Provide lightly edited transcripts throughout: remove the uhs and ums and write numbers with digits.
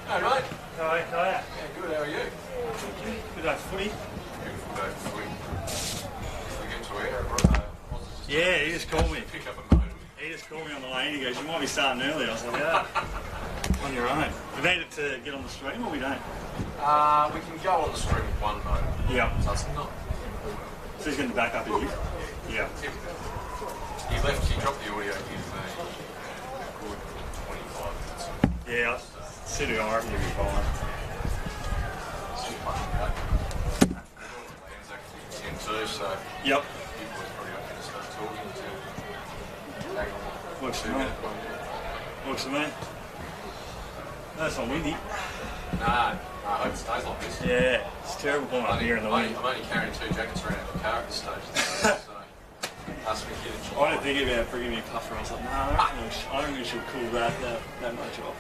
Hey mate. How are you? Yeah, good. How are you? Good day footy. Beautiful day for footy. We get to air. Yeah, he just called me. Pick up a modem. He just called me on the way in. He goes, you might be starting early. I was like, yeah. On your own. We needed to get on the stream or we don't? We can go on the stream with one modem. Yeah. So it's not. So he's going to back up his Yeah. He dropped the audio here for a good 25 minutes. Yeah, I said to him, I reckon he'll be fine. Still playing that. It's actually 10-2, so Yep. you boys probably not going to start talking until hang on. Works for me. Works for me. No, it's not windy. No, I hope it stays like this. Yeah, it's terrible going up here in the wind. I'm only carrying 2 jackets around in the car at this stage. So, ask me to get it. I didn't think about bringing me a puffer. I was like, no, I don't think we should cool that much off.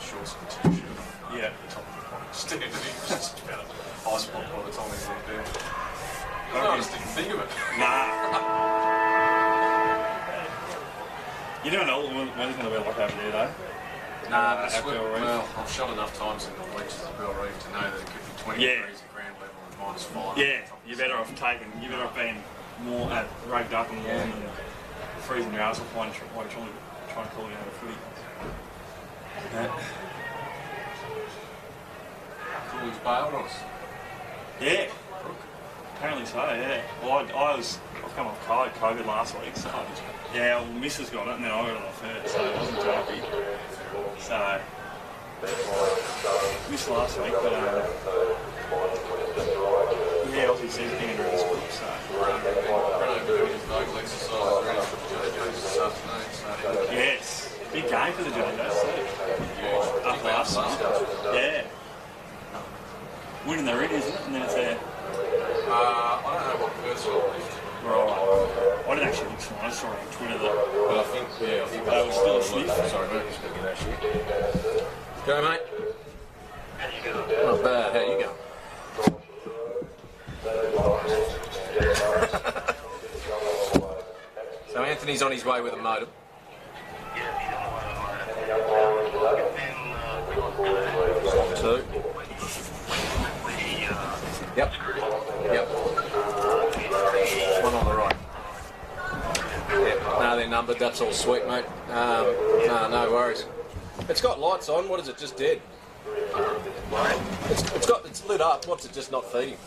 Shorts and t-shirt. Yeah. Top of the point. Standing in just about ice block by the time we get there. I just didn't think of it. Nah. You don't know when it's going to be like over there, though. Nah, at Bell Reef. well, I've shot enough times in the bleachers at Bell Reef to know that it could be 20 Yeah. degrees at ground level and -5. Yeah, you're better off being more raked up and warm than freezing your ass off while you're trying to call you out of footy. Cool, he's bailed on us. Yeah. Apparently so, yeah. Well, I've come off COVID last week, so yeah, well, Mrs. got it and then I got it off her, so it wasn't jumpy. So, missed last week, but yeah, obviously he's getting around the school, so. Run over doing his vocal exercise ready for the JJs this afternoon, so. Yes, big game for the JJs too. Huge. Up last night. Yeah. Winning the ring, isn't it? And then it's there. I don't know what personal lift. Right. I didn't actually look smart. I saw it on Twitter that. But I think that was still a sniff. Sorry, mate, just looking at that shit. Go, mate. Not bad. How you going? So Anthony's on his way with a modem. Two. Yep. Yep. One on the right. Yep. No, they're numbered. That's all sweet, mate. No worries. It's got lights on. What is it? Just dead. It's lit up. What's it just not feeding?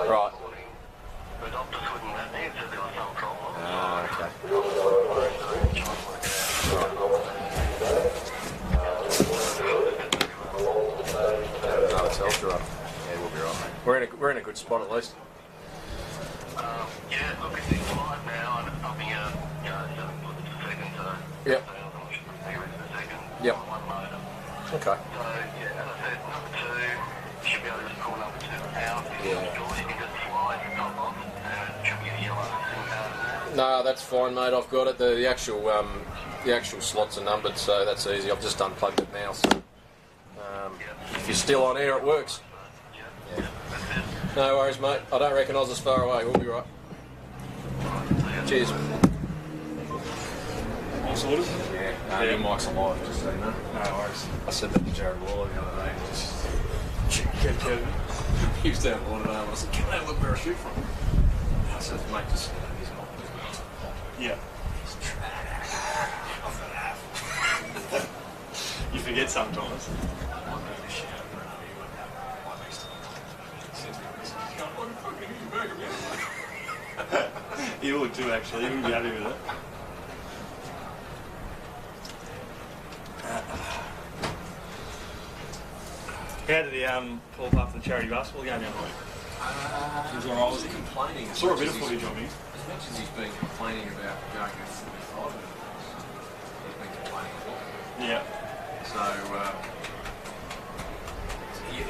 Right. Okay. No, it's ultra up. Yeah, we'll be right, mate. We're in a good spot at least. Yeah, look, it's live now, and I think, it's the second, so. Yep. Yep. Okay. So, yeah, as I said, number 2, you should be able to just pull number 2 out. Yeah. You can just slide the top off, and it should be a yellow SIM card. No, that's fine, mate. I've got it. The actual slots are numbered, so that's easy. I've just unplugged it now. So, if you're still on air, it works. Yeah. No worries, mate. I don't reckon Oz is far away. We'll be right. Cheers. All sorted? Yeah. Your mic's alive, just so you know. No worries. I said that to Jared Waller the other day. And just he was down water today. I said, "Can I look where I shoot from?" I said, "Mate, just he's not." Yeah. You forget sometimes. You would too, actually. You wouldn't be happy with it. How did he pull up the charity basketball game the other week? He was alright, was he? Complaining. I saw a bit of footage of him. As much as he's been complaining about going at 45 minutes, he's been complaining a lot. Yeah. So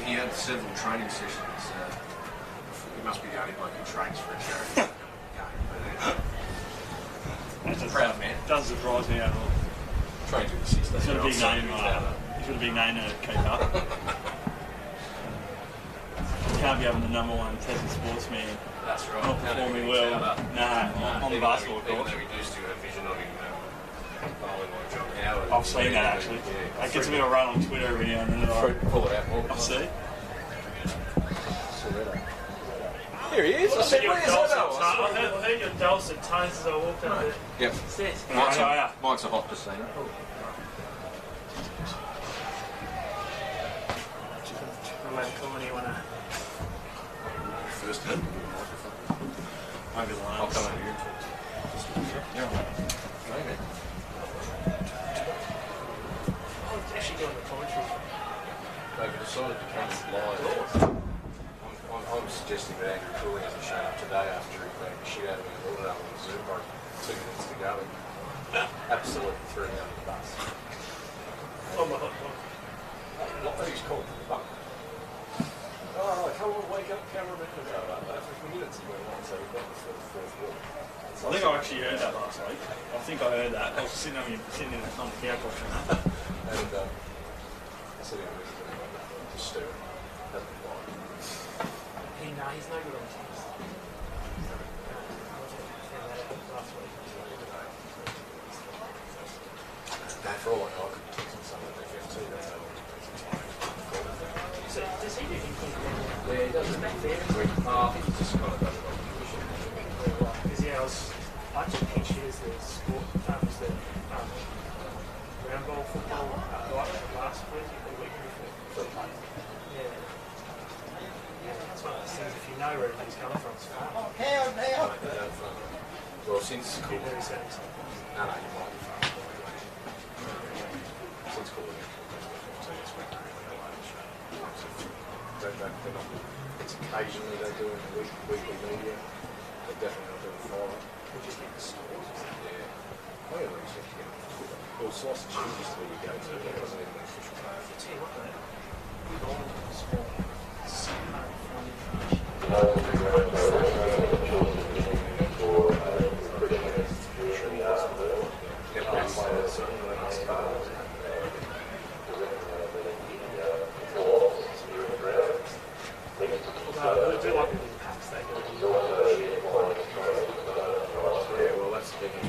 he had several training sessions. He must be the only bloke who trains for a charity game. That's a Proud man. Doesn't surprise me at all. Trains with the 16. He's got a big name. He's got a big name to keep up. can't be having the number one tested sportsman That's right. not performing well. On the basketball Even court. though we used to have vision on him, bowling like John Howard. I've seen that actually. That gets a bit of a run on Twitter every now and then. Pull it out more. I see. Here he is. I said, where's that? I heard your dulcet tones as I walked up the Yep. stairs. Mike's a hot casino. When you want to. First hit. Maybe I'll come over here. Yeah. Maybe. I was actually doing the commentary. They've decided to come live. I'm suggesting that Andrew Cooley hasn't shown up today after he played the shit out of me and brought it up on the Zoom break. 2 minutes to go. Absolutely threw me under the bus. On my hot dog. What he's called? Oh, come on, wake up, cameraman. After 3 minutes he went on, so we got the fourth wall. I think I actually heard that last week. I think I heard that. I was sitting on the couch watching that. And I said, just stir it. Doesn't lie. He's no good on teams. Last week. For all I know, I could text him some of the FFT. That's how long it takes him time. So does he do anything? Yeah, he does. Is that fair? I think he just kind of does it on commission. Because yeah, I actually pitched it as the sport, was the round ball football last week or the week before. Yeah. That's one of those things, if you know where everything's coming from, it's fun. Well, since Be very certain. no, you might be fun. Since calling it, it's occasionally they do in the weekly media. They're definitely not doing fire. We just get the stores. Yeah. Oh, yeah, we just get well, slice of cheese is where you go to. It wasn't even an official name. I'll tell you what, though, long, small, so I do like the packs they do. Yeah, well, that's the thing.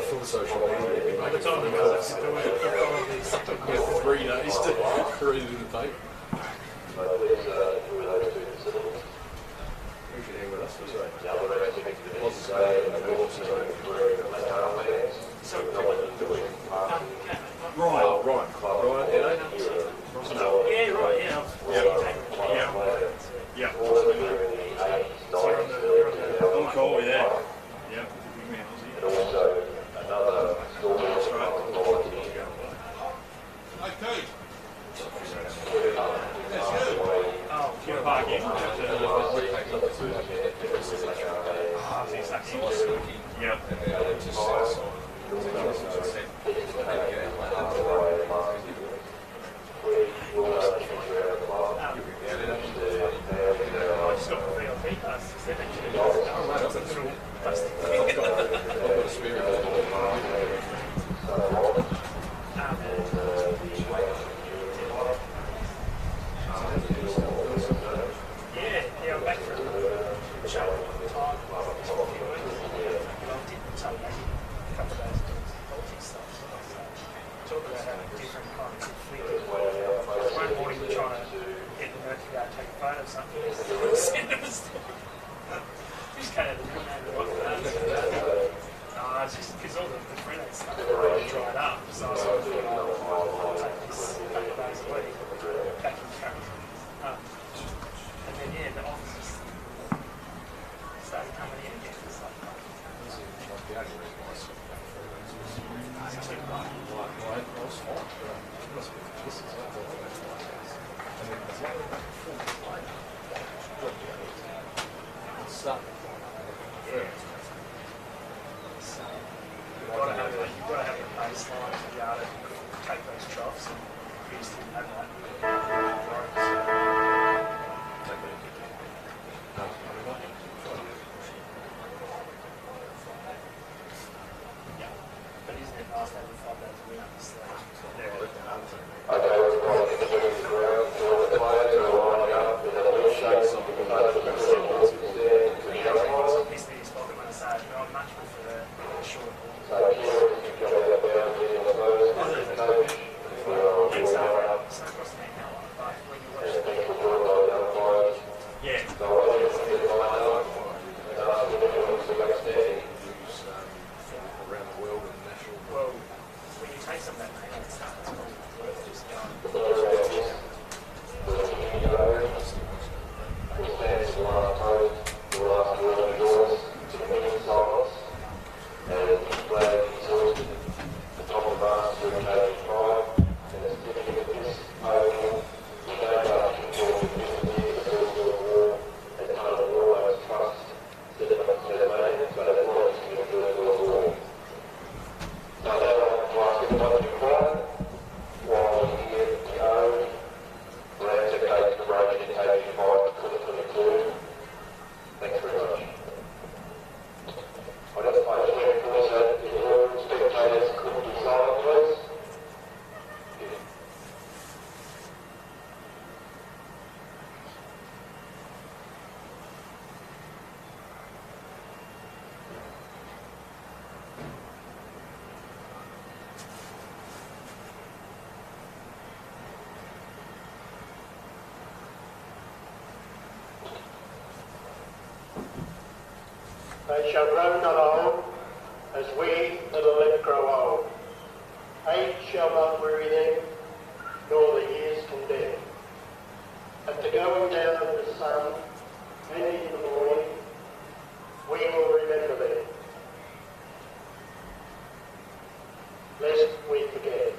Full social media. By the time you guys have to do it, you've got all these 3 days to read it in the paper. We should hang with us. Ryan, yeah, right, yeah. Yeah. So you're on the On call, yeah. Yeah. Give me a Aussie. oh, You're parking. Yeah. I just got the VIP pass. It's actually plastic thing. I've got a spare. Yeah, I'm back for a show time. I did some a couple of days doing politics stuff. Talk about how different kinds of flick. One morning we're trying to get the Mercury to take a photo of something. Send them a story. We just can't have the real name of it. It's just because all the Freddo stuff dried up. So I was like, I'll take this a couple of days a week back in the truck. And then, yeah, the office started coming in again. It's like, you've got to have the baseline to be able to take those troughs, and we used to have that. nice to have the 5 days a week up the sleeve. Shake something about it. This is spoken when I say it, but I much prefer the short ball. It's so across the neck now, but when you watch the yeah. Around the world and national. Well, when you take some of that pain stuff, it's probably worth just going. They shall grow not old, as we that are left grow old. Age shall not weary them, nor the years condemn. At the going down of the sun, and in the morning, we will remember them, lest we forget.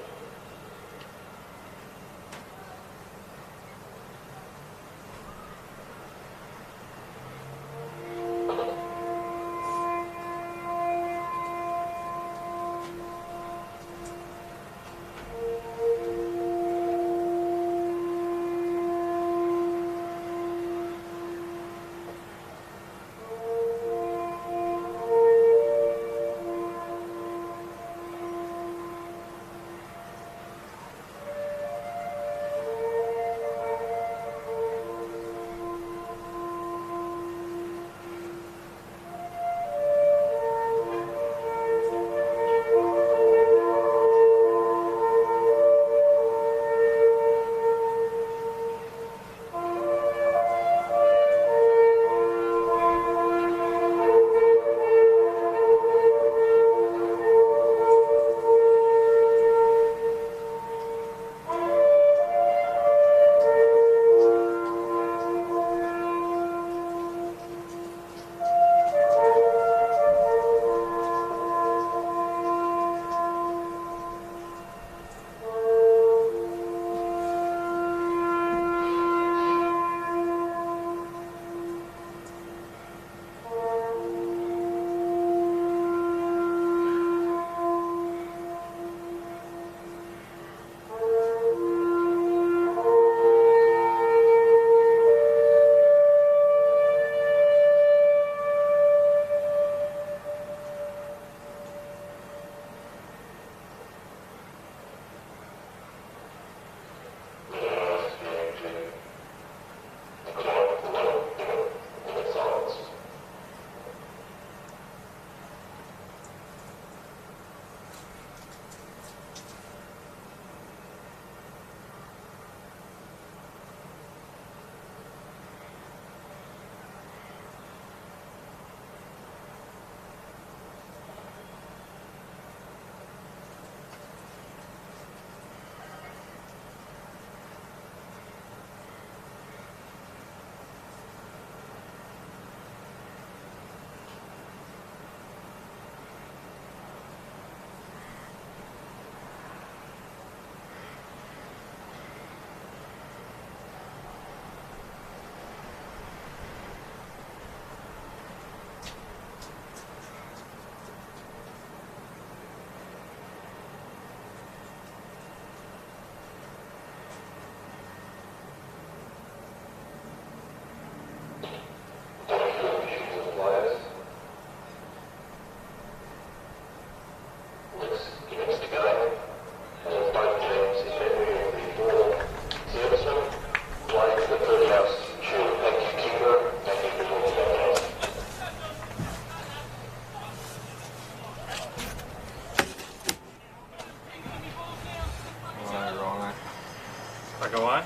Back away.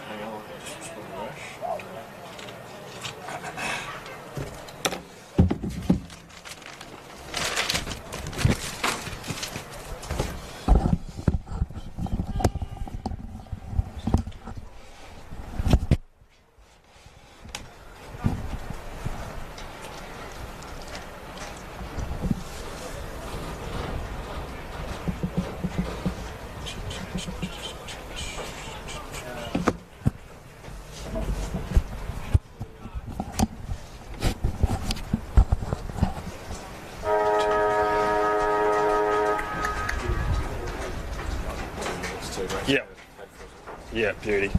Hang on, just a rush. Yeah. Yeah, beauty.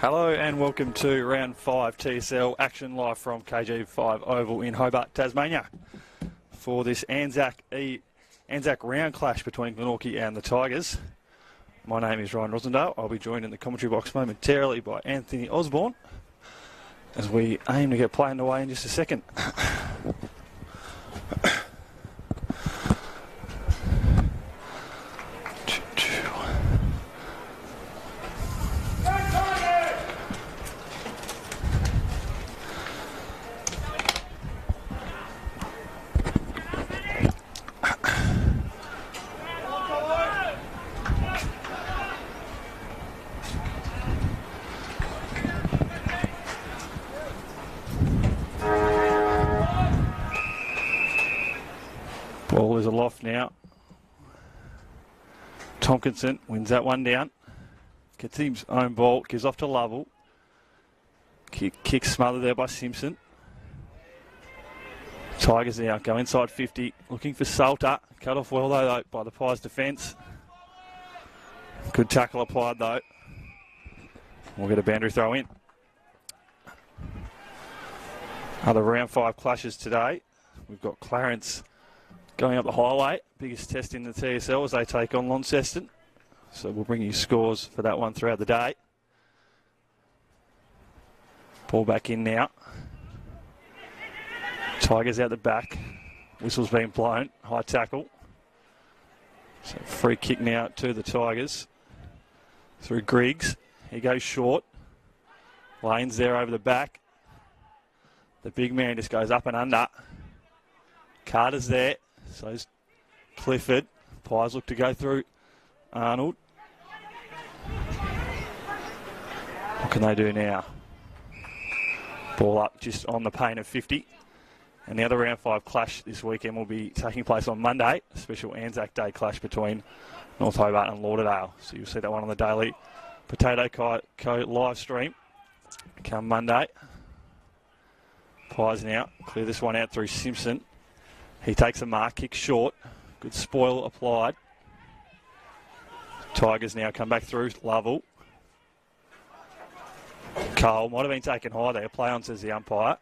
Hello and welcome to round 5 TSL action live from KG5 Oval in Hobart, Tasmania for this Anzac round clash between Glenorchy and the Tigers. My name is Ryan Rosendale. I'll be joined in the commentary box momentarily by Anthony Osborne as we aim to get play underway in just a second. Ball is aloft now. Tompkinson wins that one down. Gets his own ball, gives off to Lovell. Kick smothered there by Simpson. Tigers now go inside 50, looking for Salter. Cut off well though by the Pies defence. Good tackle applied though. We'll get a boundary throw in. Other round 5 clashes today. We've got Clarence going up the highway. Biggest test in the TSL as they take on Launceston. So we'll bring you scores for that one throughout the day. Ball back in now. Tigers out the back. Whistle's been blown. High tackle. So free kick now to the Tigers. Through Griggs. He goes short. Lane's there over the back. The big man just goes up and under. Carter's there. So's Clifford. Pies look to go through Arnold. What can they do now? Ball up just on the paint of 50. And the other round 5 clash this weekend will be taking place on Monday. A special Anzac Day clash between North Hobart and Lauderdale. So you'll see that one on the Daily Potato Co live stream come Monday. Pies now. Clear this one out through Simpson. He takes a mark, kicks short. Good spoil applied. Tigers now come back through. Lovell. Cole might have been taken high there. Play on, says the umpire.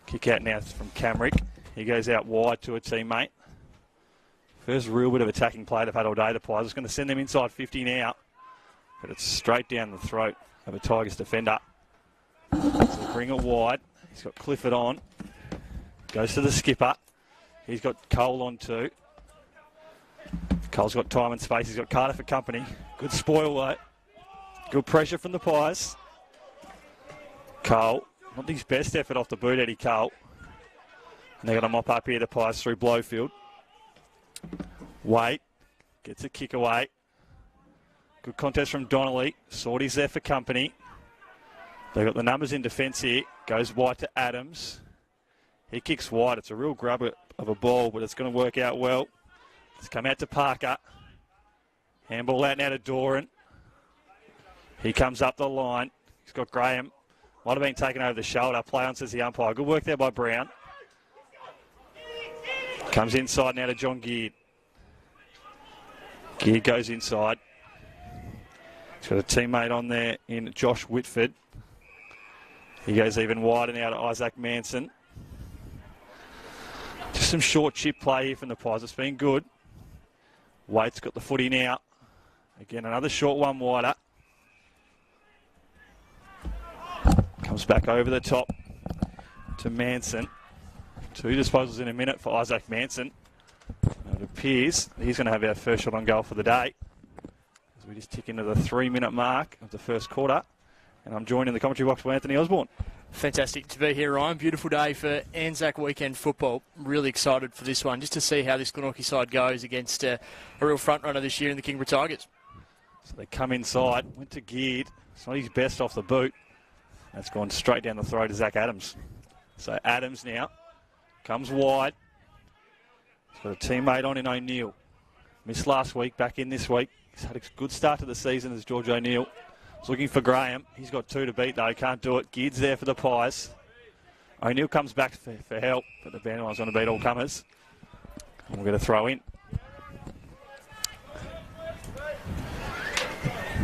Kick out now from Camrick. He goes out wide to a teammate. First real bit of attacking play they've had all day, the Pies. It's going to send them inside 50 now. But it's straight down the throat of a Tigers defender. So bring it wide. He's got Clifford on. Goes to the skipper. He's got Cole on too. Cole's got time and space. He's got Carter for company. Good spoil though. Good pressure from the Pies. Cole. Not his best effort off the boot, Eddie Cole. And they're going to mop up here the Pies through Blowfield. Wait. Gets a kick away. Good contest from Donnelly. Sorty's there for company. They've got the numbers in defence here. Goes wide to Adams. He kicks wide. It's a real grub of a ball, but it's going to work out well. It's come out to Parker. Handball out now to Doran. He comes up the line. He's got Graham. Might have been taken over the shoulder. Play on, says the umpire. Good work there by Brown. Comes inside now to John Geard. Geard goes inside. He's got a teammate on there in Josh Whitford. He goes even wider now to Isaac Manson. Just some short chip play here from the Pies. It's been good. Waite's got the footy now. Again, another short one wider. Comes back over the top to Manson. 2 disposals in a minute for Isaac Manson. And it appears he's going to have our first shot on goal for the day. As we just tick into the 3-minute mark of the first quarter. And I'm joined in the commentary box by Anthony Osborne. Kingborough to be here, Ryan. Beautiful day for Anzac weekend football. Really excited for this one, just to see how this Glenorchy side goes against a real front runner this year in the Kingborough Tigers. So they come inside, went to Geard. It's not his best off the boot. That's gone straight down the throat of Zach Adams. So Adams now comes wide. He's got a teammate on in O'Neill. Missed last week, back in this week. He's had a good start to the season as George O'Neill. He's looking for Graham. He's got 2 to beat though, can't do it. Geard's there for the Pies. O'Neill comes back for help, but the bandoline's going to beat all comers. And we'll get a throw in.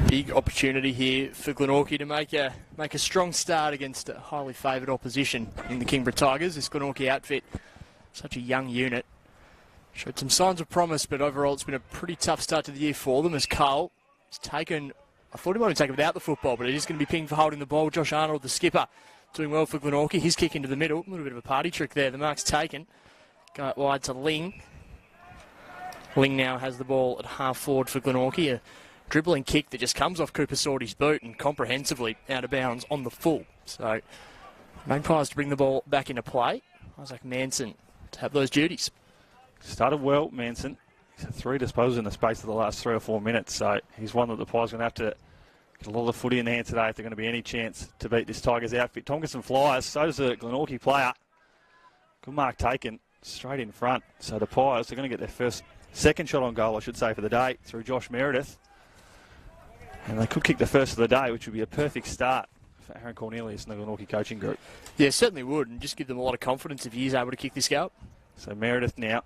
Big opportunity here for Glenorchy to make a strong start against a highly favoured opposition in the Kingborough Tigers. This Glenorchy outfit, such a young unit, showed some signs of promise, but overall it's been a pretty tough start to the year for them as Cole has taken, I thought he might have taken without the football, but he's going to be pinged for holding the ball. Josh Arnold, the skipper, doing well for Glenorchy. His kick into the middle, a little bit of a party trick there. The mark's taken. Go out wide to Ling. Ling now has the ball at half forward for Glenorchy. A dribbling kick that just comes off Cooper Sorty's boot and comprehensively out of bounds on the full. So, Magpies to bring the ball back into play. Isaac Manson to have those duties. Started well, Manson. He's had 3 disposals in the space of the last 3 or 4 minutes, so he's one that the Pies are going to have to get a lot of footy in the hand today if they're going to be any chance to beat this Tigers outfit. Tonkinson flies, so does the Glenorchy player. Good mark taken, straight in front. So the Pies are going to get their second shot on goal, I should say, for the day through Josh Meredith. And they could kick the first of the day, which would be a perfect start for Aaron Cornelius and the Glenorchy coaching group. Yeah, certainly would, and just give them a lot of confidence if he is able to kick this goal. So Meredith now,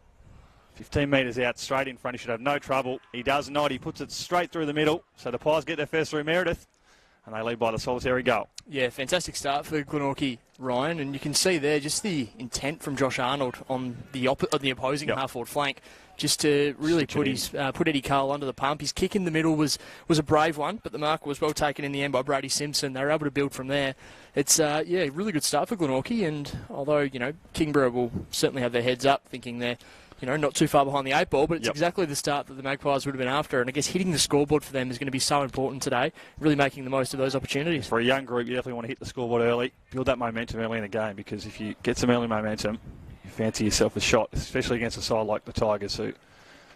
15 metres out, straight in front. He should have no trouble. He does not. He puts it straight through the middle. So the Pies get their first through Meredith. and they lead by the solitary goal. Yeah, fantastic start for Glenorchy, Ryan, and you can see there just the intent from Josh Arnold on the opposing half-forward flank, just to really put Eddie Cole under the pump. His kick in the middle was a brave one, but the mark was well taken in the end by Brady Simpson. They were able to build from there. It's really good start for Glenorchy, and although Kingborough will certainly have their heads up, thinking they're not too far behind the 8 ball, but it's exactly the start that the Magpies would have been after. And I guess hitting the scoreboard for them is going to be so important today, really making the most of those opportunities. For a young group, you definitely want to hit the scoreboard early, build that momentum early in the game, because if you get some early momentum, you fancy yourself a shot, especially against a side like the Tigers, who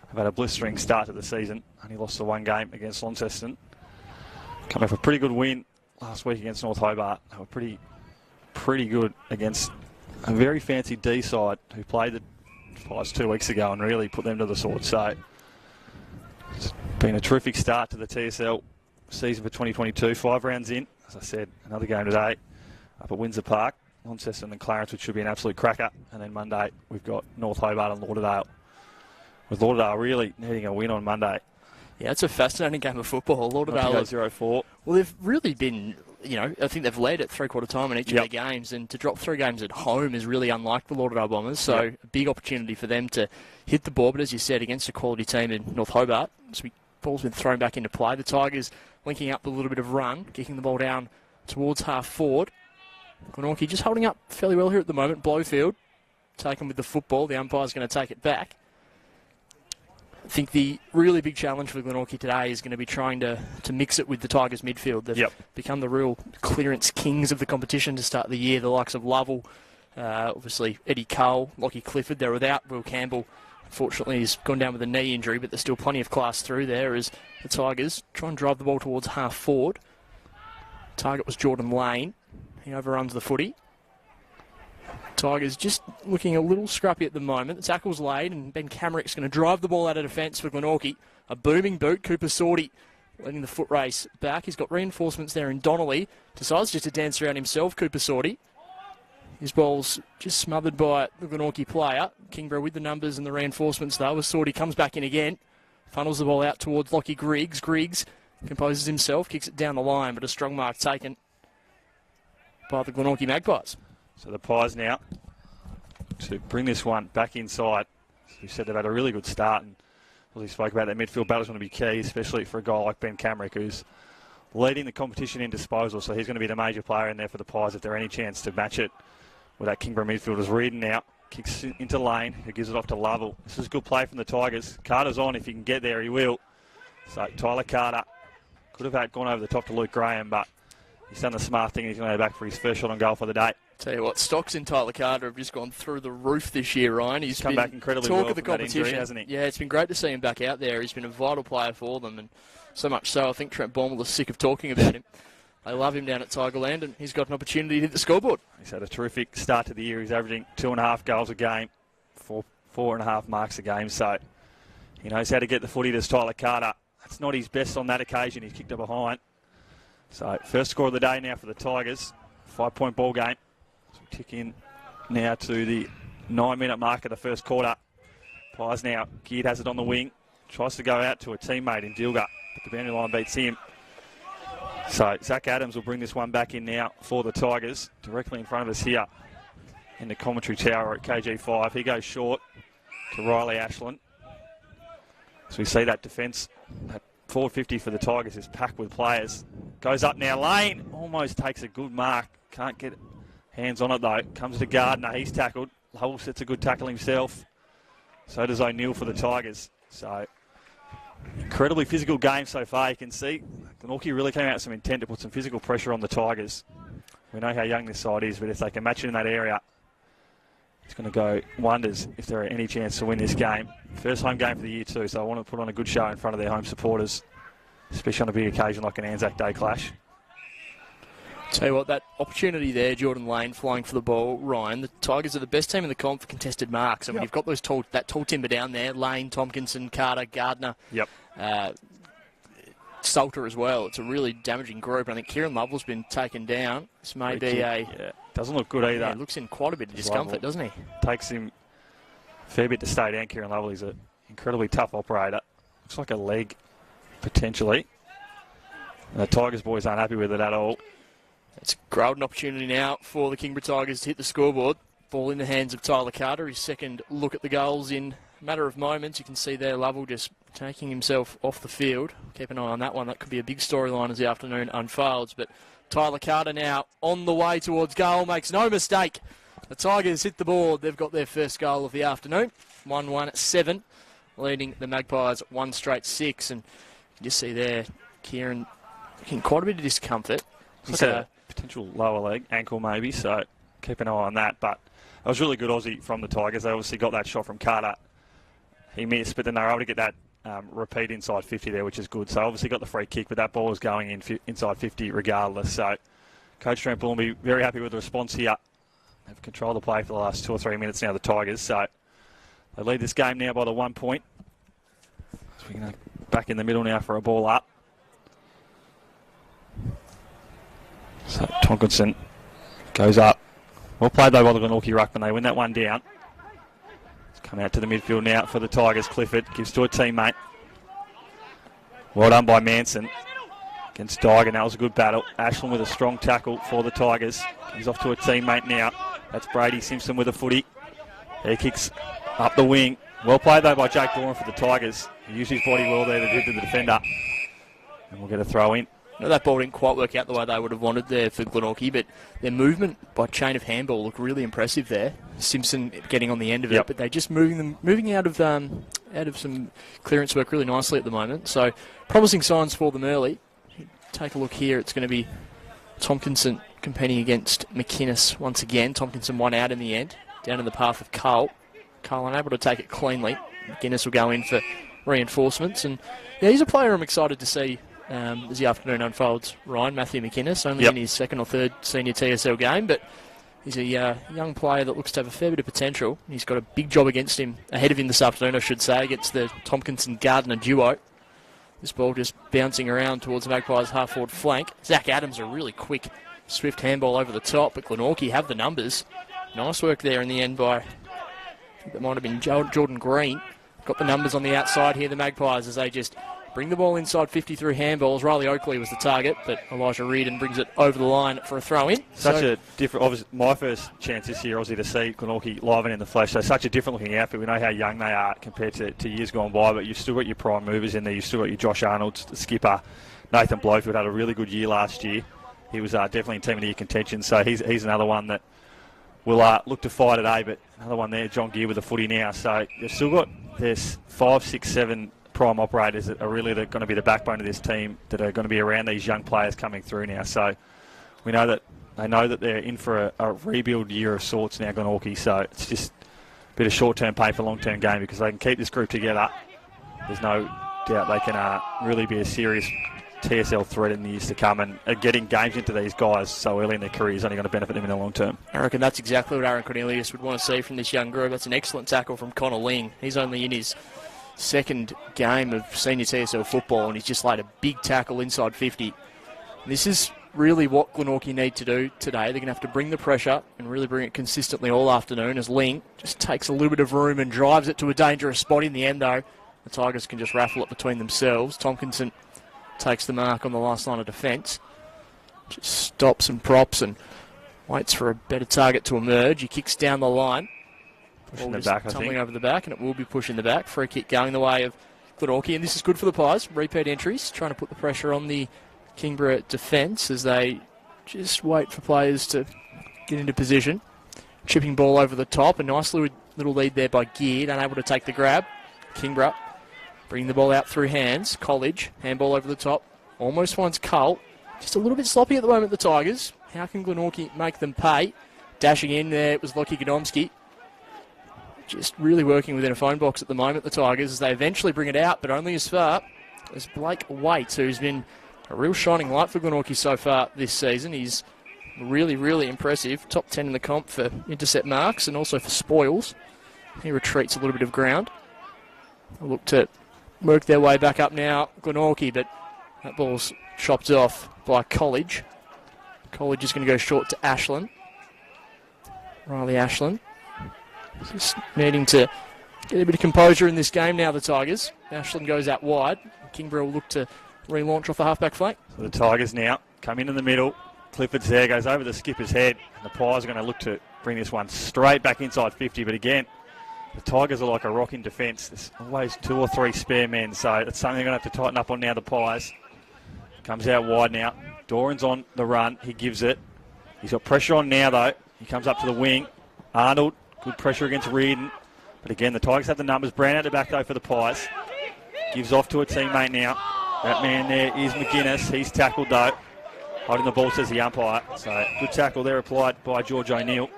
have had a blistering start to the season. Only lost the one game against Launceston. Coming off a pretty good win last week against North Hobart. They were pretty good against a very fancy D side who played the Pies 2 weeks ago and really put them to the sword. So it's been a terrific start to the TSL season for 2022. 5 rounds in, as I said, another game today up at Windsor Park. Launceston and Clarence, which should be an absolute cracker. And then Monday we've got North Hobart and Lauderdale. With Lauderdale really needing a win on Monday. Yeah, it's a fascinating game of football. Lauderdale 0-4. Well, they've really been, I think they've led at three-quarter time in each of their games, and to drop 3 games at home is really unlike the Lauderdale Bombers, so a big opportunity for them to hit the ball, but as you said, against a quality team in North Hobart, so ball's been thrown back into play. The Tigers linking up with a little bit of run, kicking the ball down towards half forward. Glenorchy just holding up fairly well here at the moment. Blowfield taken with the football. The umpire's going to take it back. I think the really big challenge for Glenorchy today is going to be trying to mix it with the Tigers midfield. They've become the real clearance kings of the competition to start the year. The likes of Lovell, obviously Eddie Cole, Lockie Clifford. They're without Will Campbell. Unfortunately, he's gone down with a knee injury, but there's still plenty of class through there as the Tigers try and drive the ball towards half forward. Target was Jordan Lane. He overruns the footy. Tigers just looking a little scrappy at the moment. The tackle's laid, and Ben Camerick's going to drive the ball out of defence for Glenorchy. A booming boot. Cooper Sorty leading the foot race back. He's got reinforcements there in Donnelly. Decides just to dance around himself, Cooper Sorty. His ball's just smothered by the Glenorchy player. Kingborough with the numbers and the reinforcements, though, as Sorty comes back in again. Funnels the ball out towards Lockie Griggs. Griggs composes himself, kicks it down the line, but a strong mark taken by the Glenorchy Magpies. So the Pies now to bring this one back inside. As we said, they've had a really good start, and as we spoke about, that midfield battle's going to be key, especially for a guy like Ben Camerick, who's leading the competition in disposal. So he's going to be the major player in there for the Pies if there any chance to match it with that Kingborough midfielder's reading now. Kicks into Lane, who gives it off to Lovell. This is good play from the Tigers. Carter's on. If he can get there, he will. So Tyler Carter could have gone over the top to Luke Graham, but he's done the smart thing. He's going to go back for his first shot on goal for the day. Tell you what, stocks in Tyler Carter have just gone through the roof this year, Ryan. He's come back incredibly talk well of the from competition, that injury, hasn't he? Yeah, it's been great to see him back out there. He's been a vital player for them, and so much so I think Trent Baumel is sick of talking about him. They love him down at Tigerland, and he's got an opportunity to hit the scoreboard. He's had a terrific start to the year. He's averaging 2.5 goals a game, 4.5 marks a game. So he knows how to get the footy. Does Tyler Carter. That's not his best on that occasion. He's kicked it behind. So first score of the day now for the Tigers. 5-point ball game. So we tick in now to the 9-minute mark of the first quarter. Pies now. Geard has it on the wing. Tries to go out to a teammate in Dilga, but the boundary line beats him. So Zach Adams will bring this one back in now for the Tigers, directly in front of us here in the commentary tower at KG5. He goes short to Riley Ashland. So we see that defence, that forward 50 for the Tigers is packed with players. Goes up now, Lane almost takes a good mark. Can't get hands on it though. Comes to Gardner, he's tackled. Lovell sets a good tackle himself. So does O'Neill for the Tigers. So incredibly physical game so far. You can see Glenorchy really came out with some intent to put some physical pressure on the Tigers. We know how young this side is, but if they can match it in that area, it's going to go wonders if there are any chance to win this game. First home game for the year too, so I want to put on a good show in front of their home supporters, especially on a big occasion like an Anzac Day clash. Tell you what, that opportunity there, Jordan Lane flying for the ball, Ryan. The Tigers are the best team in the comp for contested marks. I mean, you've got that tall timber down there, Lane, Tompkinson, Carter, Gardner, Salter as well. It's a really damaging group. I think Kieran Lovell's been taken down. This may be doesn't look good either. Yeah, looks in quite a bit of discomfort, doesn't he? Takes him a fair bit to stay down, Kieran Lovell. He's an incredibly tough operator. Looks like a leg, potentially. The Tigers boys aren't happy with it at all. It's a golden opportunity now for the Kingborough Tigers to hit the scoreboard. Ball in the hands of Tyler Carter. His second look at the goals in a matter of moments. You can see there Lovell just taking himself off the field. Keep an eye on that one. That could be a big storyline as the afternoon unfolds. But Tyler Carter now on the way towards goal. Makes no mistake. The Tigers hit the board. They've got their first goal of the afternoon. 1-1-7. Leading the Magpies 1 straight 6. And you can just see there Kieran in quite a bit of discomfort. He's a potential lower leg, ankle maybe, so keep an eye on that. But it was really good Aussie from the Tigers. They obviously got that shot from Carter. He missed, but then they were able to get that repeat inside 50 there, which is good. So obviously got the free kick, but that ball was going in inside 50 regardless. So Coach Trample will be very happy with the response here. They've controlled the play for the last 2 or 3 minutes now, the Tigers. So they lead this game now by the 1 point. So we're going to back in the middle now for a ball up. So Tonkinson goes up. Well played though by the Glenorchy ruckman. They win that one down. It's come out to the midfield now for the Tigers. Clifford gives to a teammate. Well done by Manson against Dygan. That was a good battle. Ashland with a strong tackle for the Tigers. He's off to a teammate now. That's Brady Simpson with a footy. He kicks up the wing. Well played though by Jake Doran for the Tigers. He used his body well there to the defender. And we'll get a throw in. You know, that ball didn't quite work out the way they would have wanted there for Glenorchy, but their movement by chain of handball looked really impressive there. Simpson getting on the end of it, but they're just moving out of some clearance work really nicely at the moment. So promising signs for them early. Take a look here. It's going to be Tompkinson competing against McInnes once again. Tompkinson won out in the end, down in the path of Carl. Carl unable to take it cleanly. McInnes will go in for reinforcements, and yeah, he's a player I'm excited to see. As the afternoon unfolds, Ryan, Matthew McInnes, only in his second or third senior TSL game, but he's a young player that looks to have a fair bit of potential. He's got a big job against him, ahead of him this afternoon, I should say, against the Tompkinson-Gardner duo. This ball just bouncing around towards the Magpies' half-forward flank. Zach Adams, a really quick, swift handball over the top, but Glenorchy have the numbers. Nice work there in the end by, I think that might have been Jordan Green. Got the numbers on the outside here, the Magpies, as they just bring the ball inside 50 through handballs. Riley Oakley was the target, but Elijah Reardon brings it over the line for a throw-in. Such a different, obviously, my first chance this year, Aussie, to see Glenorchy live and in the flesh. So such a different looking outfit. We know how young they are compared to years gone by, but you've still got your prime movers in there. You've still got your Josh Arnold, the skipper. Nathan Blowfield had a really good year last year. He was definitely in Team of the Year contention, so he's another one that will look to fight today, but another one there, John Gear with the footy now. So you've still got this 5, 6, 7 prime operators that are really going to be the backbone of this team, that are going to be around these young players coming through now. So we know that they know that they're in for a rebuild year of sorts now, Glenorchy. So it's just a bit of short-term pain for long-term game, because they can keep this group together. There's no doubt they can really be a serious TSL threat in the years to come, and getting games into these guys so early in their career is only going to benefit them in the long term. I reckon that's exactly what Aaron Cornelius would want to see from this young group. That's an excellent tackle from Connor Ling. He's only in his second game of senior TSL football, and he's just laid a big tackle inside 50. This is really what Glenorchy need to do today. They're going to have to bring the pressure and really bring it consistently all afternoon, as Ling just takes a little bit of room and drives it to a dangerous spot in the end, though. The Tigers can just raffle it between themselves. Tompkinson takes the mark on the last line of defence. Just stops and props and waits for a better target to emerge. He kicks down the line. Pushing the back, I think. Tumbling over the back, and it will be pushing the back. Free kick going the way of Glenorchy, and this is good for the Pies. Repeat entries, trying to put the pressure on the Kingborough defence as they just wait for players to get into position. Chipping ball over the top, a nice little lead there by Geared, unable to take the grab. Kingborough bringing the ball out through hands. College, handball over the top, almost finds Cull. Just a little bit sloppy at the moment, the Tigers. How can Glenorchy make them pay? Dashing in there, it was Lockie Godomski. Just really working within a phone box at the moment, the Tigers, as they eventually bring it out, but only as far as Blake Waits, who's been a real shining light for Glenorchy so far this season. He's really, really impressive. Top 10 in the comp for intercept marks and also for spoils. He retreats a little bit of ground. They'll look to work their way back up now, Glenorchy, but that ball's chopped off by College. College is going to go short to Ashland. Riley Ashland. Just needing to get a bit of composure in this game now, the Tigers. Ashland goes out wide. Kingborough will look to relaunch off the halfback flank. So the Tigers now come into the middle. Clifford's there, goes over the skipper's head. And the Pies are going to look to bring this one straight back inside 50. But again, the Tigers are like a rock in defence. There's always 2 or 3 spare men. So that's something they're going to have to tighten up on now, the Pies. Comes out wide now. Doran's on the run. He gives it. He's got pressure on now, though. He comes up to the wing. Arnold, good pressure against Reardon. But again, the Tigers have the numbers. Brown out the back, though, for the Pies. Gives off to a teammate now. That man there is McGuinness. He's tackled, though. Holding the ball, says the umpire. So good tackle there applied by George O'Neill.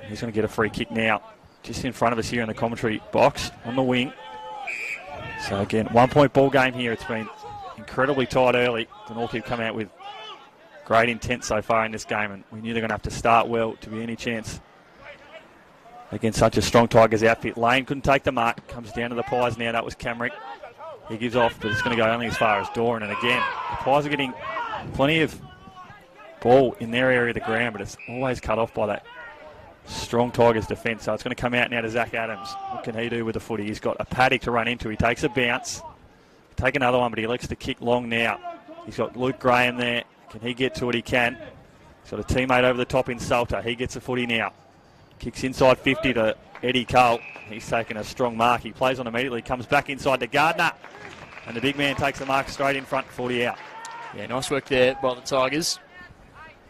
He's going to get a free kick now. Just in front of us here in the commentary box on the wing. So again, 1 point ball game here. It's been incredibly tight early. Glenorchy have come out with great intent so far in this game, and we knew they're going to have to start well to be any chance against such a strong Tigers outfit. Lane couldn't take the mark. Comes down to the Pies now. That was Camrick. He gives off, but it's going to go only as far as Doran. And again, the Pies are getting plenty of ball in their area of the ground, but it's always cut off by that strong Tigers defence. So it's going to come out now to Zach Adams. What can he do with the footy? He's got a paddock to run into. He takes a bounce. Take another one, but he likes to kick long now. He's got Luke Graham there. Can he get to it? He can. He's got a teammate over the top in Salter. He gets the footy now. Kicks inside 50 to Eddie Cole. He's taken a strong mark. He plays on immediately. Comes back inside to Gardner. And the big man takes the mark straight in front, 40 out. Yeah, nice work there by the Tigers.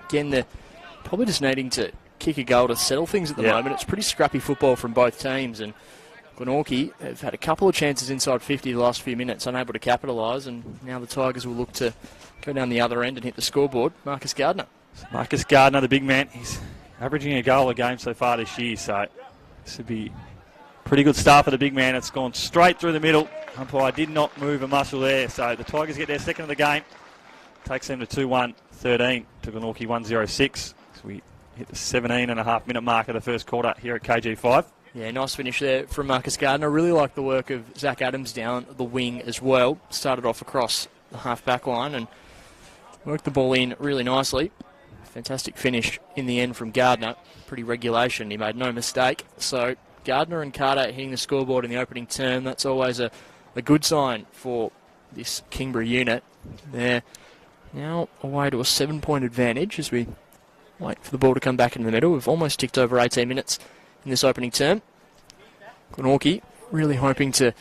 Again, they're probably just needing to kick a goal to settle things at the moment. It's pretty scrappy football from both teams, and Glenorchy have had a couple of chances inside 50 the last few minutes, unable to capitalise, and now the Tigers will look to go down the other end and hit the scoreboard. Marcus Gardner. Marcus Gardner, the big man, he's averaging a goal a game so far this year, so this would be a pretty good start for the big man. It's gone straight through the middle. Umpire did not move a muscle there, so the Tigers get their second of the game. Takes them to 2-1-13 to Glenorchy 1-0-6. So we hit the 17.5 minute mark of the first quarter here at KG5. Yeah, nice finish there from Marcus Gardner. I really like the work of Zach Adams down the wing as well. Started off across the half-back line and worked the ball in really nicely. Fantastic finish in the end from Gardner. Pretty regulation. He made no mistake. So Gardner and Carter hitting the scoreboard in the opening term. That's always a good sign for this Kingborough unit. They're now away to a 7-point advantage as we wait for the ball to come back in the middle. We've almost ticked over 18 minutes in this opening term. Glenorchy really hoping to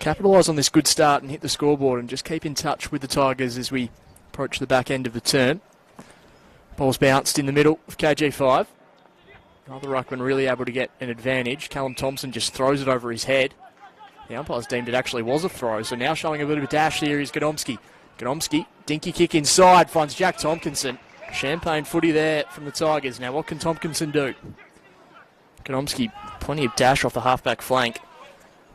capitalise on this good start and hit the scoreboard and just keep in touch with the Tigers as we approach the back end of the term. Ball's bounced in the middle of KG5. Another ruckman really able to get an advantage. Callum Thompson just throws it over his head. The umpires deemed it actually was a throw, so now showing a bit of a dash here is Godomski. Godomski, dinky kick inside, finds Jack Tompkinson. Champagne footy there from the Tigers. Now what can Tompkinson do? Godomski, plenty of dash off the halfback flank,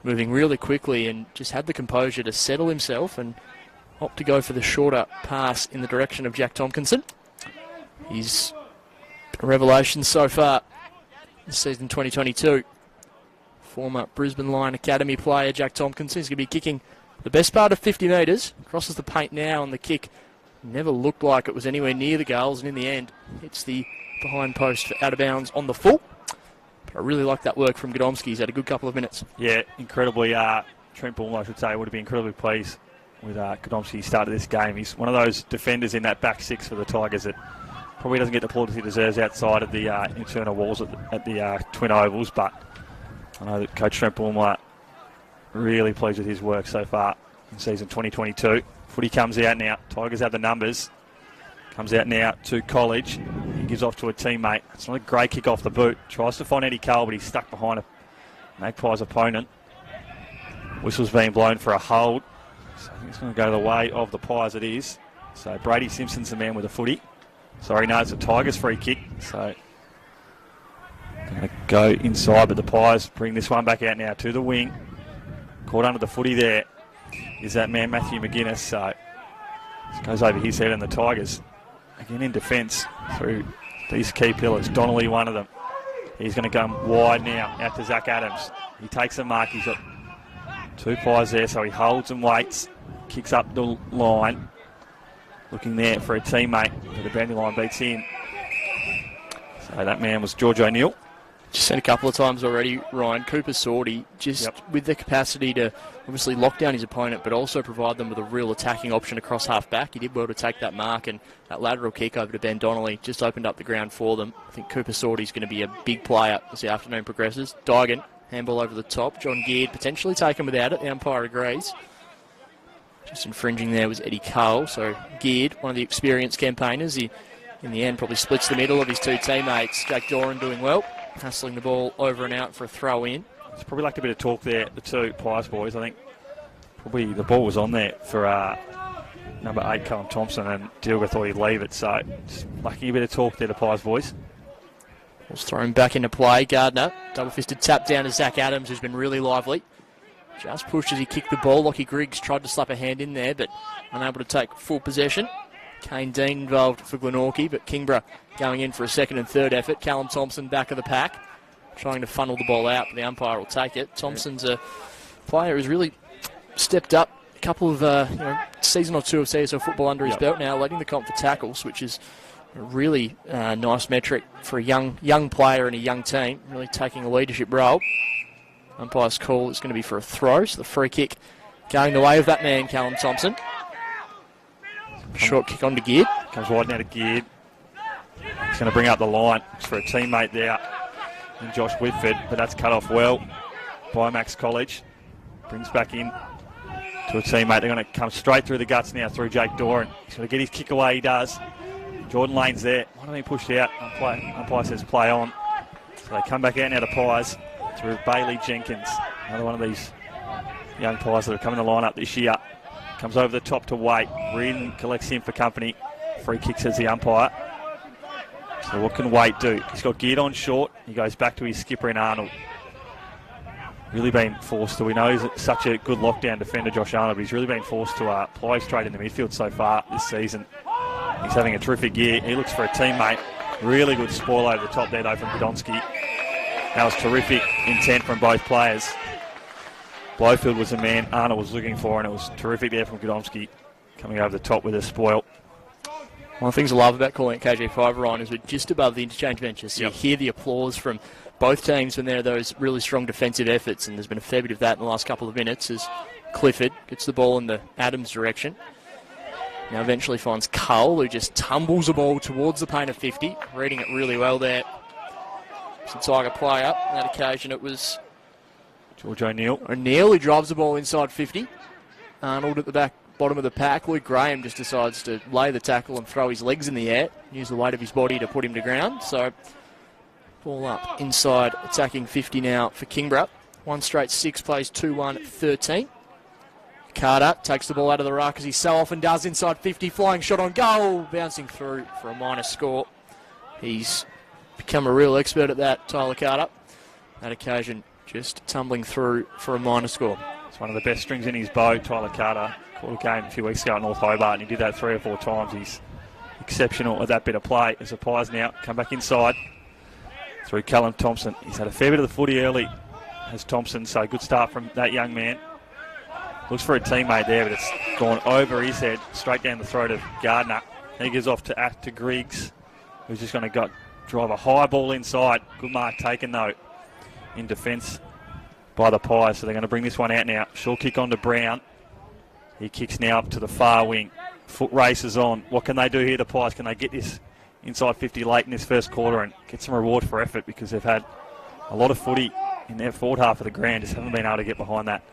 moving really quickly and just had the composure to settle himself and opt to go for the shorter pass in the direction of Jack Tompkinson. He's been a revelation so far this season 2022. Former Brisbane Lion Academy player Jack Tompkinson is going to be kicking the best part of 50 metres. Crosses the paint now on the kick. Never looked like it was anywhere near the goals, and in the end hits the behind post for out of bounds on the full. But I really like that work from Godomski. He's had a good couple of minutes. Yeah, incredibly. Trent Bull, I should say, would have been incredibly pleased with Godomski started this game. He's one of those defenders in that back six for the Tigers that probably doesn't get the plaudits he deserves outside of the internal walls at the Twin Ovals, but I know that Coach Trent Bull really pleased with his work so far in season 2022. Footy comes out now. Tigers have the numbers. Comes out now to College. He gives off to a teammate. It's not a great kick off the boot. Tries to find Eddie Cole, but he's stuck behind a Magpies opponent. Whistle's being blown for a hold. So I think it's going to go the way of the Pies it is. So Brady Simpson's the man with the footy. Sorry, no, it's a Tigers free kick. So going to go inside, but the Pies bring this one back out now to the wing. Caught under the footy there is that man Matthew McGuinness. So this goes over his head, and the Tigers again in defence through these key pillars. Donnelly, one of them. He's going to go wide now out to Zach Adams. He takes a mark. He's got two Pies there, so he holds and waits. Kicks up the line. Looking there for a teammate, but the boundary line beats in. So that man was George O'Neill. Just seen a couple of times already, Ryan. Cooper Sorty, just with the capacity to obviously lock down his opponent, but also provide them with a real attacking option across half-back. He did well to take that mark, and that lateral kick over to Ben Donnelly just opened up the ground for them. I think Cooper Sorty's going to be a big player as the afternoon progresses. Dygan, handball over the top. John Geard potentially taken without it. The umpire agrees. Just infringing there was Eddie Cole. So Geard, one of the experienced campaigners, he in the end probably splits the middle of his two teammates. Jake Doran doing well, hustling the ball over and out for a throw in. It's probably like a bit of talk there, the two Pies boys. I think probably the ball was on there for number 8, Callum Thompson, and Dilger thought he'd leave it. So just lacking a bit of talk there, the Pies boys. Ball's thrown back into play. Gardner, double-fisted tap down to Zach Adams, who's been really lively. Just pushed as he kicked the ball. Lockie Griggs tried to slap a hand in there, but unable to take full possession. Kane Dean involved for Glenorchy, but Kingborough going in for a second and third effort. Callum Thompson back of the pack, trying to funnel the ball out, but the umpire will take it. Thompson's a player who's really stepped up. A couple of season or two of TSL football under his belt now, leading the comp for tackles, which is a really nice metric for a young player and a young team, really taking a leadership role. Umpire's call is going to be for a throw, so the free kick going the way of that man, Callum Thompson. Short kick on to Geard. Comes wide now to Geard. He's going to bring up the line. It's for a teammate there in Josh Whitford, but that's cut off well by Max College. Brings back in to a teammate. They're going to come straight through the guts now through Jake Doran. He's going to get his kick away. He does. Jordan Lane's there. Why don't he push out? Umpire says play on. So they come back out now to Pies through Bailey Jenkins. Another one of these young Pies that have come in the lineup this year. Comes over the top to Waite. Reardon collects him for company. Free kick, says the umpire. So what can Waite do? He's got Geard on short. He goes back to his skipper in Arnold. Really been forced to, we know he's such a good lockdown defender, Josh Arnold, but he's really been forced to ply straight in the midfield so far this season. He's having a terrific year. He looks for a teammate. Really good spoil over the top there though from Podolski. That was terrific intent from both players. Blowfield was the man Arnold was looking for, and it was terrific there from Godomski coming over the top with a spoil. One of the things I love about calling it KG5, Ryan, is we're just above the interchange benches. So you hear the applause from both teams when there are those really strong defensive efforts, and there's been a fair bit of that in the last couple of minutes as Clifford gets the ball in the Adams direction. Now eventually finds Cole, who just tumbles the ball towards the paint of 50, reading it really well there. It's a Tiger player. On that occasion it was George O'Neill. O'Neill, who drives the ball inside 50. Arnold at the bottom of the pack. Luke Graham just decides to lay the tackle and throw his legs in the air, use the weight of his body to put him to ground. So ball up inside, attacking 50 now for Kingborough. 1 straight 6 plays 2-1 13. Carter takes the ball out of the ruck as he so often does inside 50. Flying shot on goal, bouncing through for a minor score. He's become a real expert at that, Tyler Carter. That occasion just tumbling through for a minor score. It's one of the best strings in his bow, Tyler Carter. Caught a game a few weeks ago at North Hobart, and he did that 3 or 4 times. He's exceptional at that bit of play. As the Pies now come back inside through Callum Thompson. He's had a fair bit of the footy early, has Thompson, so good start from that young man. Looks for a teammate there, but it's gone over his head, straight down the throat of Gardner. He gives off to Griggs, who's just going to drive a high ball inside. Good mark taken, though, in defence by the Pies. So they're going to bring this one out now. Short kick on to Brown. He kicks now up to the far wing. Foot races on. What can they do here, the Pies? Can they get this inside 50 late in this first quarter and get some reward for effort? Because they've had a lot of footy in their forward half of the ground, just haven't been able to get behind that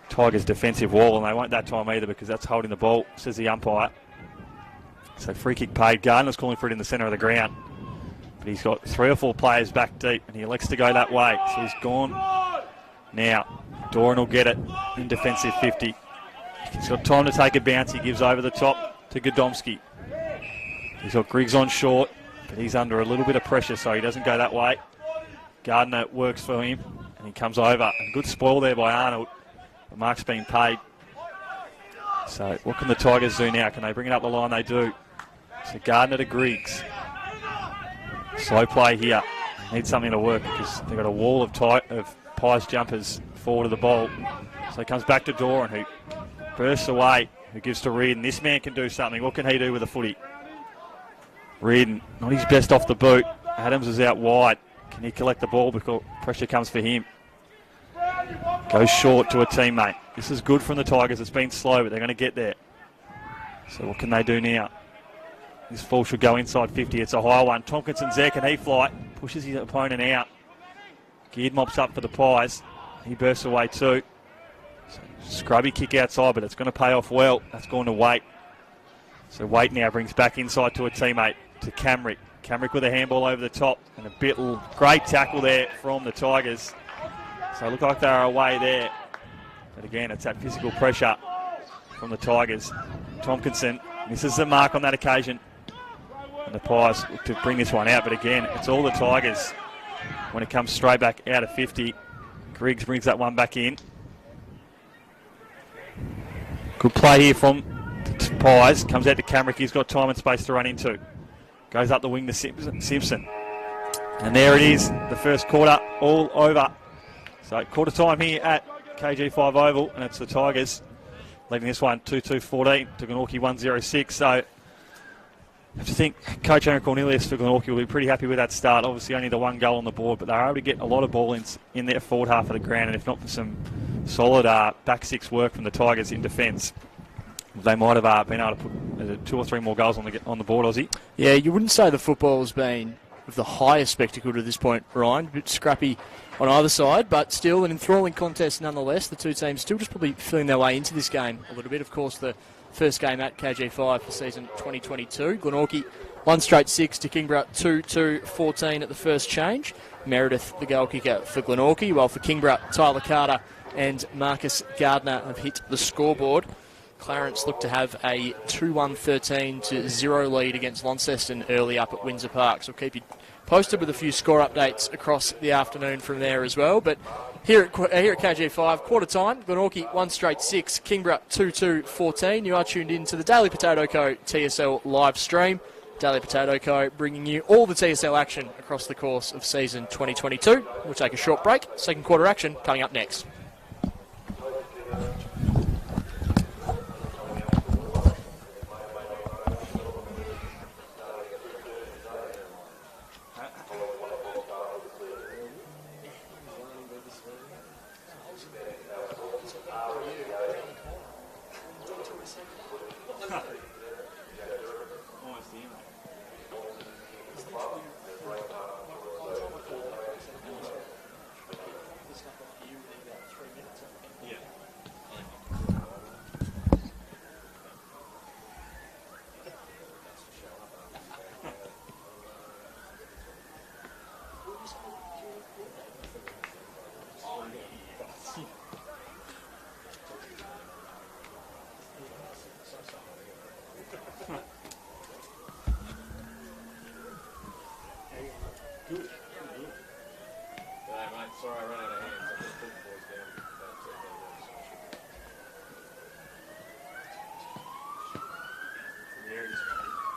Tigers defensive wall, and they won't that time either because that's holding the ball, says the umpire. So free kick paid. Gardner's calling for it in the centre of the ground, but he's got 3 or 4 players back deep, and he elects to go that way. So he's gone now. Doran will get it in defensive 50. He's got time to take a bounce. He gives over the top to Godomski. He's got Griggs on short, but he's under a little bit of pressure, so he doesn't go that way. Gardner works for him, and he comes over. And good spoil there by Arnold. The mark's been paid. So what can the Tigers do now? Can they bring it up the line? They do. So Gardner to Griggs. Slow play here. Need something to work because they've got a wall of Pies jumpers forward of the ball. So he comes back to Doran, who bursts away, who gives to Reardon. This man can do something. What can he do with a footy? Reardon, not his best off the boot. Adams is out wide. Can he collect the ball because pressure comes for him? Goes short to a teammate. This is good from the Tigers. It's been slow, but they're going to get there. So what can they do now? This ball should go inside 50. It's a high one. Tompkinson's there. Can he fly? Pushes his opponent out. Geared mops up for the Pies. He bursts away too. So scrubby kick outside, but it's going to pay off well. That's going to Waite. So Waite now brings back inside to a teammate, to Camrick. Camrick with a handball over the top and a great tackle there from the Tigers. So it looked like they were away there. But again, it's that physical pressure from the Tigers. Tompkinson misses the mark on that occasion. And the Pies look to bring this one out. But again, it's all the Tigers when it comes straight back out of 50. Griggs brings that one back in. Good play here from the Pies. Comes out to Camrick. He's got time and space to run into. Goes up the wing to Simpson. And there it is, the first quarter all over. So quarter time here at KG5 Oval, and it's the Tigers leading this one 2-2-14 to Glenorchy 1-0-6. So I have to think Coach Aaron Cornelius for Glenorchy will be pretty happy with that start. Obviously only the one goal on the board, but they were able to get a lot of ball in their forward half of the ground, and if not for some solid back six work from the Tigers in defence, they might have been able to put 2 or 3 more goals on the board, Aussie. Yeah, you wouldn't say the football has been of the highest spectacle to this point, Ryan. A bit scrappy on either side, but still an enthralling contest nonetheless. The two teams still just probably feeling their way into this game a little bit. Of course, the first game at KG5 for season 2022. Glenorchy 1 straight 6 to Kingborough 2-2-14 at the first change. Meredith, the goal kicker for Glenorchy, while for Kingborough, Tyler Carter and Marcus Gardner have hit the scoreboard. Clarence looked to have a 2-1 13-0 lead against Launceston early up at Windsor Park. So we'll keep you posted with a few score updates across the afternoon from there as well. But here at KG5, quarter time, Glenorchy 1 straight 6, Kingborough 2-2-14. You are tuned in to the Daily Potato Co. TSL live stream. Daily Potato Co. bringing you all the TSL action across the course of season 2022. We'll take a short break. Second quarter action coming up next. Sorry, I ran out of hands. I just put the boys down.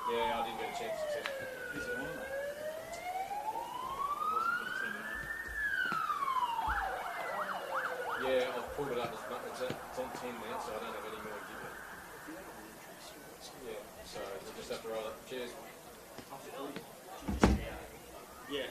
Yeah, I didn't get a chance to test it. Is it on? Yeah, I've pulled it up. It's on 10 now, so I don't have any more to give it. Yeah, so we'll just have to roll it. Cheers. Yeah.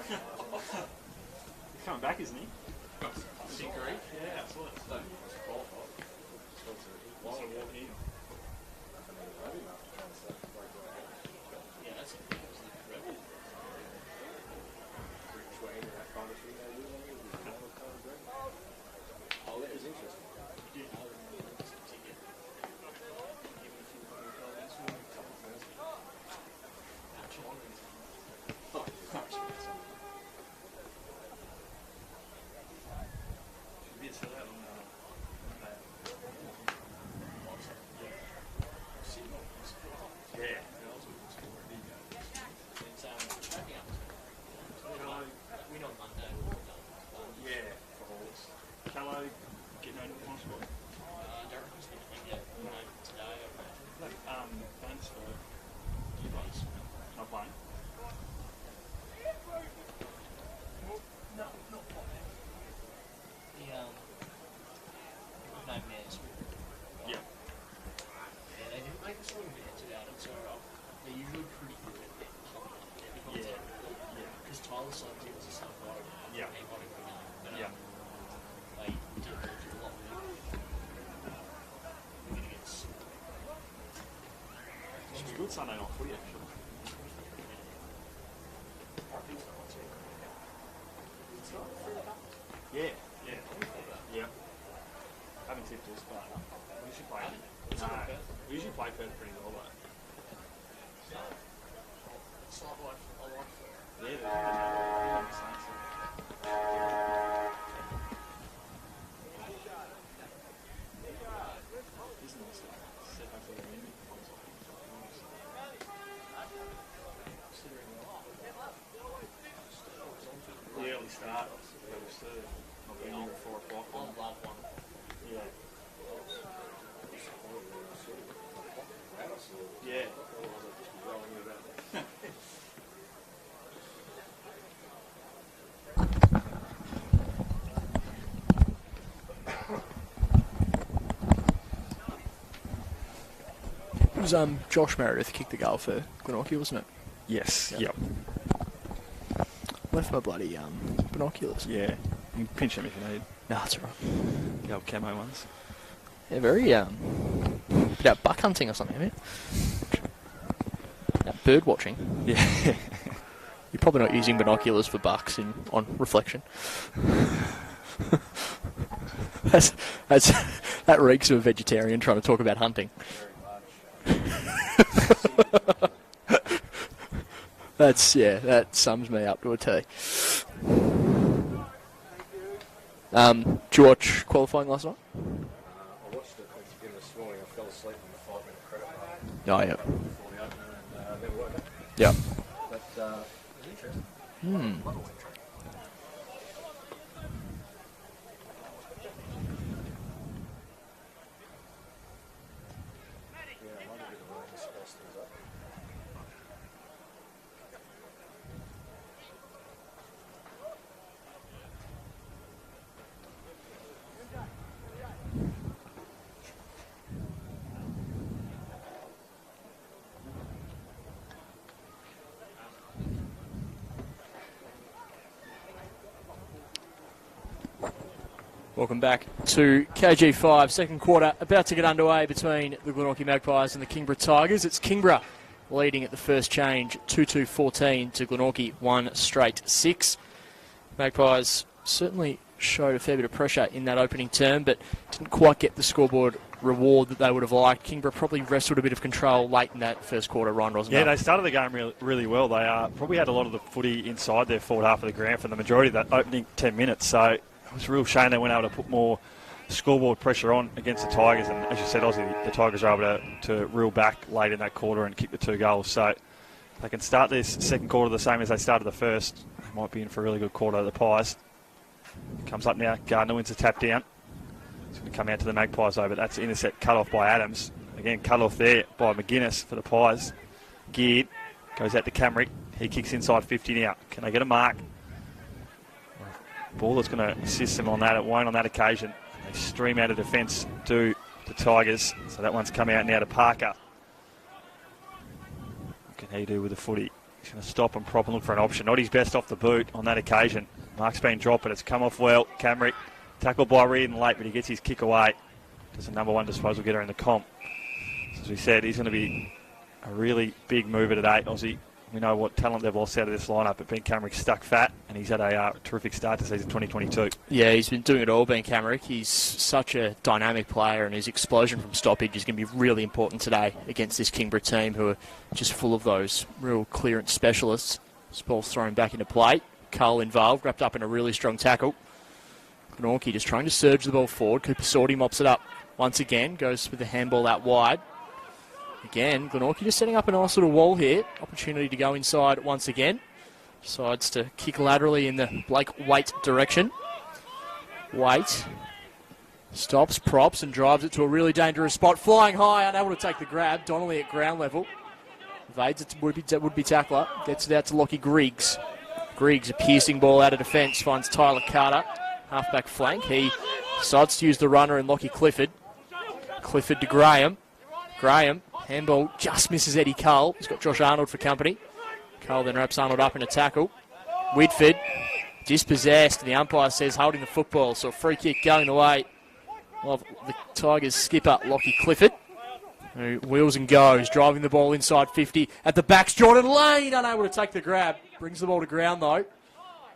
He's coming back, isn't he? Secret. Yeah, absolutely. Also walk in. Oh, that is interesting. Yeah, for horse. Yeah. Yeah. It was good Sunday night footy, actually. Yeah, yeah. Yeah. Haven't tipped us, but we usually play. No, we usually play Perth pretty well, though. Yeah, they're the Saints. The early start, not being here at 4 o'clock. Yeah. Yeah. It was Josh Meredith kicked the goal for Glenorchy, wasn't it? Yes. Yep. Left my bloody binoculars. Yeah. You can pinch them if you need. No, that's all right. The old camo ones. Yeah, very bit out buck hunting or something, isn't it? Bird watching. Yeah. You're probably not using binoculars for bucks on reflection. That reeks of a vegetarian trying to talk about hunting. That sums me up to a T. Did you watch qualifying last night? I watched it again this morning. I fell asleep on the 5-minute credit mark Oh, yeah. before the opener and then woke up. Yeah. But it was interesting. Love a win track. Yeah, I wonder if the rain spice things up. Welcome back to KG5, second quarter, about to get underway between the Glenorchy Magpies and the Kingborough Tigers. It's Kingborough leading at the first change, 2-2-14 to Glenorchy, 1 straight 6. Magpies certainly showed a fair bit of pressure in that opening term, but didn't quite get the scoreboard reward that they would have liked. Kingborough probably wrestled a bit of control late in that first quarter run, wasn't it? Yeah, they started the game really well. They probably had a lot of the footy inside their forward half of the ground for the majority of that opening 10 minutes, so it was a real shame they weren't able to put more scoreboard pressure on against the Tigers. And as you said, Aussie, the Tigers were able to reel back late in that quarter and kick the 2 goals. So they can start this second quarter the same as they started the first. They might be in for a really good quarter. The Pies. Comes up now. Gardner wins a tap down. It's going to come out to the Magpies though, but that's intercept cut off by Adams. Again, cut off there by McGuinness for the Pies. Geared. Goes out to Camrick. He kicks inside 50 now. Can they get a mark? Ball that's going to assist them on that. It won't on that occasion. They stream out of defence to the Tigers. So that one's come out now to Parker. What can he do with the footy? He's going to stop and prop and look for an option. Not his best off the boot on that occasion. Mark's been dropped, but it's come off well. Camrick tackled by Reardon late, but he gets his kick away. Does a number 1 disposal getter in the comp. As we said, he's going to be a really big mover today, Aussie. We know what talent they've lost out of this lineup, but Ben Camrick stuck fat, and he's had a terrific start to season 2022. Yeah, he's been doing it all, Ben Camrick. He's such a dynamic player, and his explosion from stoppage is going to be really important today against this Kingborough team, who are just full of those real clearance specialists. This ball's thrown back into play. Cole involved, wrapped up in a really strong tackle. Glenorchy just trying to surge the ball forward. Cooper Sorty mops it up once again, goes with the handball out wide. Again, Glenorchy just setting up a nice little wall here. Opportunity to go inside once again. Decides to kick laterally in the Blake Waite direction. Waite stops, props, and drives it to a really dangerous spot. Flying high, unable to take the grab. Donnelly at ground level. Evades it to would-be tackler. Gets it out to Lockie Griggs. Griggs, a piercing ball out of defence, finds Tyler Carter. Halfback flank. He decides to use the runner and Lockie Clifford. Clifford to Graham. Graham, handball just misses Eddie Cole. He's got Josh Arnold for company. Cole then wraps Arnold up in a tackle. Whitford dispossessed. The umpire says holding the football, so a free kick going away of the Tigers skipper, Lockie Clifford, who wheels and goes, driving the ball inside 50. At the backs, Jordan Lane, unable to take the grab. Brings the ball to ground, though.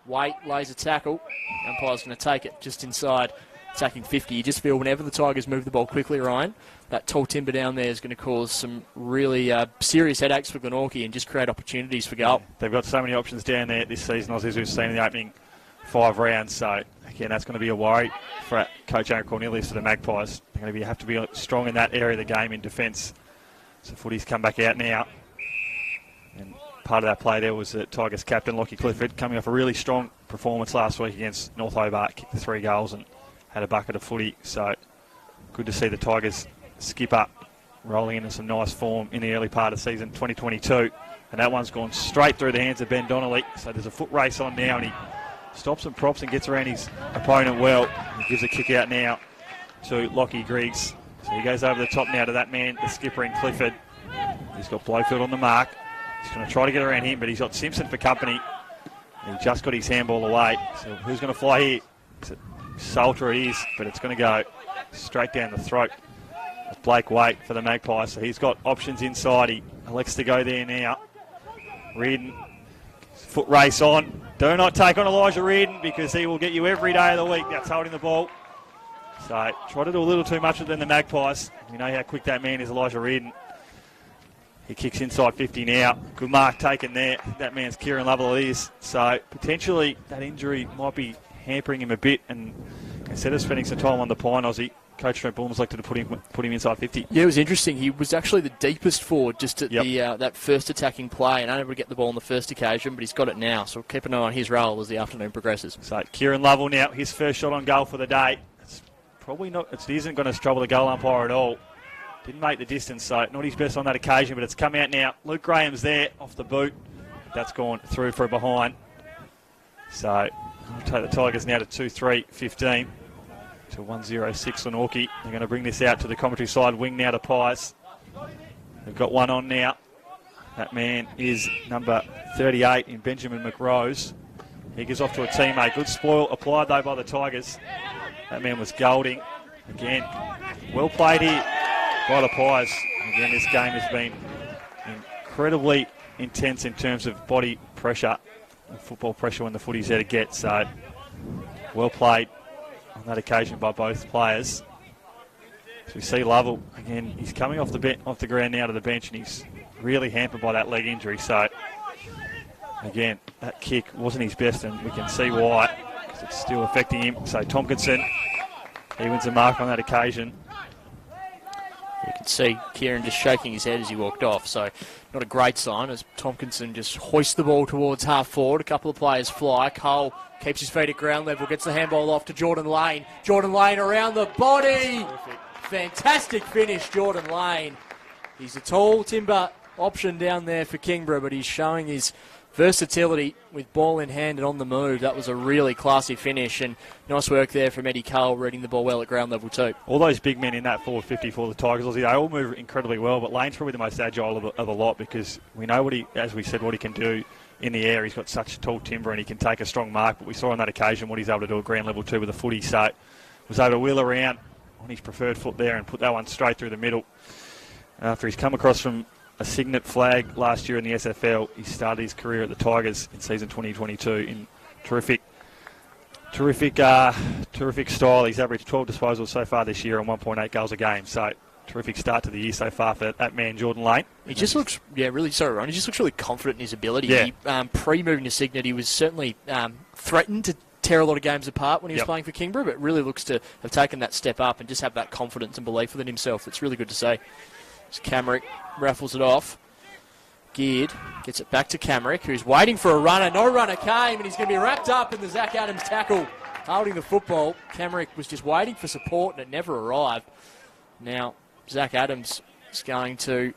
Waite lays a tackle. The umpire's going to take it just inside attacking 50. You just feel whenever the Tigers move the ball quickly, Ryan, that tall timber down there is going to cause some really serious headaches for Glenorchy and just create opportunities for goal. They've got so many options down there this season, as we've seen in the opening 5 rounds. So, again, that's going to be a worry for Coach Aaron Cornelius to the Magpies. They're going to have to be strong in that area of the game in defence. So footy's come back out now. And part of that play there was the Tigers captain, Lockie Clifford, coming off a really strong performance last week against North Hobart, kicked the 3 goals and had a bucket of footy. So good to see the Tigers skipper rolling into some nice form in the early part of season 2022. And that one's gone straight through the hands of Ben Donnelly. So there's a foot race on now, and he stops and props and gets around his opponent well. He gives a kick out now to Lockie Griggs. So he goes over the top now to that man, the skipper in Clifford. He's got Blowfield on the mark. He's going to try to get around him, but he's got Simpson for company. And he just got his handball away. So who's going to fly here? Salter it is, but it's going to go straight down the throat of Blake Waite for the Magpies. So he's got options inside. He elects to go there now. Reardon, foot race on. Do not take on Elijah Reardon because he will get you every day of the week. That's holding the ball. So try to do a little too much than the Magpies. You know how quick that man is, Elijah Reardon. He kicks inside 50 now. Good mark taken there. That man's Kieran Lovell it is. So potentially that injury might be hampering him a bit, and instead of spending some time on the pine, Aussie, Coach Trent Bulmer selected to put him inside 50. Yeah, it was interesting. He was actually the deepest forward just at that first attacking play, and unable to get the ball on the first occasion, but he's got it now, so we'll keep an eye on his role as the afternoon progresses. So Kieran Lovell now, his first shot on goal for the day. It's probably not, it isn't going to trouble the goal umpire at all. Didn't make the distance, so not his best on that occasion, but it's come out now. Luke Graham's there off the boot. That's gone through for a behind. So I'll take the Tigers now to 2-3-15 to 1-0-6 on Orkey. They're going to bring this out to the commentary side wing now to Pies. They've got one on now. That man is number 38 in Benjamin McRose. He gives off to a teammate. Good spoil applied though by the Tigers. That man was Golding. Again, well played here by the Pies. Again, this game has been incredibly intense in terms of body pressure. Football pressure when the footy's there to get, so well played on that occasion by both players. So we see Lovell again, he's coming off the ground now to the bench, and he's really hampered by that leg injury. So again, that kick wasn't his best, and we can see why, because it's still affecting him. So Tompkinson, he wins a mark on that occasion. You can see Kieran just shaking his head as he walked off, so not a great sign as Tompkinson just hoists the ball towards half forward. A couple of players fly. Cole keeps his feet at ground level, gets the handball off to Jordan Lane. Jordan Lane around the body. Perfect. Fantastic finish, Jordan Lane. He's a tall timber option down there for Kingborough, but he's showing his versatility with ball in hand and on the move. That was a really classy finish, and nice work there from Eddie Cole, reading the ball well at ground level too. All those big men in that forward 50 for the Tigers, they all move incredibly well, but Lane's probably the most agile of the lot, because we know what he can do in the air. He's got such tall timber and he can take a strong mark, but we saw on that occasion what he's able to do at ground level too with the footy, so was able to wheel around on his preferred foot there and put that one straight through the middle. After he's come across from a signet flag last year in the SFL, he started his career at the Tigers in season 2022 in terrific style. He's averaged 12 disposals so far this year and 1.8 goals a game. So terrific start to the year so far for that man, Jordan Lane. He just looks, really sorry, Ron. He just looks really confident in his ability. Yeah. He, pre-moving to Signet, he was certainly threatened to tear a lot of games apart when he was playing for Kingborough, but really looks to have taken that step up and just have that confidence and belief within himself. It's really good to see. Camrick raffles it off. Geared gets it back to Camrick, who's waiting for a runner. No runner came, and he's going to be wrapped up in the Zach Adams tackle. Holding the football. Camrick was just waiting for support, and it never arrived. Now, Zach Adams is going to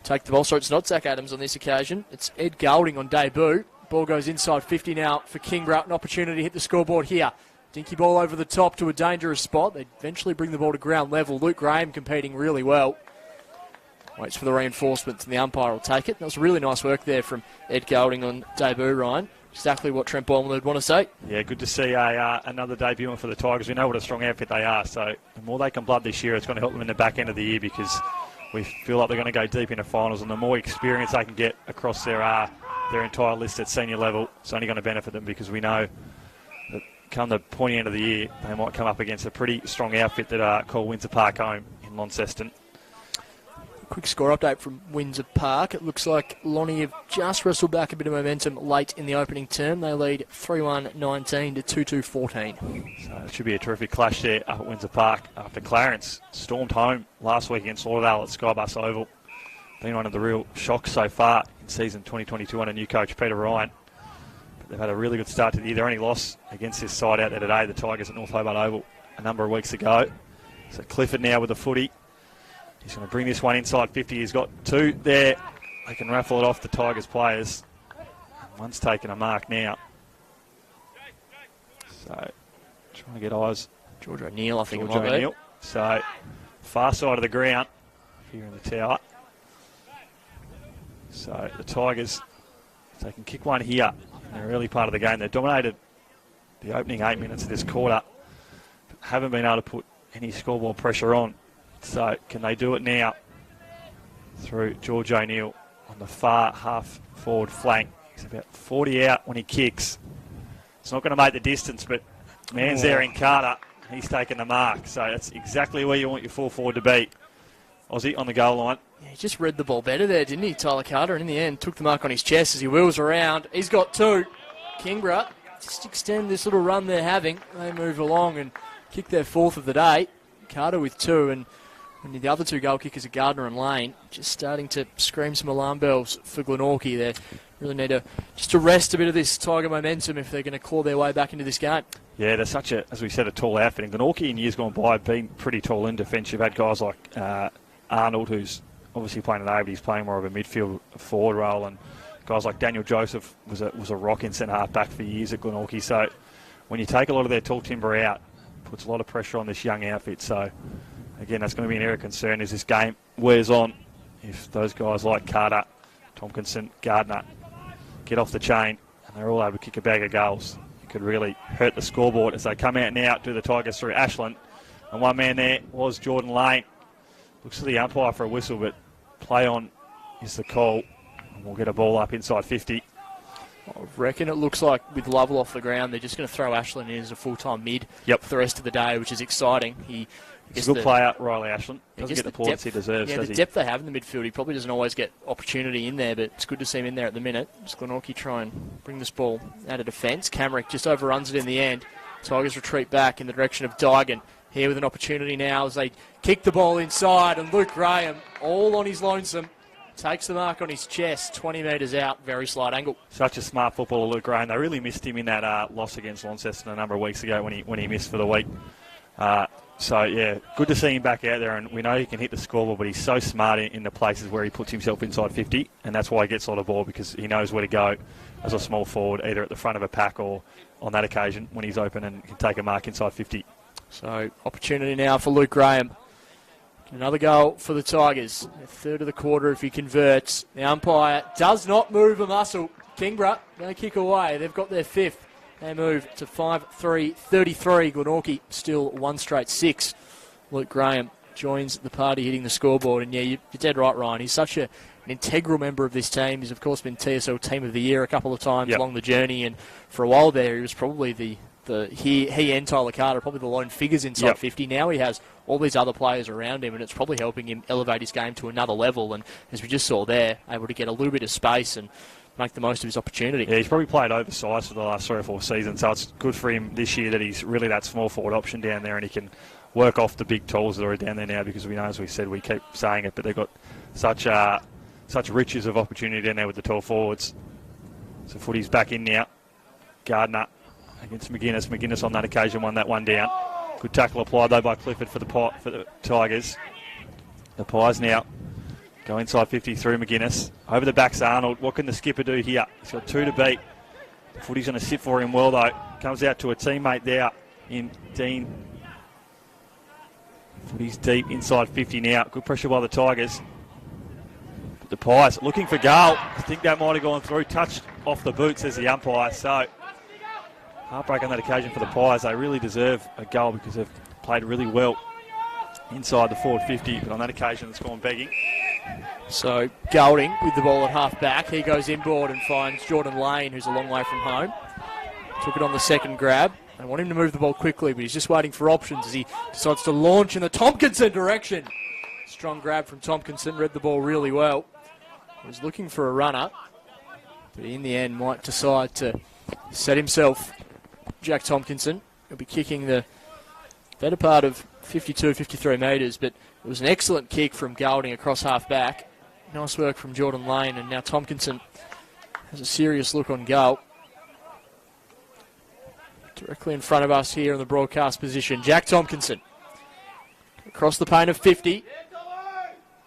take the ball. So it's not Zach Adams on this occasion. It's Ed Golding on debut. Ball goes inside 50 now for Kingborough. An opportunity to hit the scoreboard here. Dinky ball over the top to a dangerous spot. They eventually bring the ball to ground level. Luke Graham competing really well. Waits for the reinforcements, and the umpire will take it. That was really nice work there from Ed Golding on debut, Ryan. exactly what Trent Boylan would want to say. Yeah, good to see another debut for the Tigers. We know what a strong outfit they are, so the more they can blood this year, it's going to help them in the back end of the year because we feel like they're going to go deep into finals, and the more experience they can get across their entire list at senior level, it's only going to benefit them because we know that come the pointy end of the year, they might come up against a pretty strong outfit that are called Windsor Park home in Launceston. Quick score update from Windsor Park. It looks like Lonnie have just wrestled back a bit of momentum late in the opening term. They lead 3-1-19 to 2-2-14. So it should be a terrific clash there up at Windsor Park after Clarence stormed home last week against Lauderdale at Skybus Oval. Been one of the real shocks so far in season 2022 under new coach Peter Ryan. But they've had a really good start to the year. Their only loss against this side out there today, the Tigers at North Hobart Oval, a number of weeks ago. So Clifford now with the footy. He's going to bring this one inside 50. He's got two there. They can raffle it off the Tigers players. One's taken a mark now. So, trying to get eyes. George O'Neill, I think George it might O'Neill. So, far side of the ground here in the tower. So, the Tigers, if they can kick one here in the early part of the game. They've dominated the opening 8 minutes of this quarter, but haven't been able to put any scoreboard pressure on. So can they do it now through George O'Neill on the far half forward flank? He's about 40 out when he kicks. It's not going to make the distance, but man's there in Carter. He's taken the mark. So that's exactly where you want your full forward to be. Aussie on the goal line. Yeah, he just read the ball better there, didn't he, Tyler Carter? And in the end, took the mark on his chest as he wheels around. He's got two. Kingborough just extend this little run they're having. They move along and kick their fourth of the day. Carter with two, and the other two goal kickers are Gardner and Lane, just starting to scream some alarm bells for Glenorchy. They really need to just arrest a bit of this Tiger momentum if they're going to claw their way back into this game. Yeah, they're such a, as we said, a tall outfit. And Glenorchy in years gone by have been pretty tall in defence. You've had guys like Arnold, who's obviously playing at A, but he's playing more of a midfield forward role, and guys like Daniel Joseph was a rock in centre half back for years at Glenorchy. So when you take a lot of their tall timber out, it puts a lot of pressure on this young outfit. So again, that's going to be an area of concern as this game wears on. If those guys like Carter, Tompkinson, Gardner get off the chain and they're all able to kick a bag of goals, it could really hurt the scoreboard as they come out now to the Tigers through Ashland. And one man there was Jordan Lane. Looks to the umpire for a whistle, but play on is the call. And we'll get a ball up inside 50. I reckon it looks like with Lovell off the ground, they're just going to throw Ashland in as a full-time mid for the rest of the day, which is exciting. He's a good player, Riley Ashland. Doesn't get the plaudits he deserves, does he? The depth they have in the midfield, he probably doesn't always get opportunity in there, but it's good to see him in there at the minute. Just Glenorchy try and bring this ball out of defence. Camrick just overruns it in the end. Tigers retreat back in the direction of Dygan. Here with an opportunity now as they kick the ball inside, and Luke Graham, all on his lonesome, takes the mark on his chest, 20 metres out, very slight angle. Such a smart footballer, Luke Graham. They really missed him in that loss against Launceston a number of weeks ago when he missed for the week. So, yeah, good to see him back out there, and we know he can hit the scoreboard, but he's so smart in the places where he puts himself inside 50, and that's why he gets a lot of ball, because he knows where to go as a small forward, either at the front of a pack or on that occasion when he's open and can take a mark inside 50. So, opportunity now for Luke Graham. Another goal for the Tigers. A third of the quarter if he converts. The umpire does not move a muscle. Kingborough going to kick away. They've got their fifth. They move to 5-3-33. Glenorchy still one straight six. Luke Graham joins the party hitting the scoreboard. And yeah, you're dead right, Ryan. He's such an integral member of this team. He's, of course, been TSL Team of the Year a couple of times along the journey. And for a while there, he was probably he and Tyler Carter, probably the lone figures inside 50. Now he has all these other players around him, and it's probably helping him elevate his game to another level. And as we just saw there, able to get a little bit of space and make the most of his opportunity. Yeah, he's probably played oversized for the last 3 or 4 seasons, so it's good for him this year that he's really that small forward option down there, and he can work off the big tools that are down there now, because we know, as we said, we keep saying it, but they've got such riches of opportunity down there with the tall forwards. So footy's back in now. Gardner against McGuinness. McGuinness on that occasion won that one down. Good tackle applied though by Clifford for the Tigers. The Pies now go inside 50 through McGuinness. Over the back's Arnold. What can the skipper do here? He's got 2 to beat. The footy's going to sit for him well though. Comes out to a teammate there in Dean. Footy's deep inside 50 now. Good pressure by the Tigers. But the Pies looking for goal. I think that might have gone through. Touched off the boot, says the umpire. So, heartbreak on that occasion for the Pies. They really deserve a goal because they've played really well inside the forward 50, but on that occasion it's gone begging. So Golding with the ball at half back. He goes inboard and finds Jordan Lane, who's a long way from home. Took it on the second grab. They want him to move the ball quickly, but he's just waiting for options as he decides to launch in the Tompkinson direction. Strong grab from Tompkinson, read the ball really well. He was looking for a runner, but in the end might decide to set himself. Jack Tompkinson will be kicking the better part of 52, 53 metres, but it was an excellent kick from Golding across half back. Nice work from Jordan Lane, and now Tompkinson has a serious look on goal. Directly in front of us here in the broadcast position, Jack Tompkinson. Across the paint of 50.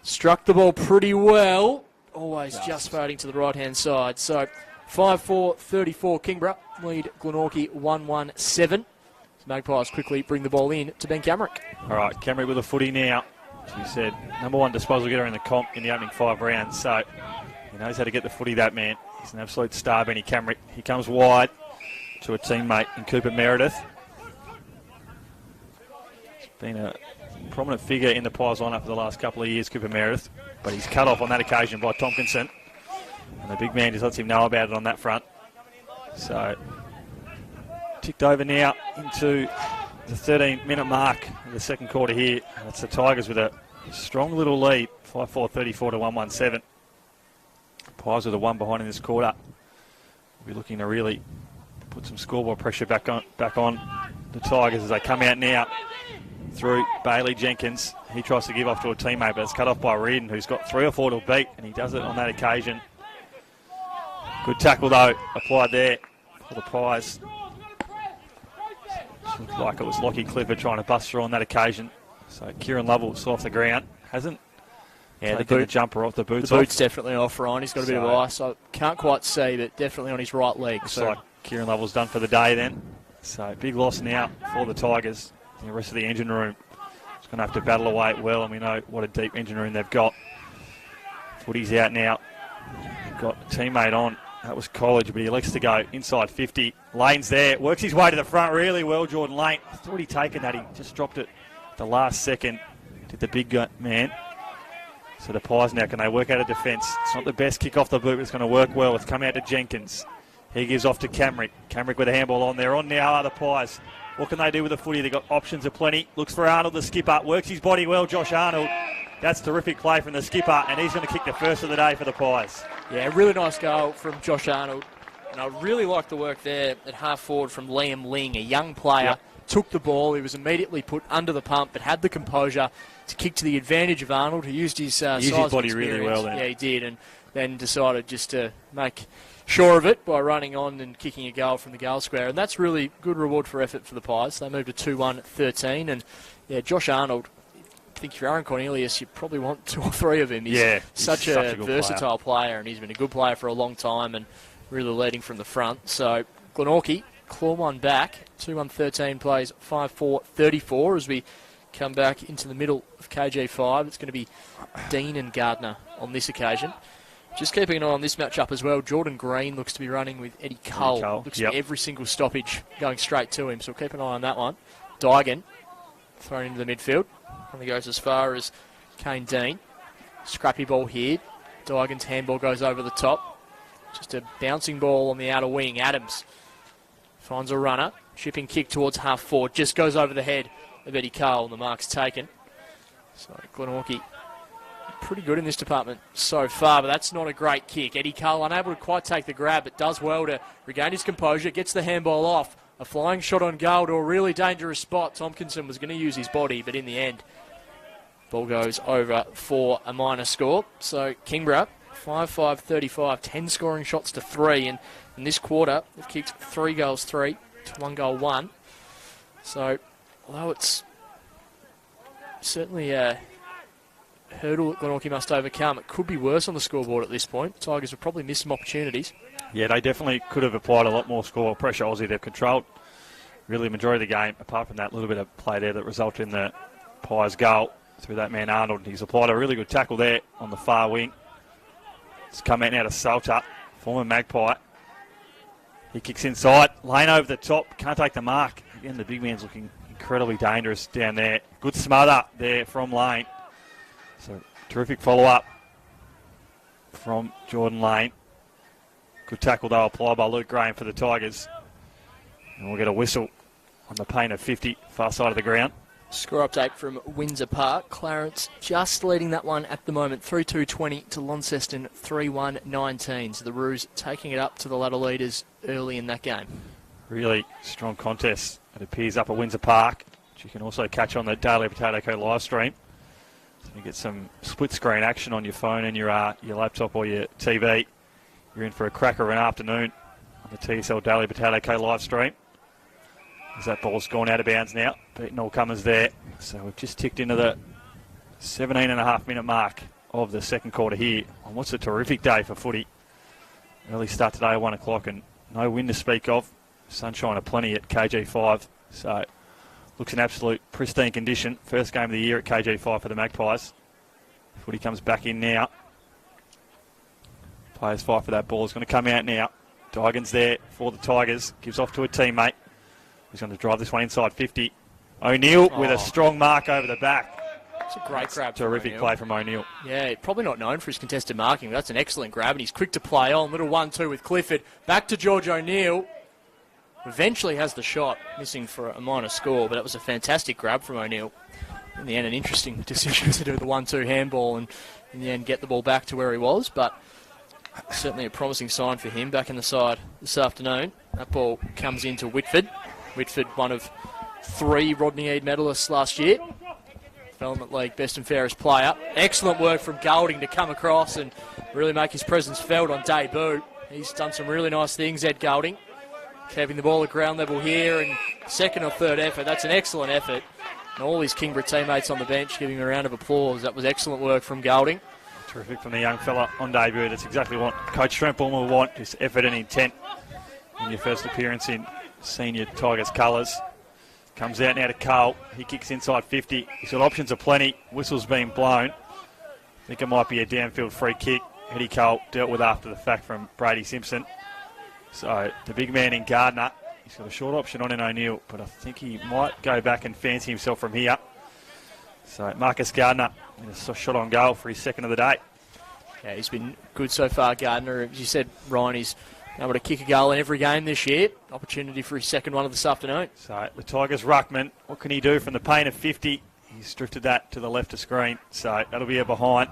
Struck the ball pretty well. Always just fading to the right-hand side. So 5-4-34 Kingborough. Lead Glenorchy 1-1-7. Magpies quickly bring the ball in to Ben Camrick. All right, Camrick with a footy now. She said, number one disposal getter in the comp in the opening 5 rounds. So he knows how to get the footy, that man. He's an absolute star, Benny Camrick. He comes wide to a teammate in Cooper Meredith. He's been a prominent figure in the Pies lineup for the last couple of years, Cooper Meredith. But he's cut off on that occasion by Tompkinson. And the big man just lets him know about it on that front. So ticked over now into the 13-minute mark of the second quarter here. That's the Tigers with a strong little lead, 5-4-34 to 1-1-7. Pies with a 1 behind in this quarter. We'll be looking to really put some scoreboard pressure back on the Tigers as they come out now through Bailey Jenkins. He tries to give off to a teammate, but it's cut off by Reardon, who's got 3 or 4 to beat, and he does it on that occasion. Good tackle, though, applied there for the Pies. Looked like it was Lockie Clifford trying to bust through on that occasion. So Kieran Lovell still off the ground. Hasn't taken the jumper off. The boot's definitely off, Ryan. He's got a bit of ice. I can't quite see, but definitely on his right leg. Looks like Kieran Lovell's done for the day then. So big loss now for the Tigers. The rest of the engine room is going to have to battle away well, and we know what a deep engine room they've got. Footy's out now. Got a teammate on. That was College, but he elects to go inside 50. Lane's there. Works his way to the front really well, Jordan Lane. I thought he'd taken that. He just dropped it the last second. Did the big man. So the Pies now, can they work out a defence? It's not the best kick off the boot, but it's going to work well. It's come out to Jenkins. He gives off to Camrick. Camrick with a handball on there. On now are the Pies. What can they do with the footy? They've got options aplenty. Looks for Arnold, the skipper. Works his body well, Josh Arnold. That's terrific play from the skipper, and he's going to kick the first of the day for the Pies. Yeah, really nice goal from Josh Arnold. And I really like the work there at half forward from Liam Ling, a young player. Yep. Took the ball. He was immediately put under the pump, but had the composure to kick to the advantage of Arnold, who used his size his body really well then. Yeah, he did, and then decided just to make sure of it by running on and kicking a goal from the goal square. And that's really good reward for effort for the Pies. They moved to 2-1-13. And, yeah, Josh Arnold, I think if you're Aaron Cornelius, you probably want 2 or 3 of him. He's such a versatile player, and he's been a good player for a long time and really leading from the front. So Glenorchy claw one back. 2-1-13 plays 5-4-34 as we come back into the middle of KG5. It's going to be Dean and Gardner on this occasion. Just keeping an eye on this matchup as well. Jordan Green looks to be running with Eddie Cole. Looks at every single stoppage going straight to him, so we'll keep an eye on that one. Dygan thrown into the midfield. Only goes as far as Kane Dean. Scrappy ball here. Dygan's handball goes over the top. Just a bouncing ball on the outer wing. Adams finds a runner. Shipping kick towards half forward. Just goes over the head of Eddie Cole, and the mark's taken. So Glenorchy pretty good in this department so far, but that's not a great kick. Eddie Cole unable to quite take the grab, but does well to regain his composure. Gets the handball off. A flying shot on goal to a really dangerous spot. Tompkinson was going to use his body, but in the end, ball goes over for a minor score. So Kingborough, 5-5-35, 10 scoring shots to 3, and in this quarter, they've kicked 3 goals 3 to 1 goal 1. So, although it's certainly a hurdle that Glenorchy must overcome, it could be worse on the scoreboard at this point. The Tigers have probably missed some opportunities. Yeah, they definitely could have applied a lot more score pressure. Aussie, they've controlled really the majority of the game, apart from that little bit of play there that resulted in the Pies goal through that man Arnold. He's applied a really good tackle there on the far wing. It's come out now to Salter, former Magpie. He kicks inside. Lane over the top. Can't take the mark. Again, the big man's looking incredibly dangerous down there. Good smother there from Lane. So terrific follow-up from Jordan Lane. Good tackle though applied by Luke Graham for the Tigers. And we'll get a whistle on the paint of 50, far side of the ground. Score update from Windsor Park. Clarence just leading that one at the moment, 3-2-20 to Launceston 3-1-19. So the Roos taking it up to the ladder leaders early in that game. Really strong contest. It appears up at Windsor Park, which you can also catch on the Daily Potato Co live stream. So you get some split screen action on your phone and your laptop or your TV. You're in for a cracker of an afternoon on the TSL Daily Potato Co live stream. As that ball's gone out of bounds now. Beating all comers there. So we've just ticked into the 17.5-minute mark of the second quarter here on what's a terrific day for footy. Early start today at 1 o'clock and no wind to speak of. Sunshine aplenty at KG5. So looks in absolute pristine condition. First game of the year at KG5 for the Magpies. Footy comes back in now. Players fight for that ball. It's going to come out now. Dygan's there for the Tigers. Gives off to a teammate. He's going to drive this one inside 50. O'Neill with a strong mark over the back. It's a great grab. Terrific play from O'Neill. Yeah, probably not known for his contested marking, but that's an excellent grab, and he's quick to play on. Little 1-2 with Clifford. Back to George O'Neill. Eventually has the shot, missing for a minor score, but that was a fantastic grab from O'Neill. In the end, an interesting decision to do the 1-2 handball and in the end get the ball back to where he was, but certainly a promising sign for him back in the side this afternoon. That ball comes into Whitford. Whitford, one of 3 Rodney Eade medalists last year. Development League best and fairest player. Excellent work from Golding to come across and really make his presence felt on debut. He's done some really nice things, Ed Golding. Keeping the ball at ground level here and second or third effort. That's an excellent effort. And all his Kingborough teammates on the bench giving him a round of applause. That was excellent work from Golding. Terrific from the young fella on debut. That's exactly what Coach Tremple will want, just effort and intent in your first appearance in senior Tigers colours. Comes out now to Cole. He kicks inside 50. He's got options aplenty. Whistle's been blown. I think it might be a downfield free kick. Eddie Cole dealt with after the fact from Brady Simpson. So the big man in Gardner, he's got a short option on in O'Neill, but I think he might go back and fancy himself from here. So Marcus Gardner with a shot on goal for his second of the day. Yeah, he's been good so far, Gardner. As you said, Ryan, he's able to kick a goal in every game this year. Opportunity for his second one of this afternoon. So the Tigers ruckman, what can he do from the paint of 50? He's drifted that to the left of screen, so that'll be a behind.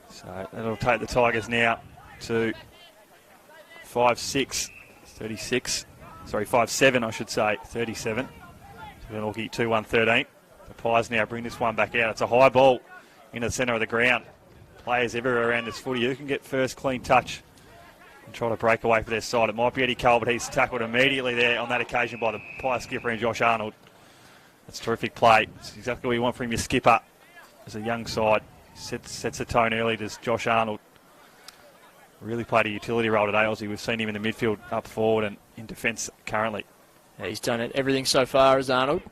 So that'll take the Tigers now to 5-6, 36. Sorry, 5-7, I should say, 37. Glenorchy 2-1-13. The Pies now bring this one back out. It's a high ball into the centre of the ground. Players everywhere around this footy. Who can get first clean touch and try to break away for their side? It might be Eddie Cole, but he's tackled immediately there on that occasion by the Pies skipper and Josh Arnold. That's terrific play. It's exactly what you want from your skipper as a young side. Sets the tone early, does Josh Arnold. Really played a utility role today, Aussie. We've seen him in the midfield, up forward and in defence currently. Yeah, he's done everything so far as Arnold.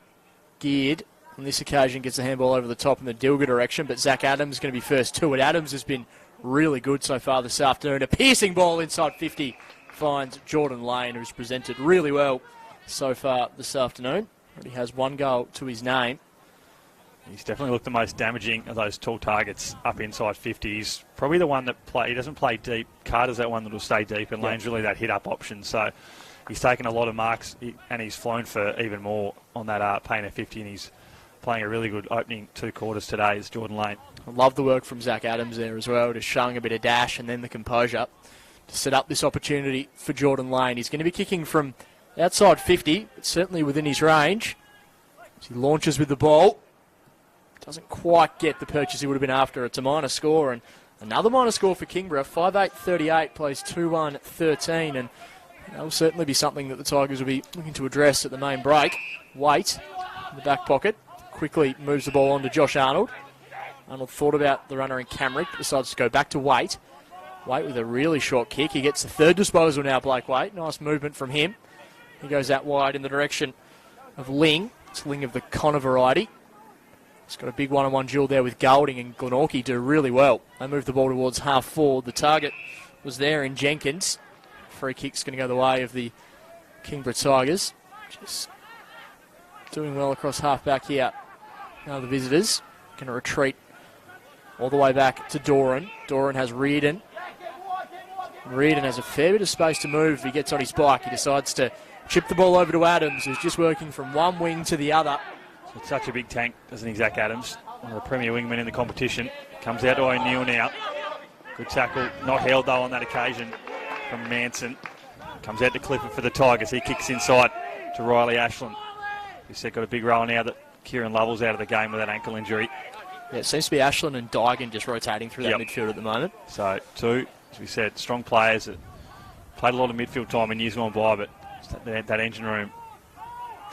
Geared on this occasion, gets the handball over the top in the Dilger direction, but Zach Adams is going to be first to it. Adams has been really good so far this afternoon. A piercing ball inside 50 finds Jordan Lane, who's presented really well so far this afternoon. Already has one goal to his name. He's definitely looked the most damaging of those tall targets up inside 50. He's probably the one that he doesn't play deep. Carter's that one that will stay deep, and Lane's really that hit-up option. So he's taken a lot of marks, and he's flown for even more on that paint of 50, and he's playing a really good opening 2 quarters today as Jordan Lane. I love the work from Zach Adams there as well, just showing a bit of dash and then the composure to set up this opportunity for Jordan Lane. He's going to be kicking from outside 50, but certainly within his range. As he launches with the ball. Doesn't quite get the purchase he would have been after. It's a minor score, and another minor score for Kingborough. 5-8-38 plays 2-1-13, and that'll certainly be something that the Tigers will be looking to address at the main break. Waite in the back pocket. Quickly moves the ball on to Josh Arnold. Arnold thought about the runner in Camrick, decides to go back to Waite. Waite with a really short kick. He gets the third disposal now, Blake Waite. Nice movement from him. He goes out wide in the direction of Ling. It's Ling of the Connor variety. He's got a big one-on-one duel there with Golding, and Glenorchy do really well. They move the ball towards half forward. The target was there in Jenkins. Free kick's going to go the way of the Kingborough Tigers. Just doing well across half-back here. Now the visitors going to retreat all the way back to Doran. Doran has Reardon. Reardon has a fair bit of space to move. If he gets on his bike, he decides to chip the ball over to Adams, who's just working from one wing to the other. It's such a big tank, doesn't he, Zach Adams? One of the premier wingmen in the competition. Comes out to O'Neill now. Good tackle. Not held, though, on that occasion from Manson. Comes out to Clifford for the Tigers. He kicks inside to Riley Ashland. He said got a big role now that Kieran Lovell's out of the game with that ankle injury. Yeah, it seems to be Ashland and Dygan just rotating through that midfield at the moment. So, two, as we said, strong players that played a lot of midfield time in years gone by, but that engine room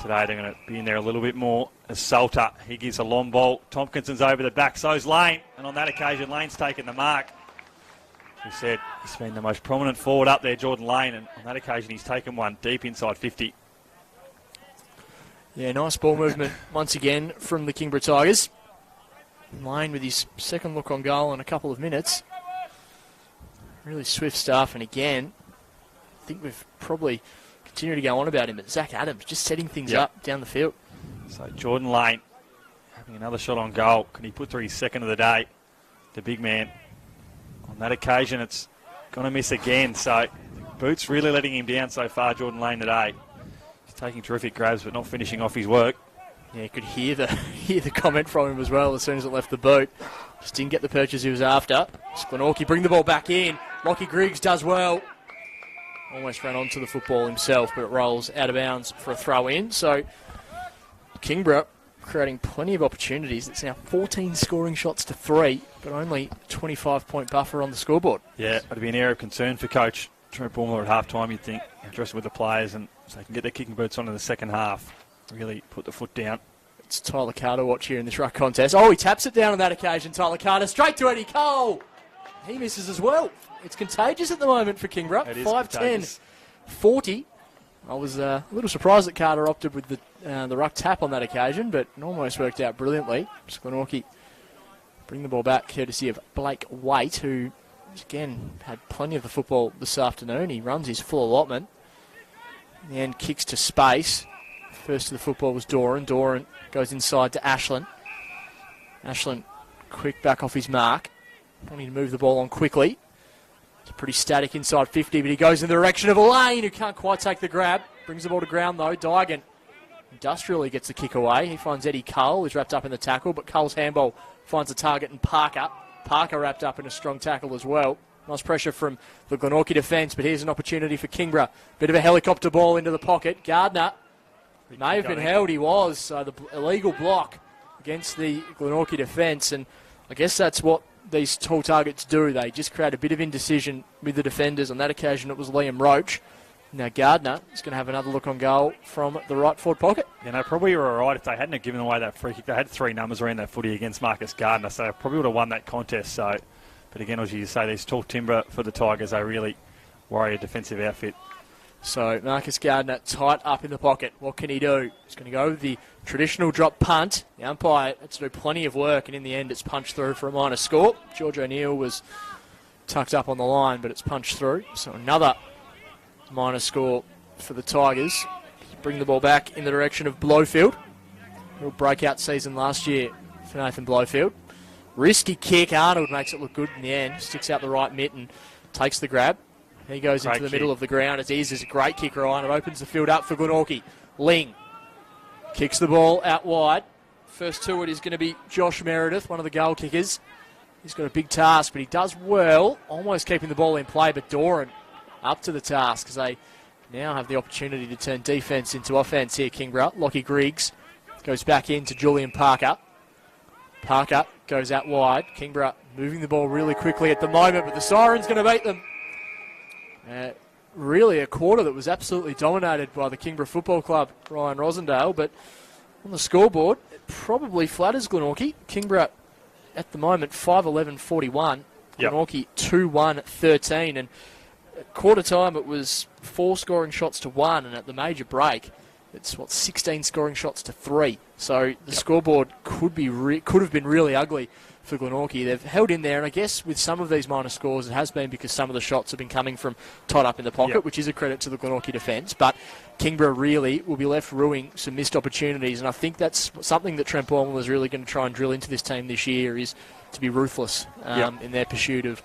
today, they're going to be in there a little bit more. As Salter, he gives a long ball. Tompkinson's over the back, so's Lane. And on that occasion, Lane's taken the mark. As we said, he's been the most prominent forward up there, Jordan Lane, and on that occasion, he's taken one deep inside 50. Yeah, nice ball movement once again from the Kingborough Tigers. Lane with his second look on goal in a couple of minutes. Really swift stuff, and again, I think we've probably continued to go on about him, but Zach Adams just setting things up down the field. So Jordan Lane having another shot on goal. Can he put through his second of the day? The big man. On that occasion, it's going to miss again. So Boots really letting him down so far, Jordan Lane, today. He's taking terrific grabs, but not finishing off his work. Yeah, you could hear the comment from him as well as soon as it left the boot. Just didn't get the purchase he was after. Glenorchy bring the ball back in. Lockie Griggs does well. Almost ran onto the football himself, but it rolls out of bounds for a throw in. So Kingborough creating plenty of opportunities. It's now 14 scoring shots to 3, but only a 25-point buffer on the scoreboard. Yeah, it'd be an area of concern for Coach Trent Bulmer at half-time, you'd think, addressing with the players, and so they can get their kicking boots on in the second half. Really put the foot down. It's Tyler Carter watch here in this ruck contest. Oh, he taps it down on that occasion, Tyler Carter. Straight to Eddie Cole. He misses as well. It's contagious at the moment for Kingborough. 5-10, 40. I was a little surprised that Carter opted with the ruck tap on that occasion, but it almost worked out brilliantly. Glenorchy bring the ball back courtesy of Blake Waite, who, again, had plenty of the football this afternoon. He runs his full allotment. In the end, kicks to space. First to the football was Doran. Doran goes inside to Ashland. Ashland quick back off his mark. Wanting to move the ball on quickly. It's pretty static inside 50, but he goes in the direction of Lane, who can't quite take the grab. Brings the ball to ground, though. Dygan industrially gets the kick away. He finds Eddie Cole, who's wrapped up in the tackle, but Cole's handball finds a target in Parker. Parker wrapped up in a strong tackle as well. Nice pressure from the Glenorchy defence, but here's an opportunity for Kingborough. Bit of a helicopter ball into the pocket. Gardner may have been held. He was. So the illegal block against the Glenorchy defence, and I guess that's what these tall targets do. They just create a bit of indecision with the defenders. On that occasion, it was Liam Roach. Now Gardner is going to have another look on goal from the right forward pocket. You know, probably were all right if they hadn't have given away that free kick. They had 3 numbers around that footy against Marcus Gardner, so they probably would have won that contest. So, but again, as you say, these tall timber for the Tigers, they really worry a defensive outfit. So Marcus Gardner tight up in the pocket. What can he do? He's going to go with the traditional drop punt. The umpire had to do plenty of work, and in the end it's punched through for a minor score. George O'Neill was tucked up on the line, but it's punched through. So another minor score for the Tigers. Bring the ball back in the direction of Blowfield. Real breakout season last year for Nathan Blowfield. Risky kick. Arnold makes it look good in the end. Sticks out the right mitt and takes the grab. He goes into the middle of the ground. It is a great kick, Ryan. It opens the field up for Glenorchy. Ling kicks the ball out wide. First to it is going to be Josh Meredith, one of the goal kickers. He's got a big task, but he does well, almost keeping the ball in play. But Doran up to the task as they now have the opportunity to turn defence into offence here, Kingborough. Lockie Griggs goes back in to Julian Parker. Parker goes out wide. Kingborough moving the ball really quickly at the moment, but the siren's going to beat them. Really a quarter that was absolutely dominated by the Kingborough Football Club, Ryan Rosendale, but on the scoreboard, it probably flatters Glenorchy. Kingborough at the moment 5-11-41, Glenorchy 2-1-13, and at quarter time it was 4 scoring shots to 1, and at the major break it's 16 scoring shots to 3. So the scoreboard could have been really ugly for Glenorchy. They've held in there, and I guess with some of these minor scores, it has been because some of the shots have been coming from tied up in the pocket, which is a credit to the Glenorchy defence. But Kingborough really will be left ruining some missed opportunities, and I think that's something that Trent Borman was really going to try and drill into this team this year, is to be ruthless in their pursuit of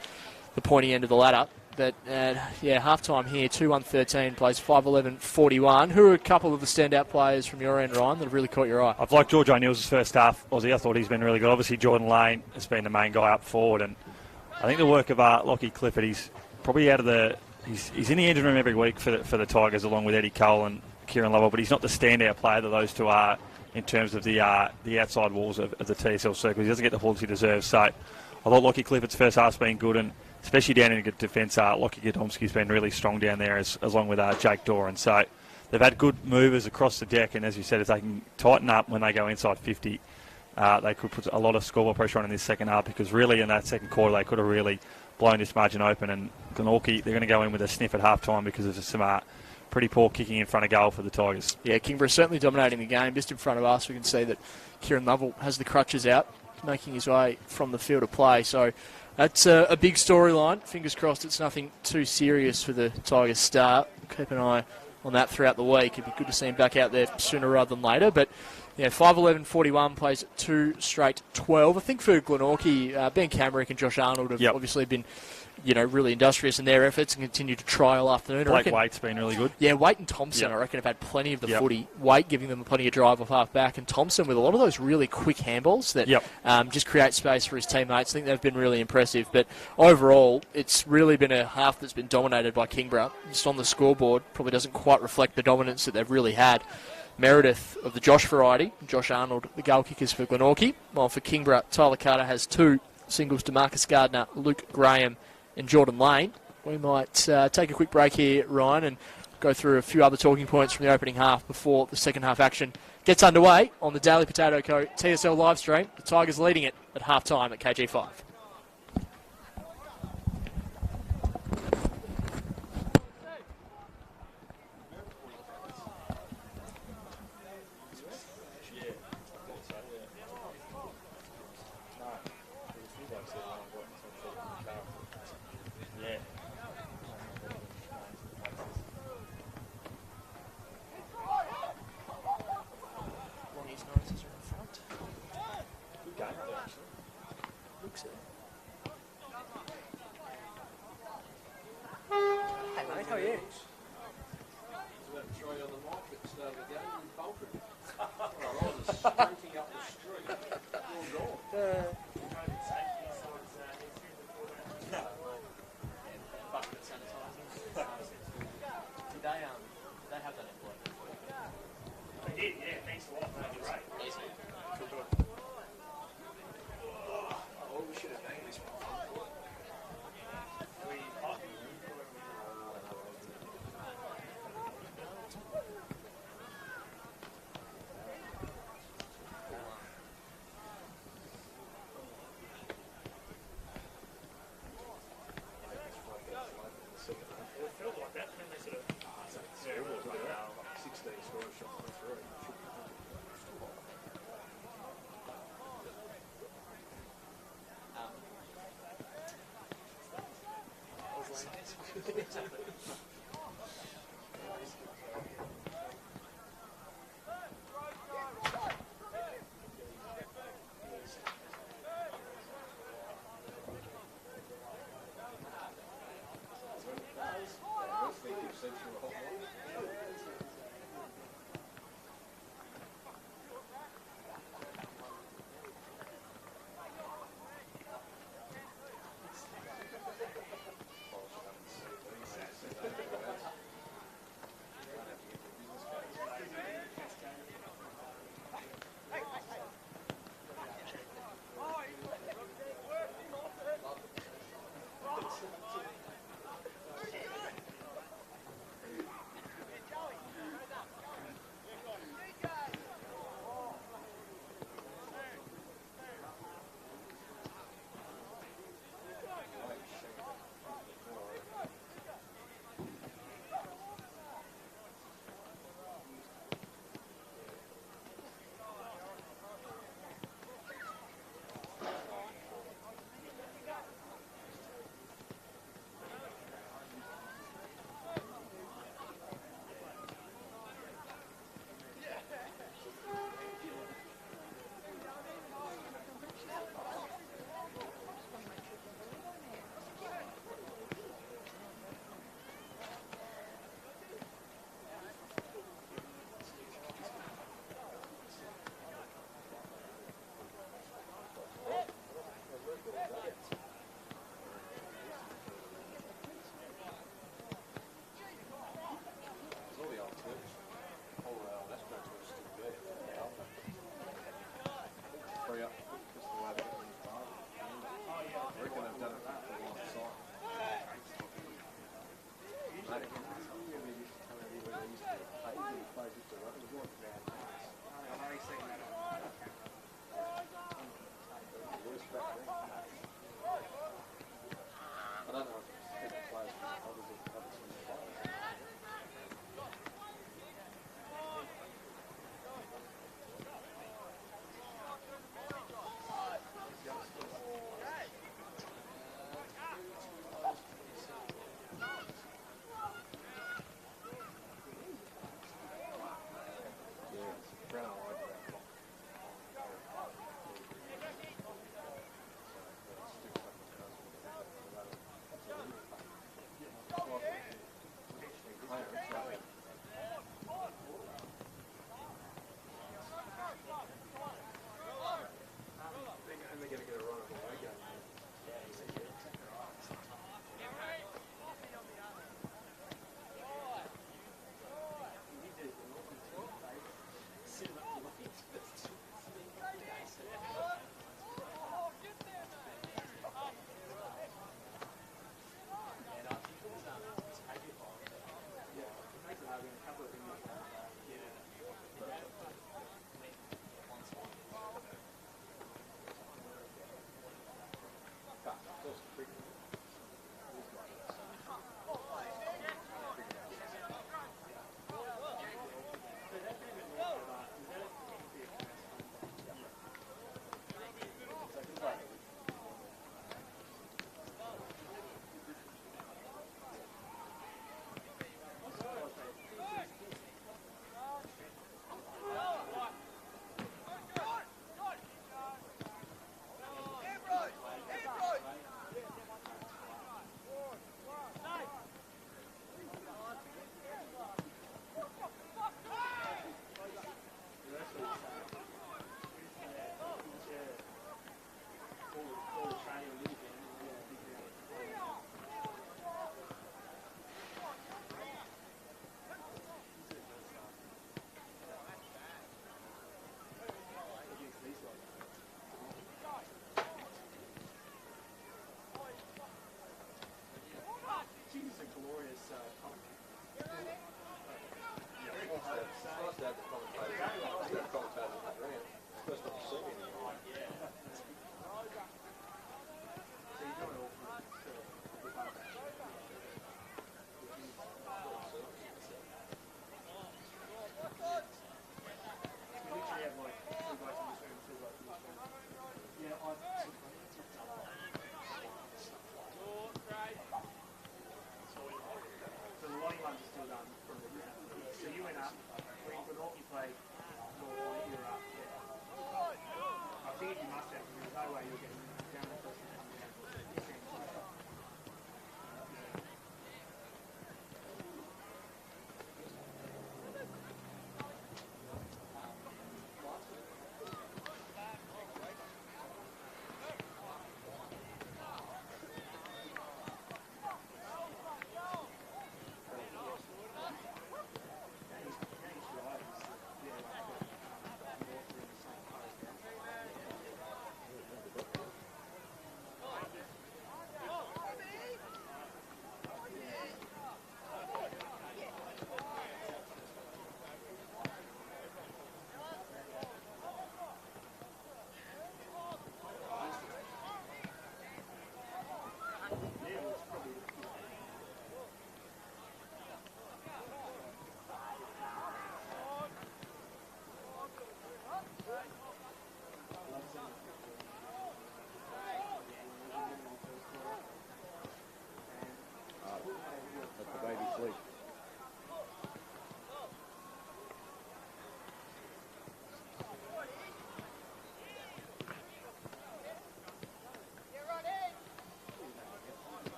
the pointy end of the ladder. But, half-time here, 2-1-13, plays 5-11-41. Who are a couple of the standout players from your end, Ryan, that have really caught your eye? I've liked George O'Neill's first half, Aussie. I thought he's been really good. Obviously, Jordan Lane has been the main guy up forward, and I think the work of Lockie Clifford, he's probably out of the... He's in the engine room every week for the Tigers, along with Eddie Cole and Kieran Lovell, but he's not the standout player that those two are in terms of the outside walls of the TSL circle. He doesn't get the halls he deserves. So I thought Lockie Clifford's first half's been good, and especially down in defence, Lockie Godomski's been really strong down there, along with Jake Doran. So they've had good movers across the deck, and as you said, if they can tighten up when they go inside 50, they could put a lot of scoreboard pressure on in this second half, because really in that second quarter they could have really blown this margin open, and Glenorchy, they're going to go in with a sniff at half-time because of some pretty poor kicking in front of goal for the Tigers. Yeah, Kingborough certainly dominating the game. Just in front of us, we can see that Kieran Lovell has the crutches out, making his way from the field of play. So that's a big storyline. Fingers crossed it's nothing too serious for the Tigers start. Keep an eye on that throughout the week. It'd be good to see him back out there sooner rather than later. But 5-11-41 plays 2 straight 12. I think for Glenorchy, Ben Camrick and Josh Arnold have obviously been really industrious in their efforts and continue to try all afternoon. Blake Waite's been really good. Yeah, Waite and Thompson, I reckon, have had plenty of the footy. Waite giving them plenty of drive off half back, and Thompson with a lot of those really quick handballs that just create space for his teammates. I think they've been really impressive. But overall, it's really been a half that's been dominated by Kingborough. Just on the scoreboard, probably doesn't quite reflect the dominance that they've really had. Meredith of the Josh variety, Josh Arnold, the goal kickers for Glenorchy. While for Kingborough, Tyler Carter has 2 singles to Marcus Gardner, Luke Graham and Jordan Lane. We might take a quick break here, Ryan, and go through a few other talking points from the opening half before the second half action gets underway on the Daily Potato Co. TSL live stream. The Tigers leading it at half-time at KG5.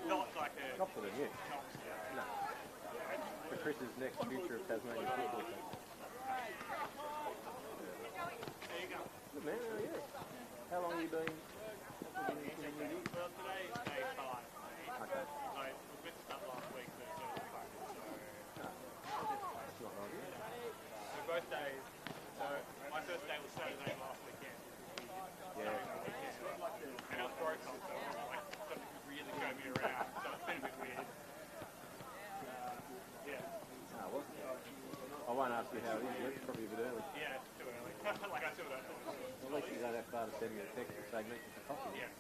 Not like a... Not for the new. No. For Chris's next future of Tasmanian football team. There you go. Good man, how are you? How long have you been? Well, today is day 5. Okay. I was meant to start last week, but it was so That's not right. So both days, so my first day was Saturday last weekend. Yeah. And I was broke on so like something could really go me around, so it's been a bit weird. Yeah. Ah, well, I won't ask you how it is, it's probably a bit early. Yeah, it's too early. Like I said, I thought. At least you don't have far to send me a text and say meet me for coffee. Yeah.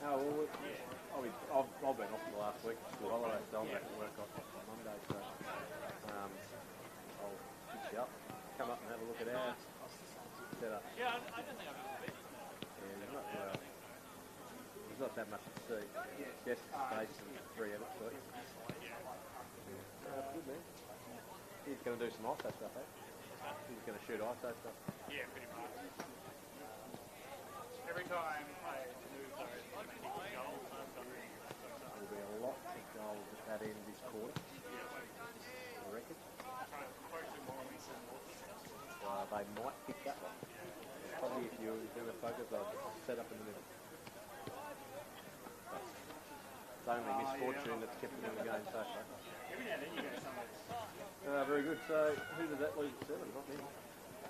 Oh, well, I've been off for the last week for school holiday, so I'm back to work off on Monday, so I'll pick you up, come up and have a look at our setup. Yeah, I don't think I've ever been. Yeah, there's not that much to see. Desk space and 3 edits for it. That's good, man. He's going to do some ISO stuff, eh? He's going to shoot ISO stuff. Yeah, pretty much. Every time I move those, I kick the goals. There'll be a lot of goals at that end this quarter, I reckon. They might pick that one. Probably if you're going to focus, they'll set up in the middle. It's only misfortune that's kept them in the game so far. Every now and then you go somewhere. Very good. So who did that leave at 7? Not me.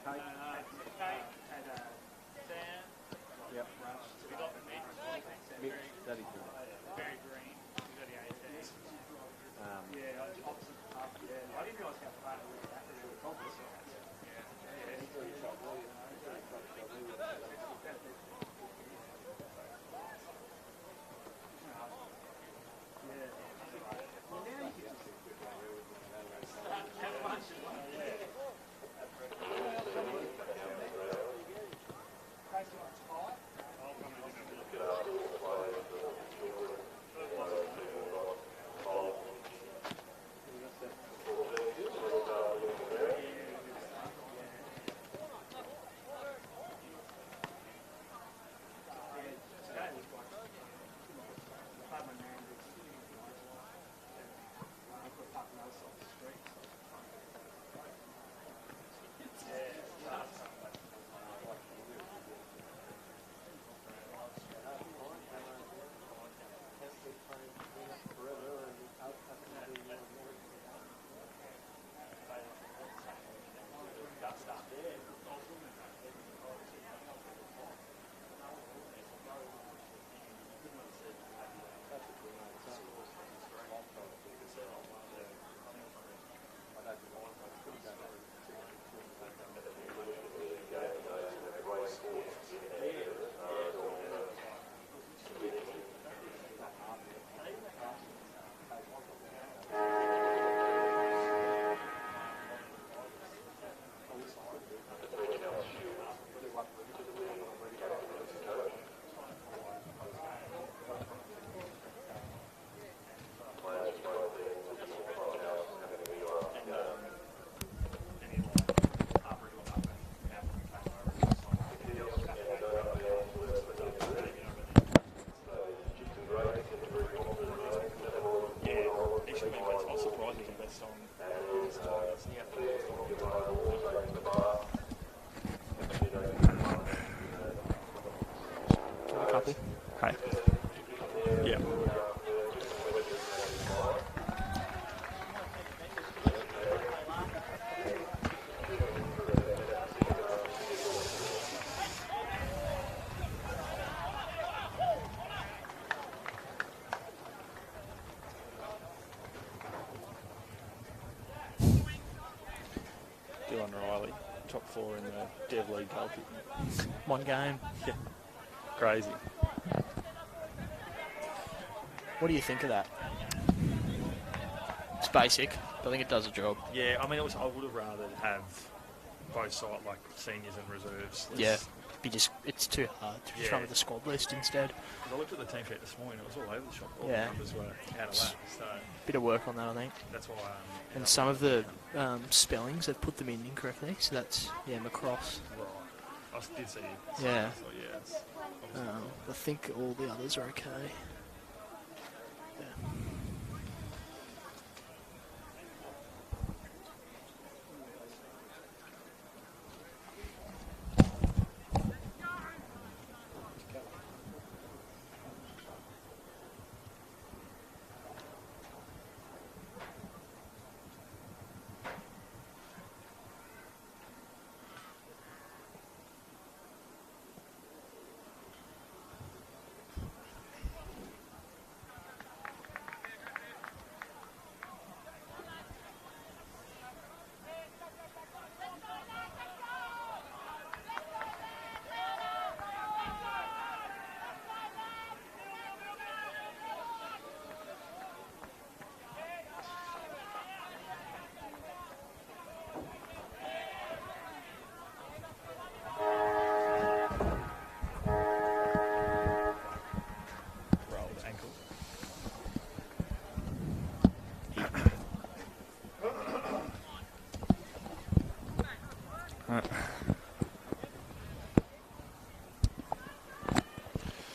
Kate? Kate and Sam. Yep. We got Mitch. Mitch, that is good. Very green. We got the 18. Yeah, opposite the pub. Yeah, I didn't realise how far it was after we were conference. Couple. Hey. Yeah. Dylan Riley, top 4 in the DALY goalkeeping. One game. Yeah. Crazy. What do you think of that? It's basic, but I think it does the job. Yeah, I mean, I would have rather have both sides, like seniors and reserves. Yeah, it's too hard to just Yeah. run with the squad list instead. I looked at the team sheet this morning, it was all over the shop. All Yeah. the numbers were out of whack, so Bit of work on that, I think. that's why. And some of the spellings, they've put them in incorrectly, so that's, Macross. Right. I did see it. Yeah. So, yeah. I think all the others are okay. Yeah.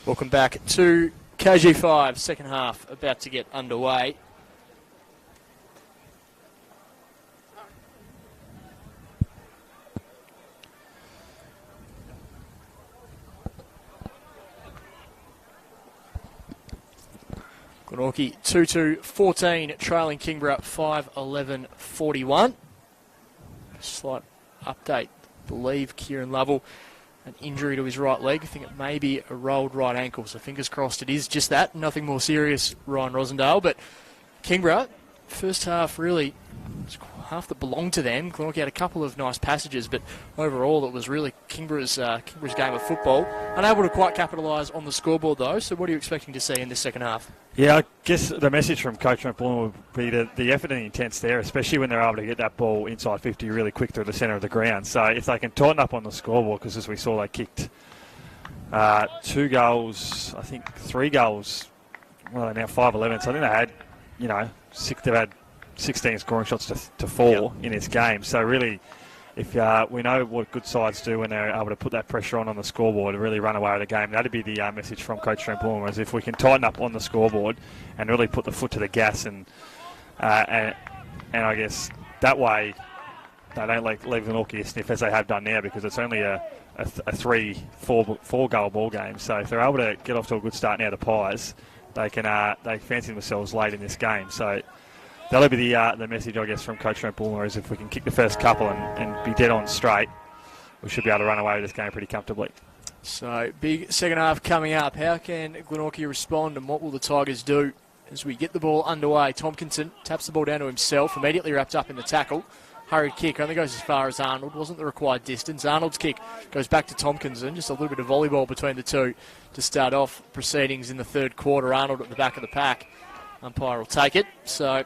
Welcome back to KG5, second half about to get underway. Glenorchy 2-2-14, trailing Kingborough 5-11-41. Slight update, believe Kieran Lovell, an injury to his right leg. I think it may be a rolled right ankle, so fingers crossed it is just that. Nothing more serious, Ryan Rosendale. But Kingborough, first half really, was half that belonged to them. Glenorchy had a couple of nice passages, but overall it was really Kingborough's game of football. Unable to quite capitalise on the scoreboard though, so what are you expecting to see in this second half? Yeah, I guess the message from Coach McBullen would be the effort and the intent's there, especially when they're able to get that ball inside 50 really quick through the centre of the ground. So if they can tighten up on the scoreboard, because as we saw, they kicked 2 goals, I think 3 goals, well, they're now 5-11. So I think they had, they've had 16 scoring shots to 4 in this game. So really, if we know what good sides do when they're able to put that pressure on the scoreboard and really run away with the game, that'd be the message from Coach Trent Bloom, as if we can tighten up on the scoreboard and really put the foot to the gas, and I guess that way they don't leave Glenorchy a sniff as they have done now, because it's only a 3-4 goal ball game. So if they're able to get off to a good start now, the Pies, they fancy themselves late in this game. So that'll be the message, I guess, from Coach Trent Bulmer, is if we can kick the first couple and be dead on straight, we should be able to run away with this game pretty comfortably. So, big second half coming up. How can Glenorchy respond, and what will the Tigers do as we get the ball underway? Tompkinson taps the ball down to himself, immediately wrapped up in the tackle. Hurried kick, only goes as far as Arnold, wasn't the required distance. Arnold's kick goes back to Tompkinson, just a little bit of volleyball between the two to start off proceedings in the third quarter. Arnold at the back of the pack. Umpire will take it. So,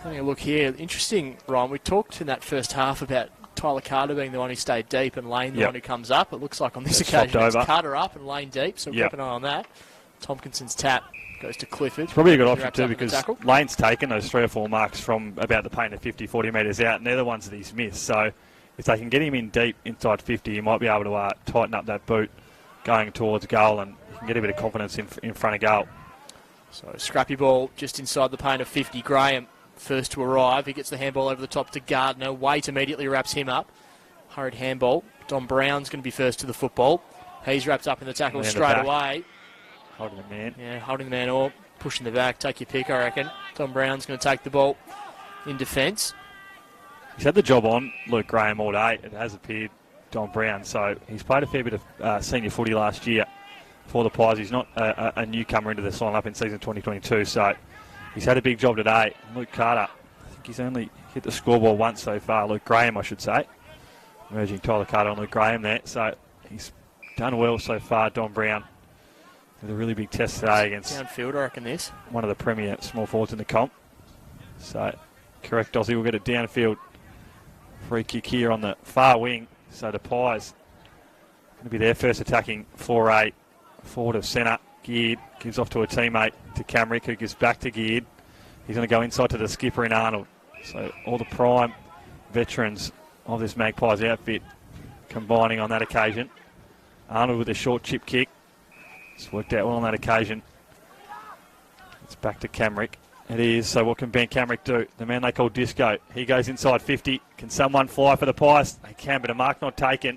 having a look here, interesting, Ryan. We talked in that first half about Tyler Carter being the one who stayed deep and Lane the one who comes up. It looks like on this occasion it's Carter up and Lane deep, so keep an eye on that. Tompkinson's tap goes to Clifford. It's probably a good option too, because Lane's taken those 3 or 4 marks from about the paint of 50, 40 metres out, and they're the ones that he's missed. So if they can get him in deep inside 50, he might be able to tighten up that boot going towards goal, and he can get a bit of confidence in front of goal. So scrappy ball just inside the paint of 50. Graham first to arrive. He gets the handball over the top to Gardner. Waite immediately wraps him up. Hurried handball. Don Brown's going to be first to the football. He's wrapped up in the tackle straight away. Holding the man. Yeah, holding the man or pushing the back. Take your pick, I reckon. Don Brown's going to take the ball in defence. He's had the job on Luke Graham all day. It has appeared, Don Brown. So he's played a fair bit of senior footy last year for the Pies. He's not a newcomer into the sign-up in season 2022. So he's had a big job today. Luke Carter, I think he's only hit the scoreboard once so far. Luke Graham, I should say. Merging Tyler Carter and Luke Graham there. So he's done well so far, Don Brown. With a really big test today against downfield, I reckon this. One of the premier small forwards in the comp. So, correct, Aussie. We'll get a downfield free kick here on the far wing. So the Pies going to be their first attacking foray forward of centre. Geared gives off to a teammate, to Camrick, who gives back to Geared. He's going to go inside to the skipper in Arnold. So all the prime veterans of this Magpies outfit combining on that occasion. Arnold with a short chip kick. It's worked out well on that occasion. It's back to Camrick. It is. So what can Ben Camrick do? The man they call Disco. He goes inside 50. Can someone fly for the Pies? They can, but a mark not taken.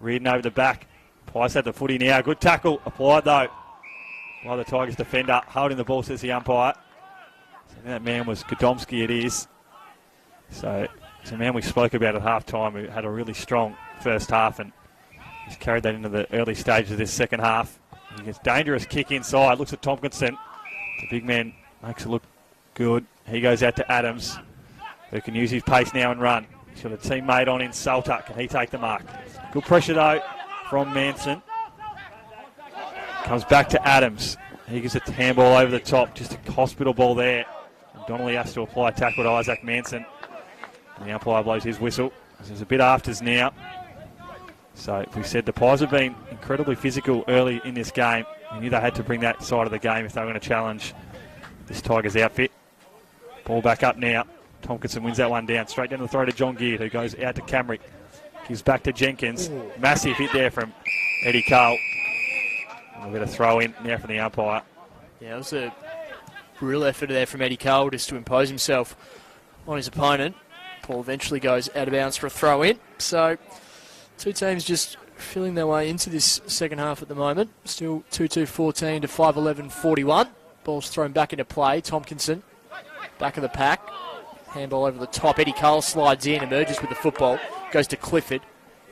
Reardon over the back. Pies had the footy now. Good tackle. Applied though by the Tigers defender. Holding the ball, says the umpire. So that man was Godomski, it is. So it's a man we spoke about at half time who had a really strong first half and he's carried that into the early stages of this second half. He gets dangerous kick inside. Looks at Tompkinson. The big man makes it look good. He goes out to Adams, who can use his pace now and run. He's got a teammate on in Salter. Can he take the mark? Good pressure, though, from Manson. Comes back to Adams. He gets a handball over the top. Just a hospital ball there. And Donnelly has to apply a tackle to Isaac Manson. And the umpire blows his whistle. There's a bit afters now. So we said the Pies have been incredibly physical early in this game. We knew they had to bring that side of the game if they were going to challenge this Tigers outfit. Ball back up now. Tompkinson wins that one down. Straight down the throw to John Geard, who goes out to Camrick. Gives back to Jenkins. Ooh. Massive hit there from Eddie Cole. A bit of throw in now from the umpire. Yeah, it was a real effort there from Eddie Cole just to impose himself on his opponent. Ball eventually goes out of bounds for a throw in. So two teams just filling their way into this second half at the moment. Still 2-2-14 to 5-11-41. Ball's thrown back into play. Tompkinson, back of the pack. Handball over the top. Eddie Cole slides in, emerges with the football. Goes to Clifford.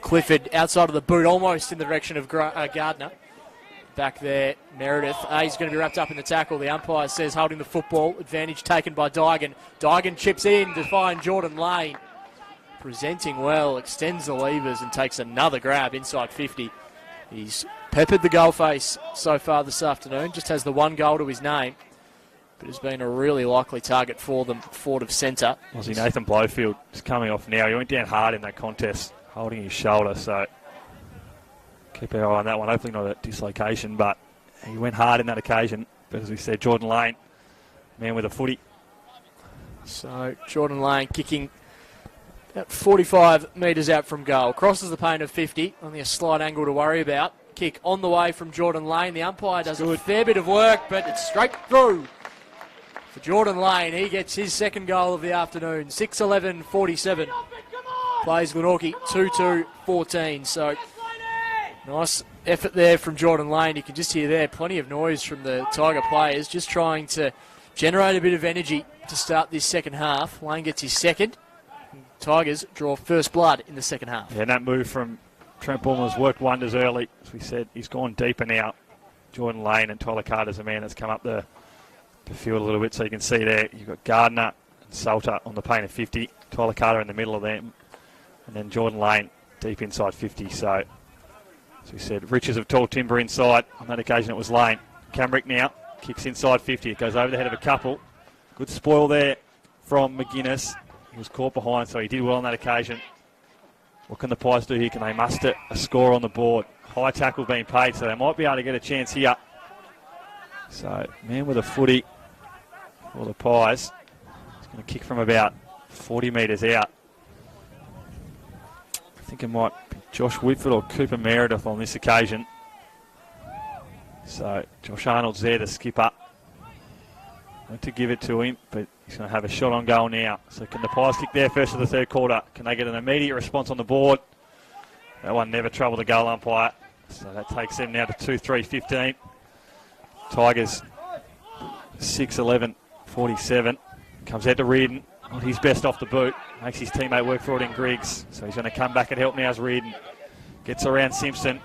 Clifford outside of the boot, almost in the direction of Gardner. Back there, Meredith. He's going to be wrapped up in the tackle. The umpire says holding the football. Advantage taken by Dygan. Dygan chips in to find Jordan Lane. Presenting well, extends the levers and takes another grab inside 50. He's peppered the goal face so far this afternoon. Just has the one goal to his name. But has been a really likely target for them, forward of centre. Aussie Nathan Blowfield is coming off now. He went down hard in that contest, holding his shoulder. So keep our eye on that one. Hopefully not a dislocation, but he went hard in that occasion. But as we said, Jordan Lane, man with a footy. So Jordan Lane kicking about 45 metres out from goal. Crosses the paint of 50. Only a slight angle to worry about. Kick on the way from Jordan Lane. The umpire does a fair bit of work, but it's straight through. For Jordan Lane, he gets his second goal of the afternoon. 6-11-47. Plays Glenorchy 2-2-14. So nice effort there from Jordan Lane. You can just hear there plenty of noise from the Tiger players, just trying to generate a bit of energy to start this second half. Lane gets his second. Tigers draw first blood in the second half. Yeah, and that move from Trent Bullman has worked wonders early. As we said, he's gone deeper now. Jordan Lane and Tyler Carter's a man that's come up the field a little bit, so you can see there you've got Gardner and Salter on the paint of 50. Tyler Carter in the middle of them. And then Jordan Lane deep inside 50. So, as we said, Riches of tall timber inside. On that occasion it was Lane. Camrick now kicks inside 50. It goes over the head of a couple. Good spoil there from McGuinness. He was caught behind, so he did well on that occasion. What can the Pies do here? Can they muster a score on the board? High tackle being paid, so they might be able to get a chance here. So, man with a footy for the Pies. He's going to kick from about 40 metres out. I think it might be Josh Whitford or Cooper Meredith on this occasion. So, Josh Arnold's there to skip up. Not to give it to him, but he's going to have a shot on goal now. So can the Pies kick there first of the third quarter? Can they get an immediate response on the board? That one never troubled the goal umpire. So that takes them now to 2-3-15. Tigers 6-11-47. Comes out to Reardon. Not his best off the boot. Makes his teammate work for it in Griggs. So he's going to come back and help now as Reardon. Gets around Simpson.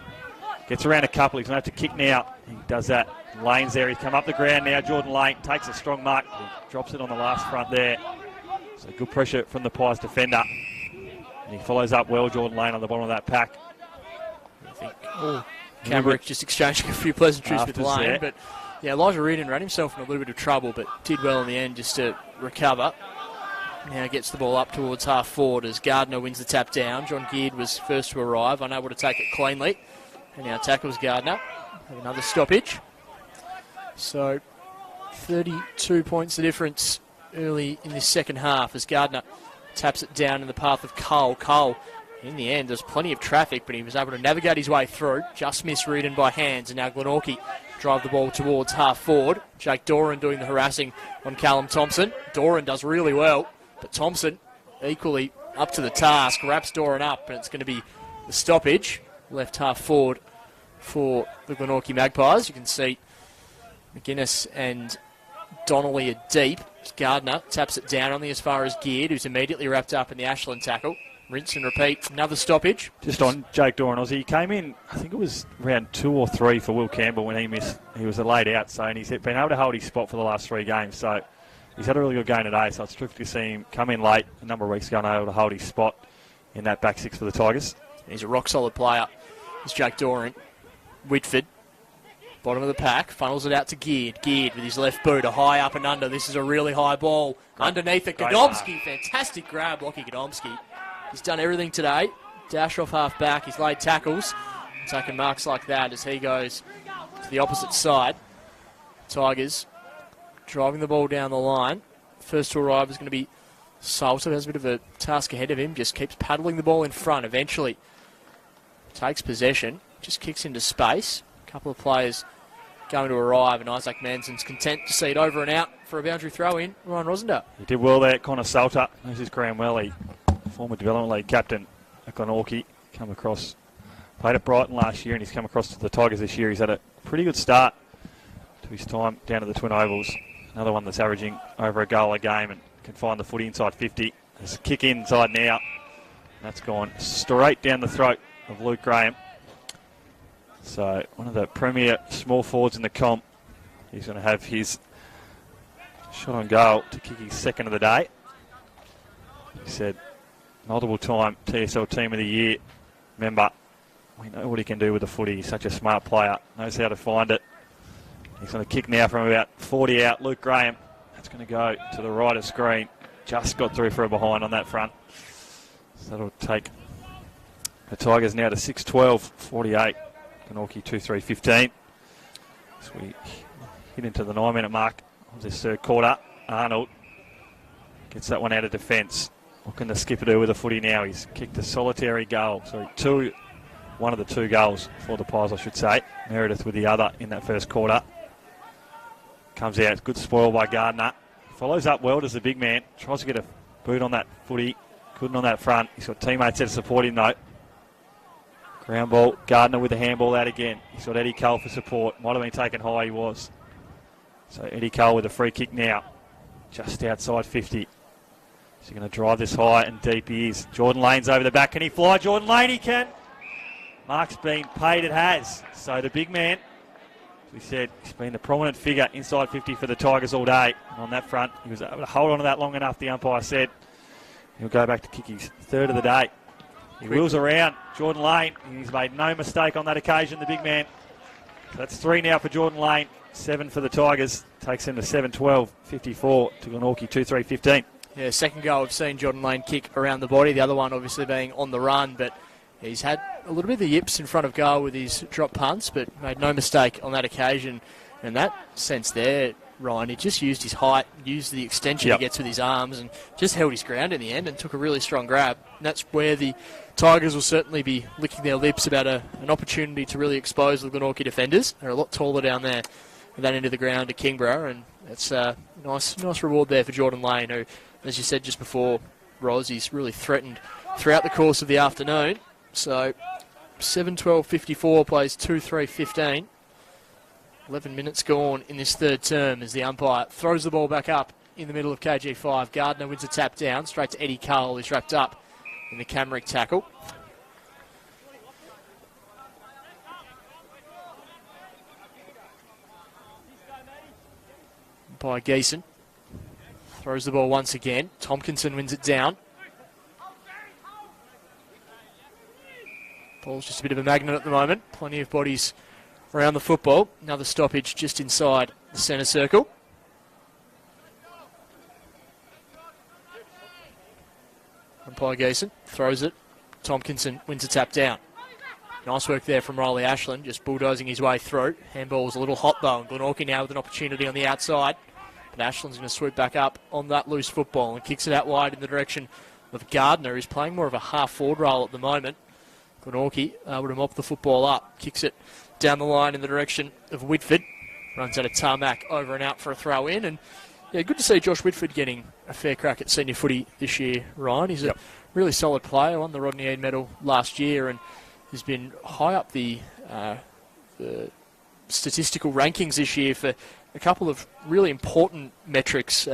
Gets around a couple. He's going to have to kick now. He does that. Lane's there. He's come up the ground now. Jordan Lane takes a strong mark. He drops it on the last front there. So good pressure from the Pies defender. And he follows up well, Jordan Lane on the bottom of that pack. I think Camrick just exchanging a few pleasantries with Lane. There. But yeah, Elijah Reardon ran himself in a little bit of trouble, but did well in the end just to recover. Now gets the ball up towards half forward as Gardner wins the tap down. John Geard was first to arrive, unable to take it cleanly. And now tackles Gardner. Have another stoppage. So 32 points the difference early in this second half as Gardner taps it down in the path of Cole. Cole In the end, there's plenty of traffic, but he was able to navigate his way through. Just misreading by hands, and now Glenorchy drive the ball towards half forward. Jake Doran doing the harassing on Callum Thompson. Doran does really well, but Thompson equally up to the task. Wraps Doran up, and it's going to be the stoppage. Left half forward for the Glenorchy Magpies. You can see McGuinness and Donnelly are deep. Gardner taps it down only as far as Geared, who's immediately wrapped up in the Ashland tackle. Rinse and repeat. Another stoppage. Just on Jake Doran, Aussie. He came in, I think it was round 2 or 3 for Will Campbell when he missed. He was laid out, so and he's been able to hold his spot for the last 3 games. So he's had a really good game today, so it's terrific to see him come in late a number of weeks ago and able to hold his spot in that back 6 for the Tigers. He's a rock-solid player. It's Jake Doran. Whitford, bottom of the pack, funnels it out to Geared. Geared with his left boot, a high up and under. This is a really high ball. Underneath it, Godomski. Fantastic grab, Lockie Godomski. He's done everything today. Dash off half back. He's laid tackles. Taking marks like that as he goes to the opposite side. Tigers driving the ball down the line. First to arrive is going to be Salter. Has a bit of a task ahead of him. Just keeps paddling the ball in front. Eventually takes possession. Just kicks into space. A couple of players going to arrive, and Isaac Manson's content to see it over and out for a boundary throw in. Ryan Rosendale. He did well there, Connor Salter. This is Graham Welly, former Development League captain at Glenorchy. Come across, played at Brighton last year, and he's come across to the Tigers this year. He's had a pretty good start to his time down at the Twin Ovals. Another one that's averaging over a goal a game and can find the footy inside 50. There's a kick inside now. That's gone straight down the throat of Luke Graham. So one of the premier small forwards in the comp. He's going to have his shot on goal to kick his second of the day. He said, multiple time TSL Team of the Year member. We know what he can do with the footy. He's such a smart player. Knows how to find it. He's going to kick now from about 40 out. Luke Graham. That's going to go to the right of screen. Just got through for a behind on that front. So that'll take the Tigers now to 6-12, 48. Glenorchy 2-3-15. So we hit into the 9-minute mark of this third quarter. Arnold gets that one out of defence. What can the skipper do with the footy now? He's kicked a solitary goal. Sorry, one of the 2 goals for the Pies, I should say. Meredith with the other in that first quarter. Comes out. Good spoil by Gardner. Follows up well, does the big man. Tries to get a boot on that footy. Couldn't on that front. He's got teammates there to support him, though. Ground ball. Gardner with the handball out again. He's got Eddie Cole for support. Might have been taken high, he was. So Eddie Cole with a free kick now. Just outside 50. He's going to drive this high and deep he is. Jordan Lane's over the back. Can he fly? Jordan Lane, he can. Mark's been paid, it has. So the big man, as we said, he's been the prominent figure inside 50 for the Tigers all day. And on that front, he was able to hold on to that long enough, the umpire said. He'll go back to kick his third of the day. He wheels around Jordan Lane. He's made no mistake on that occasion, the big man. So that's 3 now for Jordan Lane. 7 for the Tigers. Takes him to 7-12, 54 to Glenorchy 2-3-15. Yeah, second goal we've seen Jordan Lane kick around the body. The other one obviously being on the run, but he's had a little bit of the yips in front of goal with his drop punts, but made no mistake on that occasion. In that sense there, Ryan, he just used his height, used the extension he gets with his arms, and just held his ground in the end and took a really strong grab. And that's where the Tigers will certainly be licking their lips about an opportunity to really expose the Glenorchy defenders. They're a lot taller down there at that end of the ground to Kingborough, and it's a nice reward there for Jordan Lane, who, as you said just before, Ros, he's really threatened throughout the course of the afternoon. So 7-12-54 plays 2-3-15. 11 minutes gone in this third term as the umpire throws the ball back up in the middle of KG5. Gardner wins a tap down straight to Eddie Cole, who's wrapped up in the Camrick tackle. By Geeson. Throws the ball once again. Tompkinson wins it down. Ball's just a bit of a magnet at the moment. Plenty of bodies around the football. Another stoppage just inside the centre circle. Umpire Geeson throws it. Tompkinson wins a tap down. Nice work there from Riley Ashland, just bulldozing his way through. Handball's a little hot though, and Glenorchy now with an opportunity on the outside. But Ashland's going to swoop back up on that loose football and kicks it out wide in the direction of Gardner, who's playing more of a half-forward role at the moment. Glenorchy able to mop the football up, kicks it down the line in the direction of Whitford. Runs out of tarmac, over and out for a throw-in. And yeah, good to see Josh Whitford getting a fair crack at senior footy this year, Ryan. He's a really solid player, won the Rodney Eade medal last year and has been high up the statistical rankings this year for a couple of really important metrics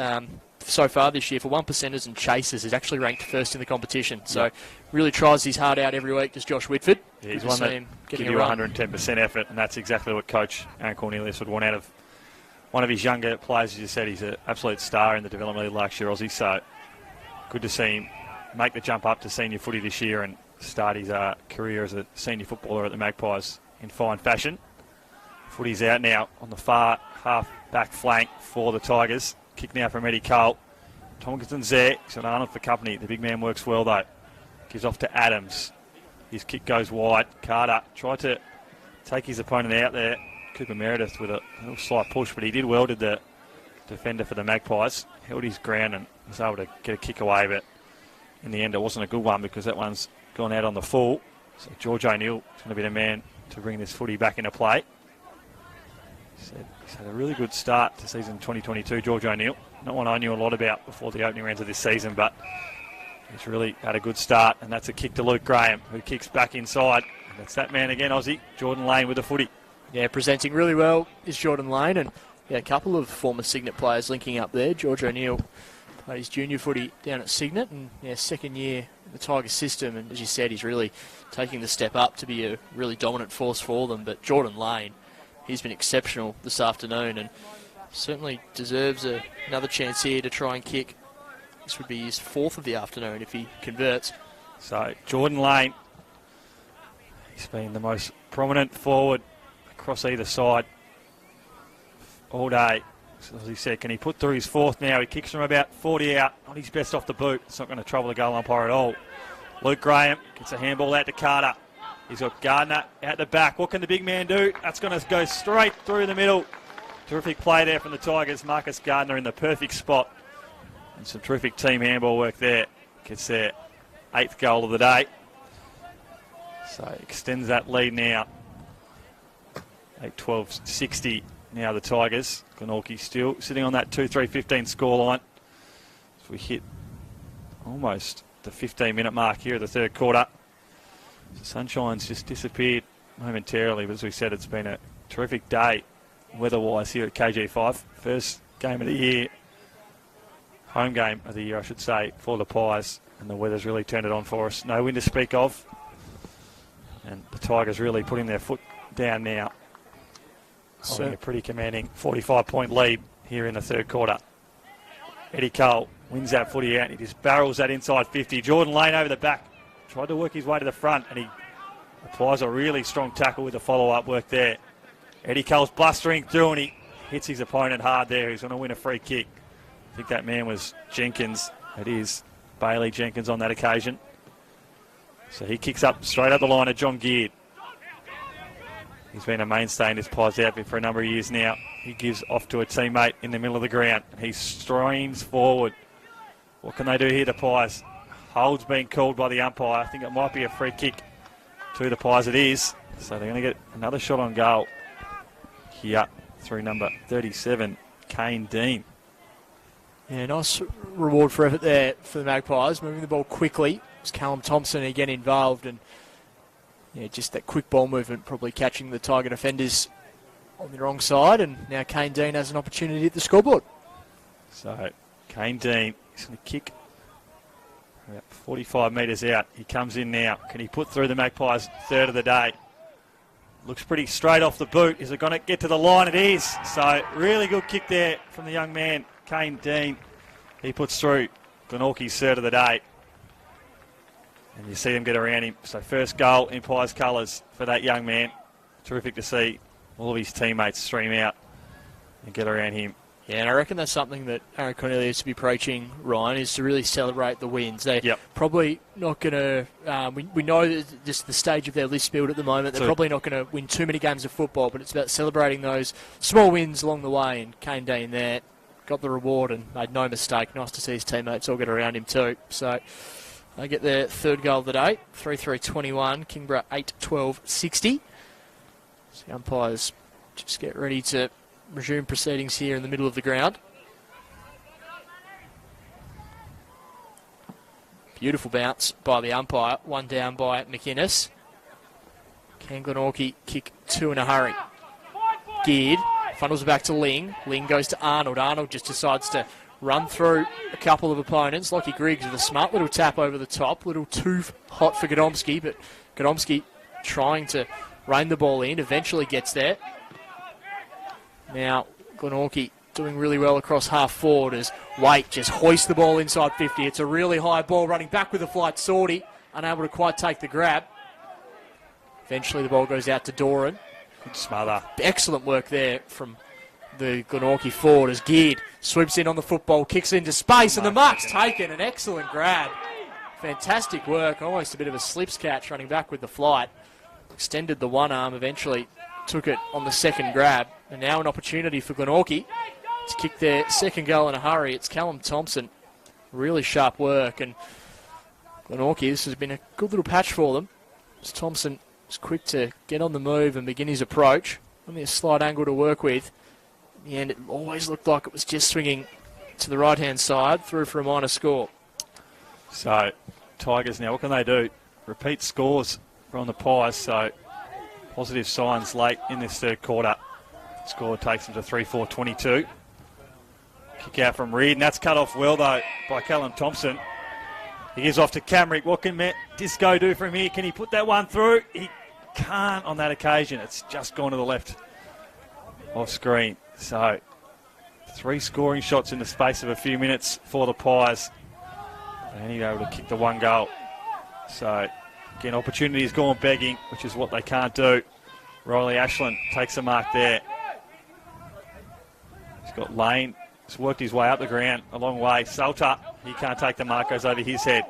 so far this year. For 1%ers and chasers, he's actually ranked first in the competition. So really tries his heart out every week, does Josh Whitford. Yeah, he's one that gives you 110% effort, and that's exactly what Coach Aaron Cornelius would want out of one of his younger players. As you said, he's an absolute star in the development league last year, Aussie. So good to see him make the jump up to senior footy this year and start his career as a senior footballer at the Magpies in fine fashion. Footy's out now on the far half-back flank for the Tigers. Kick now from Eddie Cole. Tomkinson's there. He's got Arnold for company. The big man works well, though. Gives off to Adams. His kick goes wide. Carter tried to take his opponent out there. Cooper Meredith with a little slight push, but he did well, did the defender for the Magpies. Held his ground and was able to get a kick away, but in the end it wasn't a good one because that one's gone out on the full. So George O'Neill is going to be the man to bring this footy back into play. He's had a really good start to season 2022, George O'Neill. Not one I knew a lot about before the opening rounds of this season, but he's really had a good start, and that's a kick to Luke Graham, who kicks back inside. And that's that man again, Aussie, Jordan Lane with the footy. Yeah, presenting really well is Jordan Lane, and yeah, a couple of former Signet players linking up there. George O'Neill played his junior footy down at Signet, and yeah, second year in the Tigers system, and as you said, he's really taking the step up to be a really dominant force for them. But Jordan Lane, he's been exceptional this afternoon and certainly deserves another chance here to try and kick. This would be his fourth of the afternoon if he converts. So Jordan Lane, he's been the most prominent forward across either side all day. So as he said, can he put through his fourth now? He kicks from about 40 out, not his best off the boot. It's not going to trouble the goal umpire at all. Luke Graham gets a handball out to Carter. He's got Gardner out the back. What can the big man do? That's going to go straight through the middle. Terrific play there from the Tigers. Marcus Gardner in the perfect spot. And some terrific team handball work there. Gets their 8th goal of the day. So extends that lead now. 8-12-60 now the Tigers. Glenorchy still sitting on that 2-3-15 scoreline. So we hit almost the 15-minute mark here of the third quarter. The sunshine's just disappeared momentarily, but as we said, it's been a terrific day weather-wise here at KG5. First game of the year, home game of the year, I should say, for the Pies, and the weather's really turned it on for us. No wind to speak of, and the Tigers really putting their foot down now. Holding a pretty commanding 45-point lead here in the third quarter. Eddie Cole wins that footy out, and he just barrels that inside 50. Jordan Lane over the back. Tried to work his way to the front, and he applies a really strong tackle with the follow-up work there. Eddie Cole's blustering through, and he hits his opponent hard there. He's going to win a free kick. I think that man was Jenkins. It is Bailey Jenkins on that occasion. So he kicks up straight up the line of John Geard. He's been a mainstay in this Pies outfit for a number of years now. He gives off to a teammate in the middle of the ground. He strains forward. What can they do here, the Pies? Hold's been called by the umpire. I think it might be a free kick to the Pies. It is. So they're going to get another shot on goal here through number 37, Kane Dean. Yeah, nice reward for effort there for the Magpies. Moving the ball quickly. It's Callum Thompson again involved, and yeah, just that quick ball movement probably catching the Tiger defenders on the wrong side, and now Kane Dean has an opportunity at the scoreboard. So Kane Dean is going to kick about 45 metres out. He comes in now. Can he put through the Magpies' third of the day? Looks pretty straight off the boot. Is it going to get to the line? It is. So really good kick there from the young man, Kane Dean. He puts through Glenorchy's third of the day. And you see him get around him. So first goal in Pies colours for that young man. Terrific to see all of his teammates stream out and get around him. Yeah, and I reckon that's something that Aaron Cornelius to be preaching, Ryan, is to really celebrate the wins. They're probably not going to, we know that just the stage of their list build at the moment, they're probably not going to win too many games of football, but it's about celebrating those small wins along the way, and Kane Dean there got the reward and made no mistake. Nice to see his teammates all get around him too. So They get their third goal of the day, 3-3-21, Kingborough 8-12-60. So the umpires just get ready to resume proceedings here in the middle of the ground. Beautiful bounce by the umpire, one down by McInnes. Can Glenorchy kick two in a hurry? Geared, funnels it back to Ling. Ling goes to Arnold. Arnold just decides to run through a couple of opponents. Lockie Griggs with a smart little tap over the top. Little too hot for Godomsky, but Godomsky trying to rein the ball in. Eventually gets there. Now Glenorchy doing really well across half forward as Waite just hoists the ball inside 50. It's a really high ball running back with a flight sortie. Unable to quite take the grab. Eventually the ball goes out to Doran. Good smother. Excellent work there from the Glenorchy forward as Geared swoops in on the football, kicks into space, and the mark's taken. An excellent grab. Fantastic work. Almost a bit of a slips catch running back with the flight. Extended the one arm, eventually took it on the second grab. And now an opportunity for Glenorchy to kick their second goal in a hurry. It's Callum Thompson. Really sharp work. And Glenorchy, this has been a good little patch for them. As Thompson is quick to get on the move and begin his approach. Only a slight angle to work with. In the end, it always looked like it was just swinging to the right-hand side, through for a minor score. So, Tigers now, what can they do? Repeat scores from the Pies, so positive signs late in this third quarter. Score takes them to 3-4-22. Kick out from Reed, and that's cut off well, though, by Callum Thompson. He gives off to Camrick. What can Disco do from here? Can he put that one through? He can't on that occasion. It's just gone to the left off screen. So, 3 scoring shots in the space of a few minutes for the Pies. And he's able to kick the one goal. So, again, opportunity's gone begging, which is what they can't do. Riley Ashland takes a mark there. He's got Lane. He's worked his way up the ground a long way. Salter, he can't take the mark, goes over his head.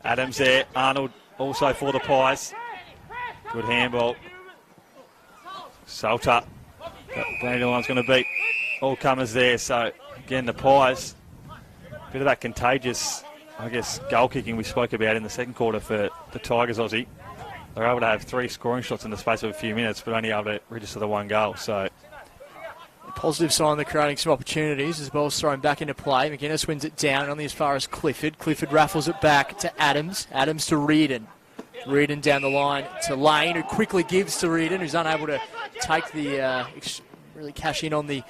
Adams there. Arnold also for the Pies. Good handball. Salter. Brandyline's going to beat all comers there. So, again, the Pies, bit of that contagious, I guess, goal kicking we spoke about in the second quarter for the Tigers Aussie. They're able to have 3 scoring shots in the space of a few minutes, but only able to register the one goal. So, a positive sign they're creating some opportunities as the ball's thrown back into play. McInnes wins it down only as far as Clifford. Clifford raffles it back to Adams. Adams to Reardon. Reardon down the line to Lane, who quickly gives to Reardon, who's unable to take the, really cash in on the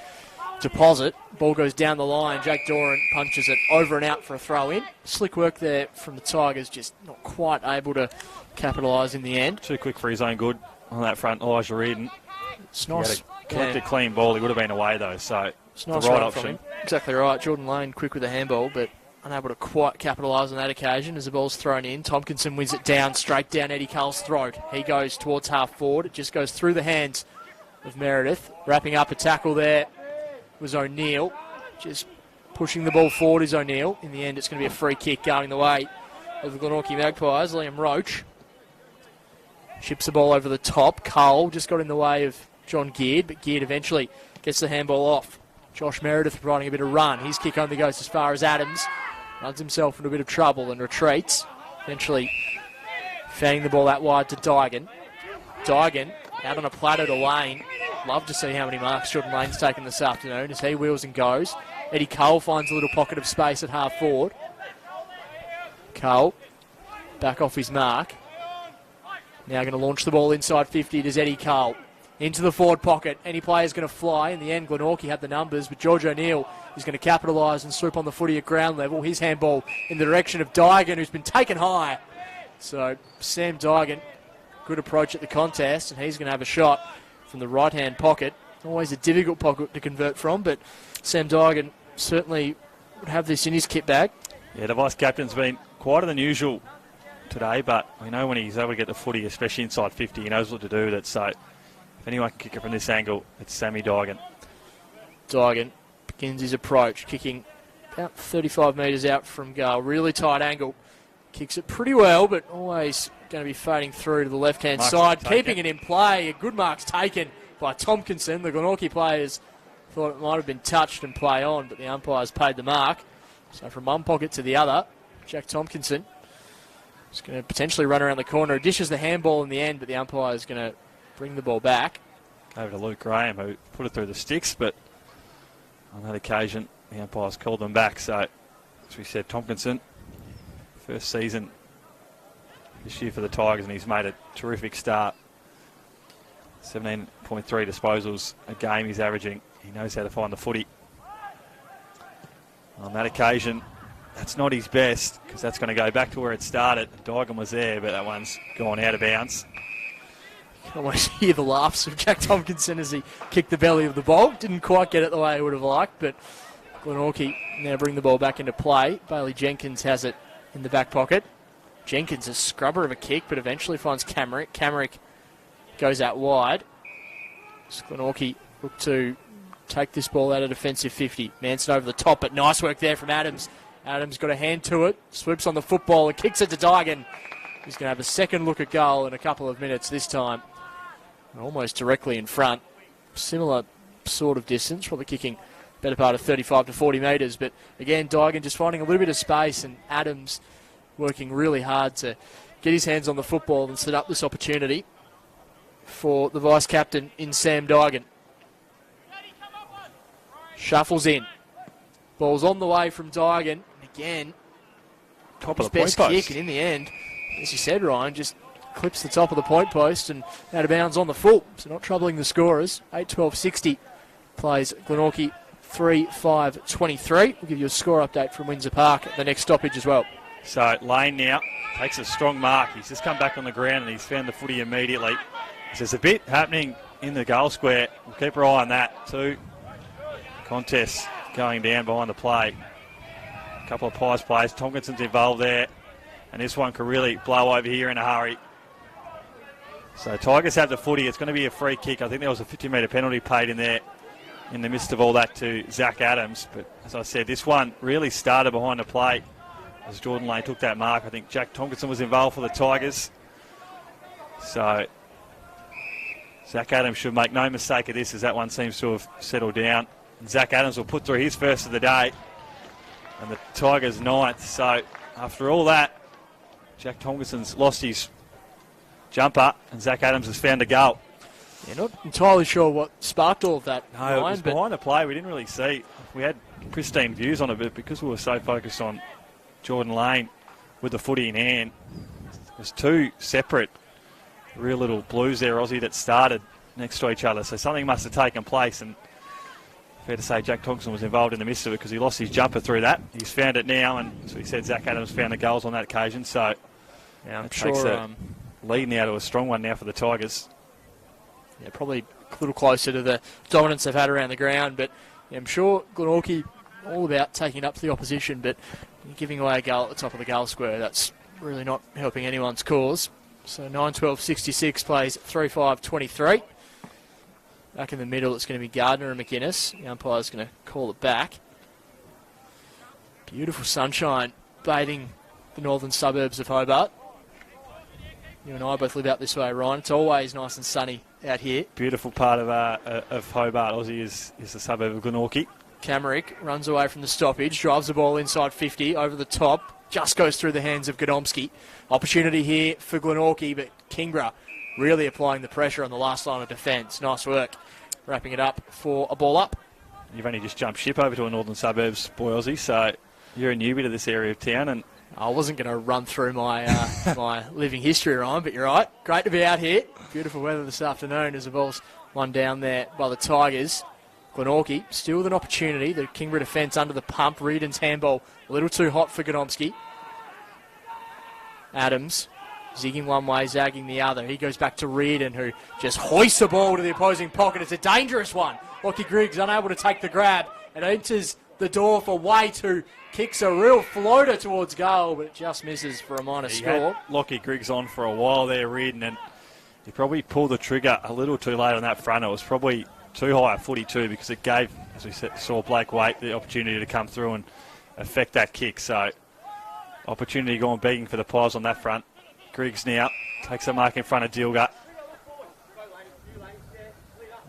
deposit. Ball goes down the line. Jake Doran punches it over and out for a throw in. Slick work there from the Tigers, just not quite able to capitalise in the end. Too quick for his own good on that front, Elijah Reardon. It's nice. He had a collected clean ball. He would have been away, though, so it's nice the right option. From him. Exactly right. Jordan Lane quick with the handball, but unable to quite capitalise on that occasion as the ball's thrown in. Tompkinson wins it down, straight down Eddie Carl's throat. He goes towards half forward. It just goes through the hands of Meredith. Wrapping up a tackle there was O'Neill. Just pushing the ball forward is O'Neill. In the end, it's going to be a free kick going the way of the Glenorchy Magpies. Liam Roach chips the ball over the top. Cole just got in the way of John Geared, but Geared eventually gets the handball off. Josh Meredith providing a bit of run. His kick only goes as far as Adams. Runs himself into a bit of trouble and retreats. Eventually fanning the ball out wide to Dygan. Dygan out on a platter to Lane. Love to see how many marks Jordan Lane's taken this afternoon as he wheels and goes. Eddie Cole finds a little pocket of space at half forward. Cole back off his mark. Now going to launch the ball inside 50. Does Eddie Cole into the forward pocket. Any player's going to fly. In the end, Glenorchy had the numbers, but George O'Neill is going to capitalise and swoop on the footy at ground level. His handball in the direction of Dygan, who's been taken high. So Sam Dygan, good approach at the contest, and he's going to have a shot from the right-hand pocket. Always a difficult pocket to convert from, but Sam Dygan certainly would have this in his kit bag. Yeah, the vice-captain's been quieter than usual today, but we know when he's able to get the footy, especially inside 50, he knows what to do with it. So if anyone can kick it from this angle, it's Sammy Dygan. Dygan begins his approach, kicking about 35 metres out from goal. Really tight angle. Kicks it pretty well, but always going to be fading through to the left-hand side. Keeping it in play. A good mark's taken by Tompkinson. The Glenorchy players thought it might have been touched and play on, but the umpires paid the mark. So from one pocket to the other, Jack Tompkinson He's going to potentially run around the corner. Dishes the handball in the end, but the umpire is going to bring the ball back. Over to Luke Graham, who put it through the sticks, but on that occasion, the umpires called them back. So, as we said, Tompkinson, first season this year for the Tigers, and he's made a terrific start. 17.3 disposals a game he's averaging. He knows how to find the footy. On that occasion, that's not his best, because that's going to go back to where it started. Dygan was there, but that one's gone out of bounds. You can almost hear the laughs of Jack Tompkinson as he kicked the belly of the ball. Didn't quite get it the way he would have liked, but Glenorchy now bring the ball back into play. Bailey Jenkins has it in the back pocket. Jenkins, a scrubber of a kick, but eventually finds Camrick. Camrick goes out wide. Glenorchy look to take this ball out of defensive 50. Manson over the top, but nice work there from Adams. Adams got a hand to it, swoops on the football and kicks it to Dygan. He's going to have a second look at goal in a couple of minutes this time. Almost directly in front. Similar sort of distance, probably kicking better part of 35 to 40 metres. But again, Dygan just finding a little bit of space, and Adams working really hard to get his hands on the football and set up this opportunity for the vice-captain in Sam Dygan. Shuffles in. Ball's on the way from Dygan. Again, Top of the best point kick, post. and in the end, as you said, Ryan, just clips the top of the point post and out of bounds on the full. So not troubling the scorers. 8-12-60 plays Glenorchy 3-5-23. We'll give you a score update from Windsor Park at the next stoppage as well. So Lane now takes a strong mark. He's just come back on the ground and he's found the footy immediately. There's a bit happening in the goal square. We'll keep our eye on that. Two contests going down behind the play. A couple of Pies players. Tompkinson's involved there. And this one could really blow over here in a hurry. So Tigers have the footy. It's going to be a free kick. I think there was a 50-metre penalty paid in there in the midst of all that to Zach Adams. But as I said, this one really started behind the play as Jordan Lane took that mark. I think Jack Tompkinson was involved for the Tigers. So Zach Adams should make no mistake of this, as that one seems to have settled down. And Zach Adams will put through his first of the day. And the Tigers 9th. So after all that, Jack Tompkinson's lost his jumper and Zach Adams has found a goal. Yeah, not entirely sure what sparked all of that. No, Ryan, it was behind the play. We didn't really see. We had pristine views on it, but because we were so focused on Jordan Lane with the footy in hand, there's two separate real little blues there, Aussie, that started next to each other. So something must have taken place, and fair to say Jack Tompkinson was involved in the midst of it because he lost his jumper through that. He's found it now, and as we said, Zach Adams found the goals on that occasion. So yeah, I'm that sure takes a lead now to a strong one now for the Tigers. yeah, probably a little closer to the dominance they've had around the ground, but yeah, I'm sure Glenorchy all about taking it up to the opposition, but giving away a goal at the top of the goal square, that's really not helping anyone's cause. So 9-12-66 plays 3-5-23. Back in the middle, it's going to be Gardner and McInnes. The umpire's going to call it back. Beautiful sunshine bathing the northern suburbs of Hobart. You and I both live out this way, Ryan. It's always nice and sunny out here. Beautiful part of Hobart, Aussie, is the suburb of Glenorchy. Camrick runs away from the stoppage, drives the ball inside 50, over the top, just goes through the hands of Godomski. Opportunity here for Glenorchy, but Kingborough really applying the pressure on the last line of defence. Nice work. Wrapping it up for a ball up. You've only just jumped ship over to a northern suburbs, boy Aussie, so you're a newbie to this area of town. And I wasn't going to run through my my living history, Ryan, but you're right. Great to be out here. Beautiful weather this afternoon as the ball's one down there by the Tigers. Glenorchy still with an opportunity. The Kingborough defence under the pump. Reedon's handball a little too hot for Godomski. Adams zigging one way, zagging the other. He goes back to Reedon, who just hoists the ball to the opposing pocket. It's a dangerous one. Lockie Griggs unable to take the grab and enters the door for way two. Kicks a real floater towards goal, but it just misses for a minor score. Lockie Griggs on for a while there, Reedon, and he probably pulled the trigger a little too late on that front. It was probably too high a footy too, because it gave, as we saw, Blake Waite the opportunity to come through and affect that kick. So opportunity going begging for the Pies on that front. Griggs now takes a mark in front of Dilger.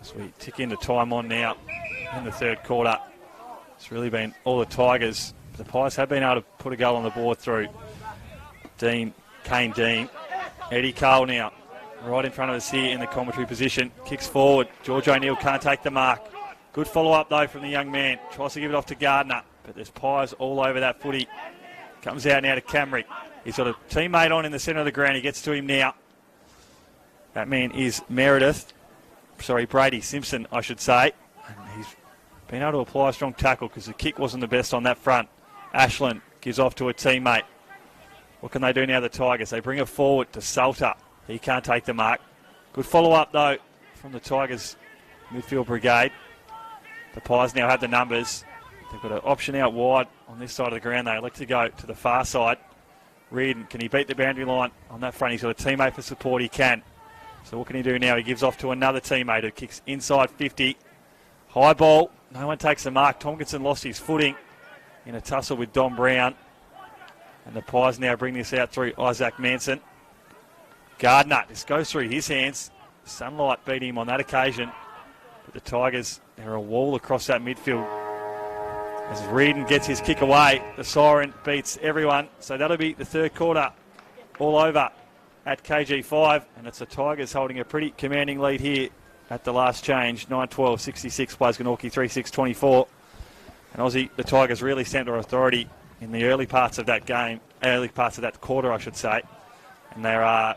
As we tick into time on now in the third quarter. It's really been all the Tigers. The Pies have been able to put a goal on the board through Dean Kane Dean. Eddie Cole now, right in front of us here in the commentary position. Kicks forward. George O'Neill can't take the mark. Good follow-up, though, from the young man. Tries to give it off to Gardner, but there's pies all over that footy. Comes out now to Camrick. He's got a teammate on in the centre of the ground. He gets to him now. That man is Brady Simpson, I should say. And he's been able to apply a strong tackle because the kick wasn't the best on that front. Ashland gives off to a teammate. What can they do now, the Tigers? They bring it forward to Salter. He can't take the mark. Good follow-up, though, from the Tigers midfield brigade. The Pies now have the numbers. They've got an option out wide on this side of the ground. They elect to go to the far side. Reardon, can he beat the boundary line on that front? He's got a teammate for support. He can. So what can he do now? He gives off to another teammate who kicks inside 50. High ball. No one takes the mark. Tomkinson lost his footing in a tussle with Don Brown. And the Pies now bring this out through Isaac Manson. Gardner, this goes through his hands. Sunlight beat him on that occasion. But the Tigers, they're a wall across that midfield. As Reardon gets his kick away, the siren beats everyone. So that'll be the third quarter all over at KG5. And it's the Tigers holding a pretty commanding lead here at the last change. 9-12, 66 plays Glenorchy, 3-6-24. And Aussie, the Tigers really stand to authority in the early parts of that game, early parts of that quarter, I should say. And there are,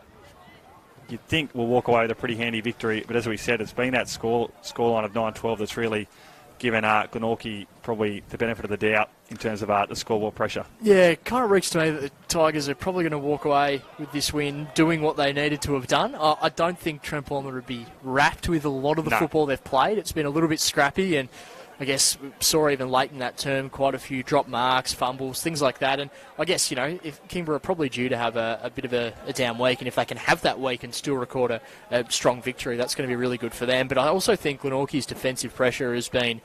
you'd think we'll walk away with a pretty handy victory. But as we said, it's been that scoreline of 9-12 that's really given Glenorchy probably the benefit of the doubt in terms of the scoreboard pressure. Yeah, it kind of reeks to me that the Tigers are probably going to walk away with this win doing what they needed to have done. I don't think Trent Palmer would be wrapped with a lot of the football they've played. It's been a little bit scrappy, and I guess we saw even late in that term quite a few drop marks, fumbles, things like that. And I guess, if Kingborough are probably due to have a bit of a down week, and if they can have that week and still record a strong victory, that's going to be really good for them. But I also think Glenorchy's defensive pressure has been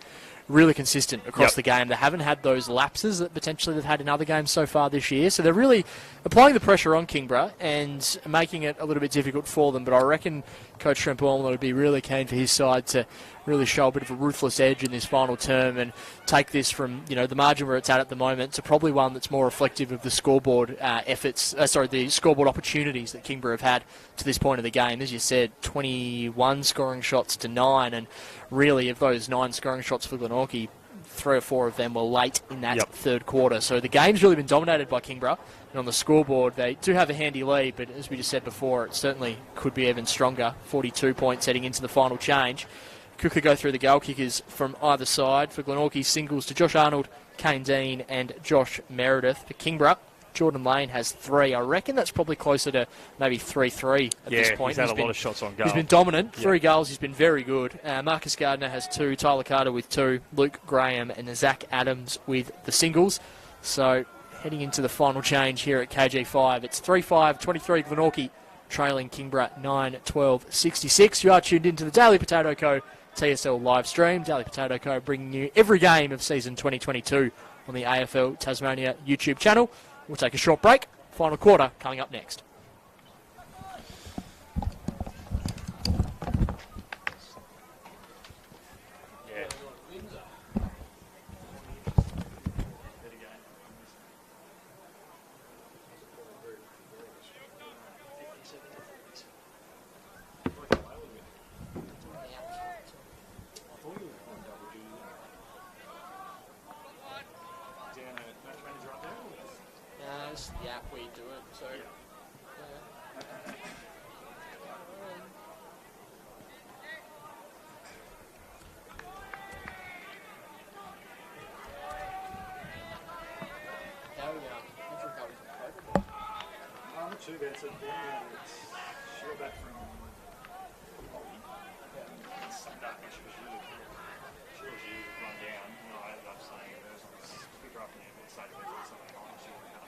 really consistent across the game. They haven't had those lapses that potentially they've had in other games so far this year. So they're really applying the pressure on Kingborough and making it a little bit difficult for them. But I reckon Coach Trent Palmer would be really keen for his side to really show a bit of a ruthless edge in this final term and take this from, the margin where it's at the moment to probably one that's more reflective of the scoreboard the scoreboard opportunities that Kingborough have had to this point of the game. As you said, 21 scoring shots to 9, and really of those 9 scoring shots for Glenorchy, 3 or 4 of them were late in that third quarter. So the game's really been dominated by Kingborough, and on the scoreboard they do have a handy lead, but as we just said before, it certainly could be even stronger. 42 points heading into the final change. Quickly go through the goal kickers from either side. For Glenorchy, singles to Josh Arnold, Kane Dean and Josh Meredith. For Kingborough, Jordan Lane has 3. I reckon that's probably closer to maybe 3-3 at this point. He's had a lot of shots on goal. He's been dominant. 3 goals. He's been very good. Marcus Gardner has 2. Tyler Carter with 2. Luke Graham and Zach Adams with the singles. So heading into the final change here at KG5, it's 3-5-23 Glenorchy, trailing Kingborough 9-12-66. You are tuned into the Daily Potato Co. TSL live stream. Daily Potato Co. bringing you every game of season 2022 on the AFL Tasmania YouTube channel. We'll take a short break. Final quarter coming up next. The app we do it, so Too bad. So she got back from Sunday. She was run down, and I ended up saying there's this pick her up in the state of something on. She went out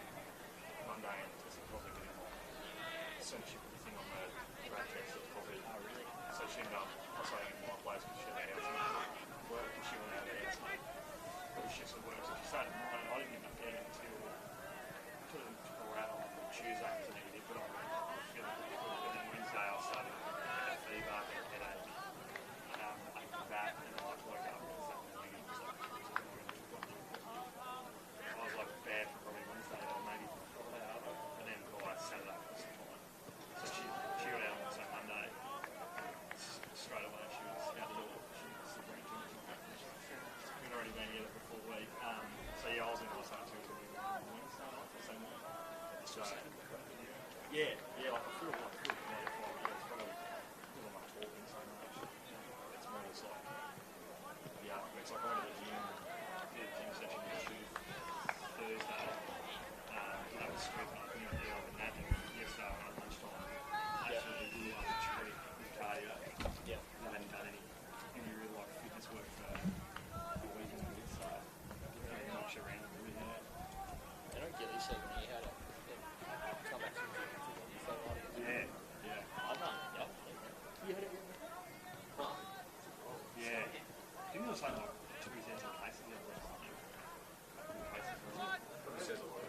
Monday and tested positive. So she put the thing on the drug test that's COVID. Oh, really? So she ended up isolating in my place because she had out some work and she went out there. So it was just work. So she started running. I didn't end up getting it until around on Tuesday. It was a negative, but I was feeling pretty good. And then Wednesday I started to get a fever and a headache. So, yeah, like I feel like it's probably a little much talking so much. It's more just like the arguments. Like I went to the gym, did a gym session Tuesday. That was strength up in the deal, and that yesterday at lunchtime. Actually, really like a treat with cardio. Yeah. I hadn't done any real like fitness work for a week and a bit, so very much around really that. I don't get this when you had it. Come back to you felt like it. Yeah. I've done it. Yep. You had it? Yeah. I think it was like 2 cents a case of it or something. Probably says a lot.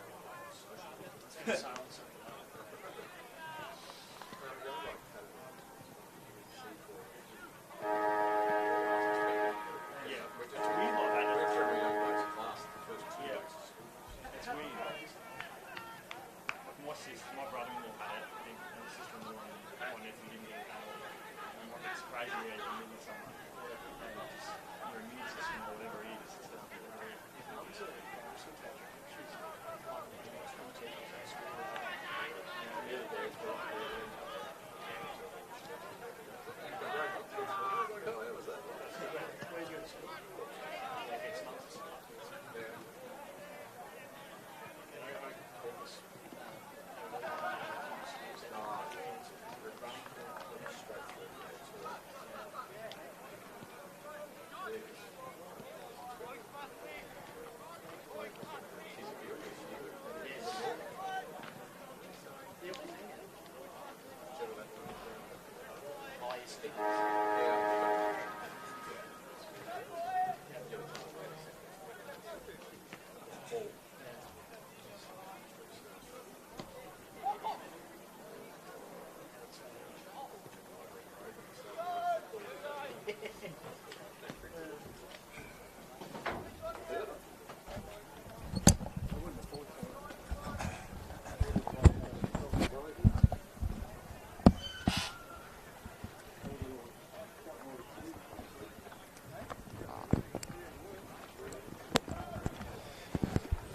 Yeah, it's weird like that. Went through my young blokes at last, the first 2 Yeah. weeks of school. It's weird. Like my brother-in-law had it, I think, and my sister-in-law and my nephew didn't get it at all. And like it's crazy how you can live with someone and just your immune system or whatever it is, it doesn't get worried.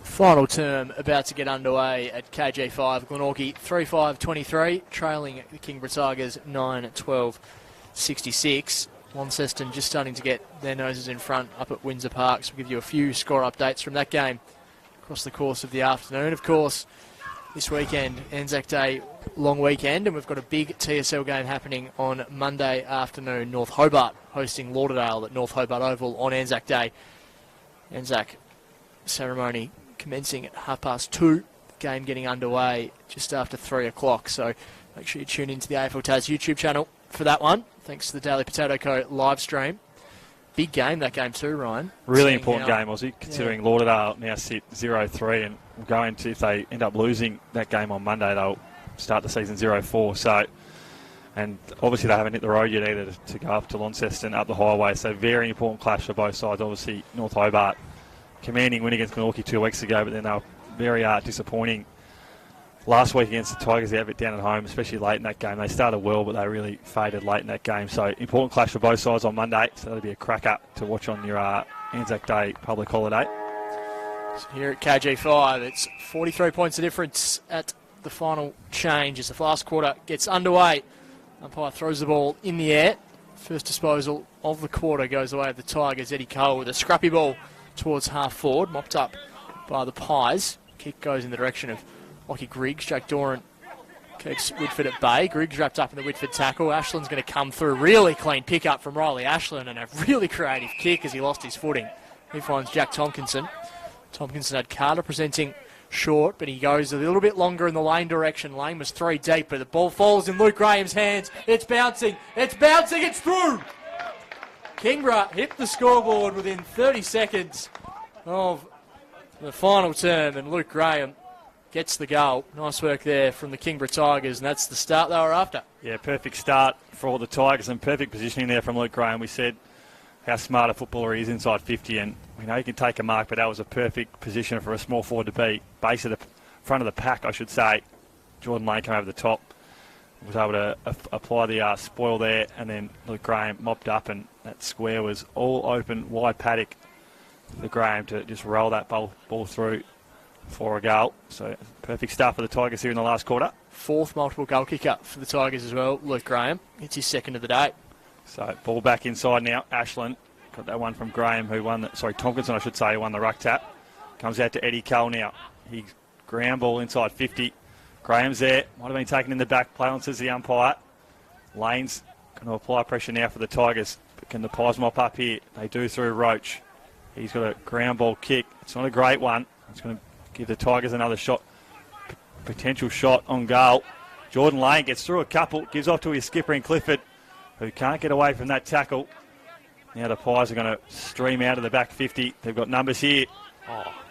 Final term about to get underway at KG5. Glenorchy 3-5-23, trailing the Kingborough Tigers 9-12-66. Launceston just starting to get their noses in front up at Windsor Park. So we'll give you a few score updates from that game across the course of the afternoon. Of course, this weekend, Anzac Day, long weekend, and we've got a big TSL game happening on Monday afternoon. North Hobart hosting Lauderdale at North Hobart Oval on Anzac Day. Anzac ceremony commencing at 2:30. Game getting underway just after 3 o'clock. So make sure you tune into the AFL Tas YouTube channel for that one. Thanks to the Daily Potato Co. live stream. Big game, that game too, Ryan. Really important game, Aussie, considering Lauderdale now sit 0-3 and will go into, if they end up losing that game on Monday, they'll start the season 0-4. So, and obviously they haven't hit the road yet either to go up to Launceston, up the highway. So very important clash for both sides. Obviously, North Hobart commanding win against Glenorchy 2 weeks ago, but then they were very disappointing last week against the Tigers. They have it down at home, especially late in that game. They started well, but they really faded late in that game. So important clash for both sides on Monday. So that'll be a cracker to watch on your Anzac Day public holiday. So here at KG5, it's 43 points of difference at the final change as the last quarter gets underway. Umpire throws the ball in the air. First disposal of the quarter goes away at the Tigers. Eddie Cole with a scrappy ball towards half forward, mopped up by the Pies. Kick goes in the direction of Lockie Griggs. Jack Doran keeps Whitford at bay. Griggs wrapped up in the Whitford tackle. Ashland's going to come through. Really clean pick up from Riley Ashland and a really creative kick as he lost his footing. He finds Jack Tompkinson. Tompkinson had Carter presenting short, but he goes a little bit longer in the Lane direction. Lane was 3 deep, but the ball falls in Luke Graham's hands. It's bouncing. It's bouncing. It's through. Kingborough hit the scoreboard within 30 seconds of the final term, and Luke Graham gets the goal. Nice work there from the Kingborough Tigers, and that's the start they were after. Yeah, perfect start for all the Tigers and perfect positioning there from Luke Graham. We said how smart a footballer he is inside 50, and we know he can take a mark, but that was a perfect position for a small forward to be. Base of the front of the pack, I should say. Jordan Lane came over the top, was able to apply the spoil there, and then Luke Graham mopped up, and that square was all open, wide paddock for Graham to just roll that ball through. for a goal. So perfect start for the Tigers here in the last quarter. 4th multiple goal kicker for the Tigers as well. Luke Graham. It's his 2nd of the day. So ball back inside now. Ashland got that one from Graham, who won Tompkinson, I should say, who won the ruck tap. Comes out to Eddie Cole now. He ground ball inside 50. Graham's there. Might have been taken in the back. Play on, says the umpire. Lane's going to apply pressure now for the Tigers. But can the Pies mop up here? They do through Roach. He's got a ground ball kick. It's not a great one. It's going to give the Tigers another shot. Potential shot on goal. Jordan Lane gets through a couple. Gives off to his skipper in Clifford, who can't get away from that tackle. Now the Pies are going to stream out of the back 50. They've got numbers here.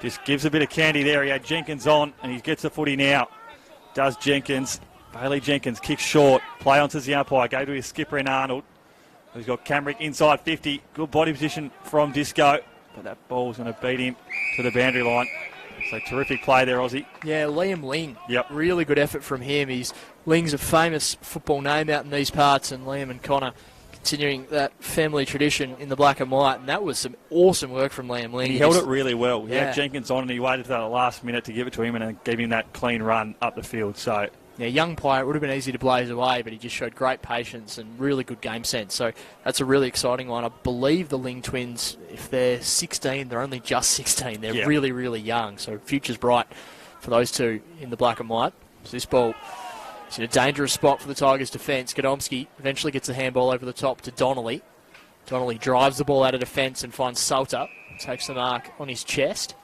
Just gives a bit of candy there. He had Jenkins on, and he gets the footy now. Does Jenkins. Bailey Jenkins kicks short. Play on to the umpire. Go to his skipper in Arnold, who's got Camrick inside 50. Good body position from Disco, but that ball's going to beat him to the boundary line. So terrific play there, Aussie. Yeah, Liam Ling. Yep. Really good effort from him. Ling's a famous football name out in these parts, and Liam and Connor continuing that family tradition in the black and white, and that was some awesome work from Liam Ling. He held it really well. He had Jenkins on, and he waited for that last minute to give it to him and gave him that clean run up the field. So yeah, young player, it would have been easy to blaze away, but he just showed great patience and really good game sense. So that's a really exciting one. I believe the Ling twins, if they're 16, they're only just 16. They're really, really young. So future's bright for those two in the black and white. So this ball is in a dangerous spot for the Tigers' defence. Gadomski eventually gets the handball over the top to Donnelly. Donnelly drives the ball out of defence and finds Salter. Takes the mark on his chest.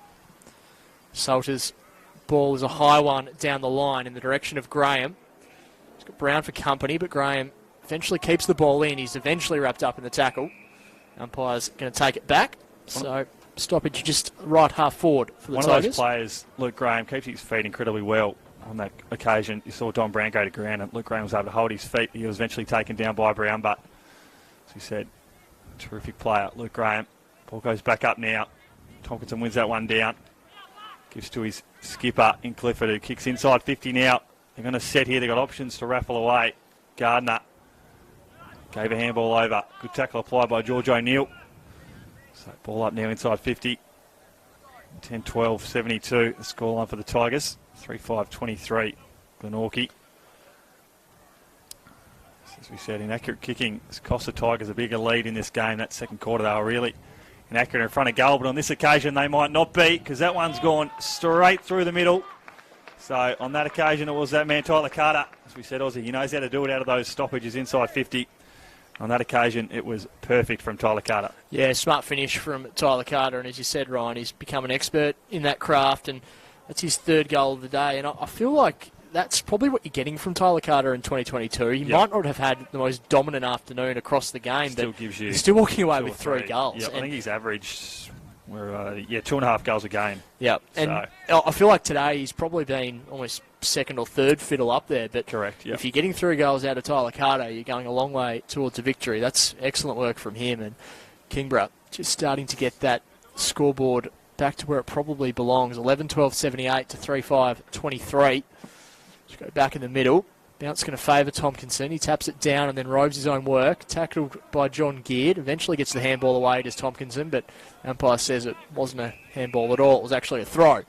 Salter's ball is a high one down the line in the direction of Graham. He's got Brown for company, but Graham eventually keeps the ball in. He's eventually wrapped up in the tackle. Umpire's going to take it back. So stoppage just right half forward for the Tigers. One of those players, Luke Graham, keeps his feet incredibly well. On that occasion, you saw Don Brown go to ground, and Luke Graham was able to hold his feet. He was eventually taken down by Brown, but as we said, terrific player, Luke Graham. Ball goes back up now. Tompkinson wins that one down. Gives to his skipper in Clifford, who kicks inside 50 now. They're going to set here. They've got options to raffle away. Gardner gave a handball over. Good tackle applied by George O'Neill. So ball up now inside 50. 10-12-72, the scoreline for the Tigers. 3-5-23, Glenorchy. As we said, inaccurate kicking has cost the Tigers a bigger lead in this game. That second quarter, they were really inaccurate in front of goal, but on this occasion they might not be, because that one's gone straight through the middle. So on that occasion, it was that man, Tyler Carter. As we said, Aussie, he knows how to do it out of those stoppages inside 50. On that occasion, it was perfect from Tyler Carter. Yeah, smart finish from Tyler Carter, and as you said, Ryan, he's become an expert in that craft, and that's his 3rd goal of the day, and I feel like that's probably what you're getting from Tyler Carter in 2022. He might not have had the most dominant afternoon across the game, but he's still walking away with 3 goals. Yep, I think he's averaged 2.5 goals a game. Yeah, and I feel like today he's probably been almost 2nd or 3rd fiddle up there. But correct. Yep. If you're getting 3 goals out of Tyler Carter, you're going a long way towards a victory. That's excellent work from him, and Kingborough just starting to get that scoreboard back to where it probably belongs. 11-12-78 to 3-5-23. Just go back in the middle. Bounce going to favour Tompkinson. He taps it down and then robes his own work. Tackled by John Geard. Eventually gets the handball away to Tompkinson, but umpire says it wasn't a handball at all. It was actually a throw.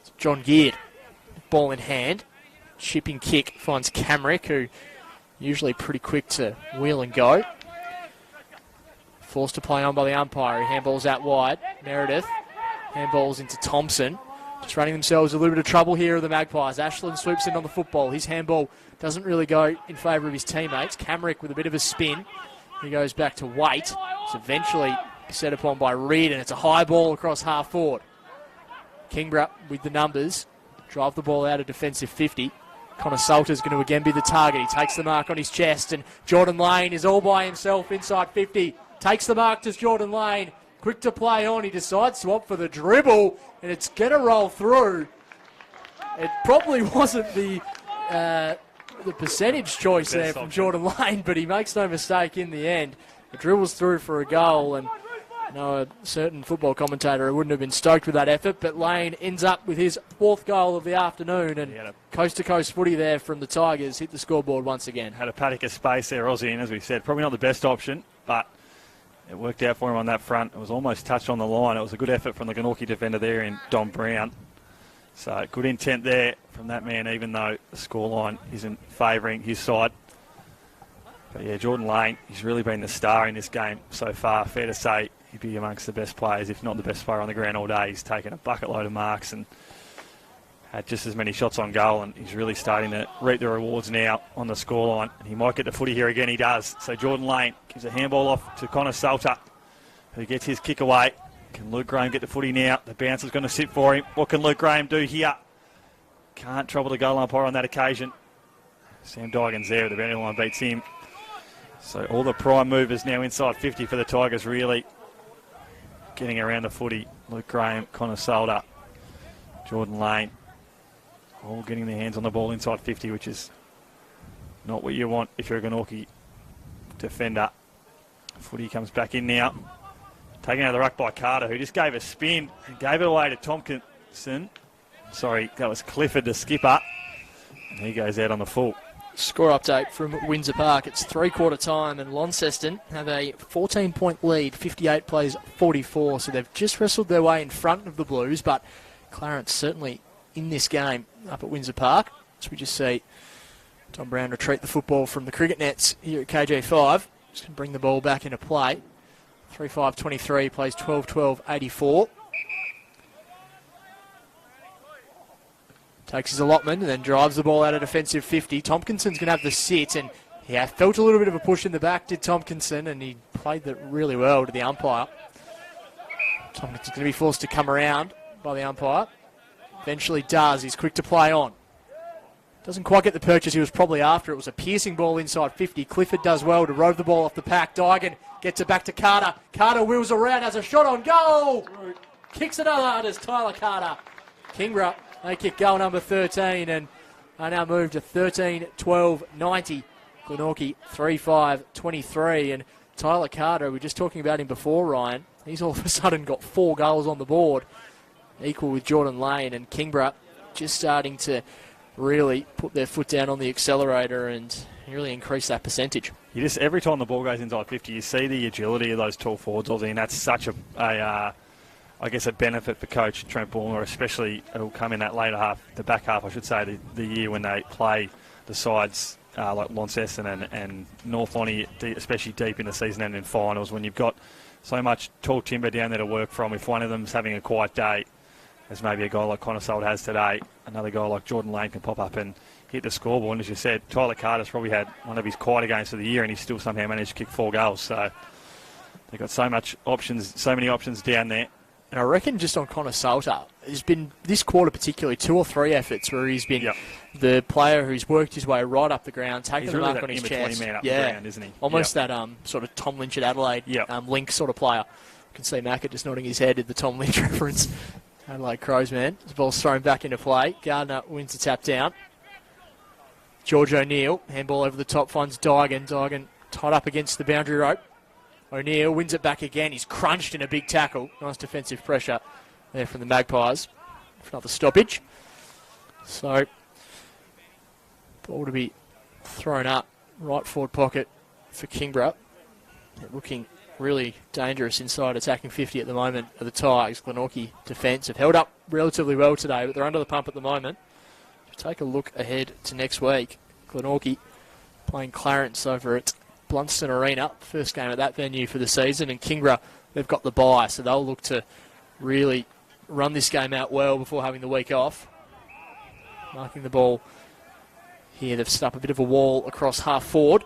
So John Geard, ball in hand. Chipping kick finds Camrick, who usually pretty quick to wheel and go. Forced to play on by the umpire. He handballs out wide. Meredith handballs into Thompson. Just running themselves a little bit of trouble here are the Magpies. Ashland swoops in on the football. His handball doesn't really go in favour of his teammates. Camrick with a bit of a spin. He goes back to Waite. It's eventually set upon by Reed, and it's a high ball across half forward. Kingborough with the numbers. Drive the ball out of defensive 50. Connor Salter's going to again be the target. He takes the mark on his chest, and Jordan Lane is all by himself inside 50. Takes the mark to Jordan Lane. Quick to play on. He decides to opt for the dribble, and it's going to roll through. It probably wasn't the percentage choice there from Jordan Lane, but he makes no mistake in the end. It dribbles through for a goal, and I know a certain football commentator wouldn't have been stoked with that effort, but Lane ends up with his 4th goal of the afternoon, and coast-to-coast footy there from the Tigers hit the scoreboard once again. Had a paddock of space there, Aussie, and as we said, probably not the best option, but it worked out for him on that front. It was almost touched on the line. It was a good effort from the Glenorchy defender there in Don Brown. So good intent there from that man, even though the scoreline isn't favouring his side. But yeah, Jordan Lane, he's really been the star in this game so far. Fair to say he'd be amongst the best players, if not the best player on the ground all day. He's taken a bucket load of marks and had just as many shots on goal, and he's really starting to reap the rewards now on the scoreline. And he might get the footy here again, he does. So Jordan Lane gives a handball off to Connor Salter, who gets his kick away. Can Luke Graham get the footy now? The bouncer's going to sit for him. What can Luke Graham do here? Can't trouble the goal umpire on that occasion. Sam Dygan's there, the boundary line beats him. So all the prime movers now inside 50 for the Tigers, really getting around the footy. Luke Graham, Connor Salter, Jordan Lane, all getting their hands on the ball inside 50, which is not what you want if you're a Glenorchy defender. Footy comes back in now. Taken out of the ruck by Carter, who just gave a spin and gave it away to Tompkinson. Sorry, that was Clifford, the skipper. And he goes out on the full. Score update from Windsor Park. It's three-quarter time, and Launceston have a 14-point lead. 58 plays 44, so they've just wrestled their way in front of the Blues, but Clarence certainly in this game up at Windsor Park. So we just see Tom Brown retreat the football from the cricket nets here at KJ5. Just going to bring the ball back into play. 3-5-23, plays 12-12-84. Takes his allotment and then drives the ball out of defensive 50. Tompkinson's going to have the sit, and yeah, felt a little bit of a push in the back, did Tompkinson, and he played that really well to the umpire. Tompkinson's going to be forced to come around by the umpire. Eventually does. He's quick to play on. Doesn't quite get the purchase he was probably after. It was a piercing ball inside 50. Clifford does well to rove the ball off the pack. Dygan gets it back to Carter. Carter wheels around, has a shot on goal. Kicks another as Tyler Carter. Kingborough, they kick goal number 13 and are now moved to 13-12-90. Glenorchy 3-5-23. And Tyler Carter, we were just talking about him before, Ryan. He's all of a sudden got 4 goals on the board, equal with Jordan Lane, and Kingborough just starting to really put their foot down on the accelerator and really increase that percentage. You just, every time the ball goes inside 50, you see the agility of those tall forwards, and that's such a benefit for coach Trent Bullner, especially it'll come in that later half, the back half, I should say, the year when they play the sides like Launceston and North Lonnie, especially deep in the season and in finals, when you've got so much tall timber down there to work from. If one of them's having a quiet day, as maybe a guy like Connor Salt has today, another guy like Jordan Lane can pop up and hit the scoreboard. And as you said, Tyler Carter's probably had one of his quieter games of the year, and he's still somehow managed to kick 4 goals. So they've got so many options down there. And I reckon just on Connor Salter, there's been this quarter particularly 2 or 3 efforts where he's been the player who's worked his way right up the ground, taking the mark on his chest. Man up the ground, isn't he? Almost that sort of Tom Lynch at Adelaide link sort of player. You can see Mackett just nodding his head at the Tom Lynch reference. Adelaide Crows, man. The ball's thrown back into play. Gardner wins the tap down. George O'Neill, handball over the top, finds Dygan. Dygan tied up against the boundary rope. O'Neill wins it back again. He's crunched in a big tackle. Nice defensive pressure there from the Magpies. Another stoppage. So, ball to be thrown up. Right forward pocket for Kingborough. Looking really dangerous inside attacking 50 at the moment of the Tigers. Glenorchy defence have held up relatively well today, but they're under the pump at the moment. Take a look ahead to next week. Glenorchy playing Clarence over at Blunston Arena. First game at that venue for the season. And Kingborough, they've got the bye, so they'll look to really run this game out well before having the week off. Marking the ball here. They've set up a bit of a wall across half forward.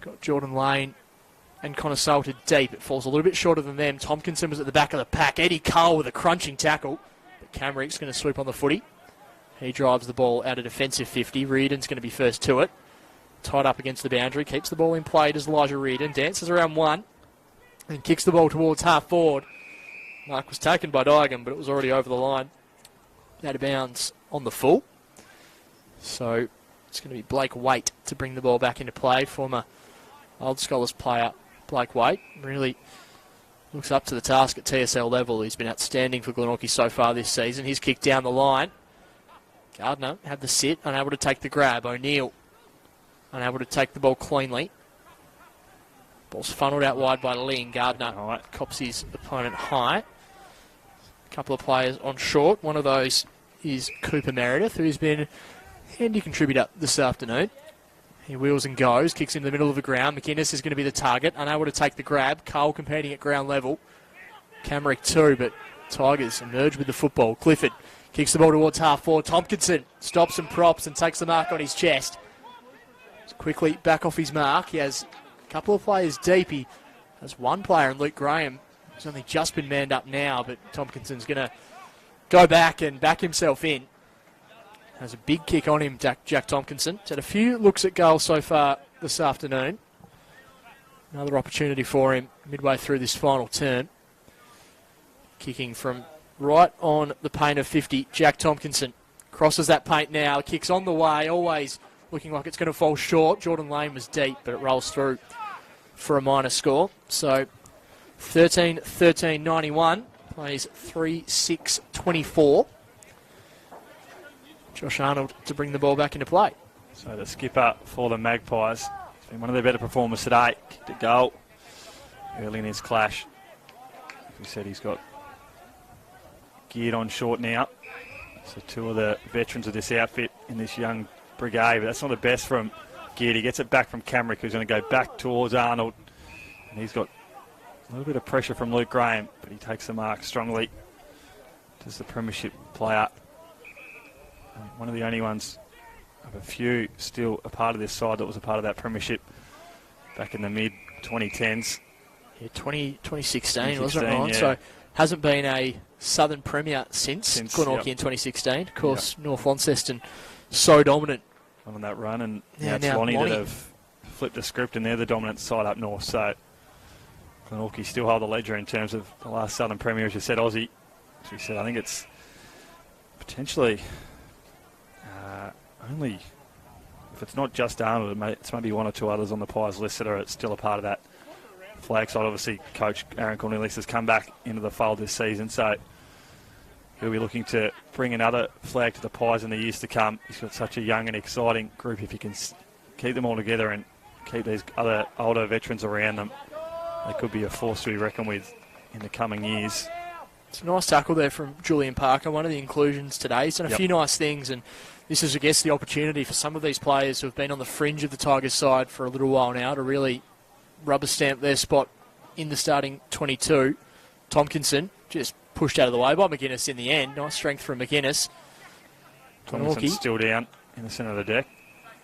Got Jordan Lane and Connor Salter deep. It falls a little bit shorter than them. Tompkinson was at the back of the pack. Eddie Cole with a crunching tackle. But Camrick's going to swoop on the footy. He drives the ball out of defensive 50. Reardon's going to be first to it. Tied up against the boundary. Keeps the ball in play as Elijah Reardon. Dances around 1. And kicks the ball towards half forward. Mark was taken by Dygan, but it was already over the line. Out of bounds on the full. So it's going to be Blake Waite to bring the ball back into play. Former Old Scholars player Blake Waite really looks up to the task at TSL level. He's been outstanding for Glenorchy so far this season. He's kicked down the line. Gardner had the sit, unable to take the grab. O'Neill unable to take the ball cleanly. Ball's funneled out wide by Ling. Gardner cops his opponent high. A couple of players on short. One of those is Cooper Meredith, who's been a handy contributor this afternoon. He wheels and goes, kicks in the middle of the ground. McInnes is going to be the target, unable to take the grab. Cole competing at ground level. Camrick too, but Tigers emerge with the football. Clifford kicks the ball towards half forward. Tompkinson stops and props and takes the mark on his chest. He's quickly back off his mark. He has a couple of players deep. He has one player in Luke Graham who's only just been manned up now, but Tompkinson's going to go back and back himself in. Has a big kick on him, Jack Tompkinson. He's had a few looks at goal so far this afternoon. Another opportunity for him midway through this final term. Kicking from right on the paint of 50, Jack Tompkinson. Crosses that paint now, kicks on the way, always looking like it's going to fall short. Jordan Lane was deep, but it rolls through for a minor score. So 13-13-91, plays 3-6-24. Josh Arnold to bring the ball back into play. So the skipper for the Magpies, he's been one of their better performers today. Kicked a goal early in his clash. As we said, he's got geared on short now. So two of the veterans of this outfit in this young brigade, but that's not the best from Geared. He gets it back from Camrick, who's going to go back towards Arnold. And he's got a little bit of pressure from Luke Graham, but he takes the mark strongly. Does the premiership player. One of the only ones of a few still a part of this side that was a part of that premiership back in the mid-2010s. Yeah, 2016, wasn't it, Ryan? Yeah. So hasn't been a Southern Premier since Glenorchy in 2016. Of course, North Launceston so dominant. On that run, and Yeah, now it's Lonnie Lonnie that have flipped the script, and they're the dominant side up north. So Glenorchy still hold the ledger in terms of the last Southern Premier, as you said, Aussie. As we said, I think it's potentially only, if it's not just Arnold, it's maybe one or two others on the Pies list that are still a part of that flag side. Obviously, Coach Aaron Cornelius has come back into the fold this season, so he'll be looking to bring another flag to the Pies in the years to come. He's got such a young and exciting group. If he can keep them all together and keep these other older veterans around them, they could be a force to be reckoned with in the coming years. It's a nice tackle there from Julian Parker, one of the inclusions today. He's done a few nice things, and this is, I guess, the opportunity for some of these players who have been on the fringe of the Tigers side for a little while now to really rubber stamp their spot in the starting 22. Tompkinson just pushed out of the way by McInnes in the end. Nice strength from McInnes. Tompkinson's still down in the centre of the deck.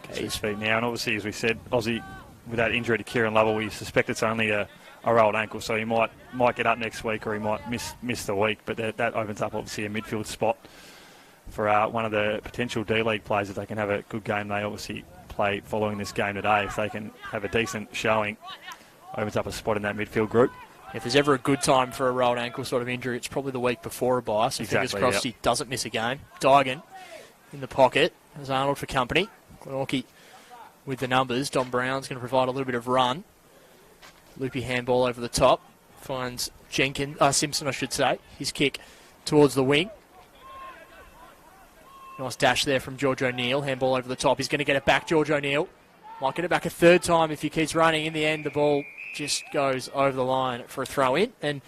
Gets his feet now, and obviously, as we said, Aussie, with that injury to Kieran Lovell, we suspect it's only a rolled ankle, so he might get up next week, or he might miss the week. But that opens up obviously a midfield spot for one of the potential D-League players. If they can have a good game, they obviously play following this game today. If they can have a decent showing, opens up a spot in that midfield group. If there's ever a good time for a rolled ankle sort of injury, it's probably the week before a bye. So fingers crossed he doesn't miss a game. Dygan in the pocket. There's Arnold for company. Glenorchy with the numbers. Don Brown's going to provide a little bit of run. Loopy handball over the top. Finds Simpson, I should say. His kick towards the wing. Nice dash there from George O'Neill. Handball over the top. He's going to get it back, George O'Neill. Might get it back a third time if he keeps running. In the end, the ball just goes over the line for a throw-in. And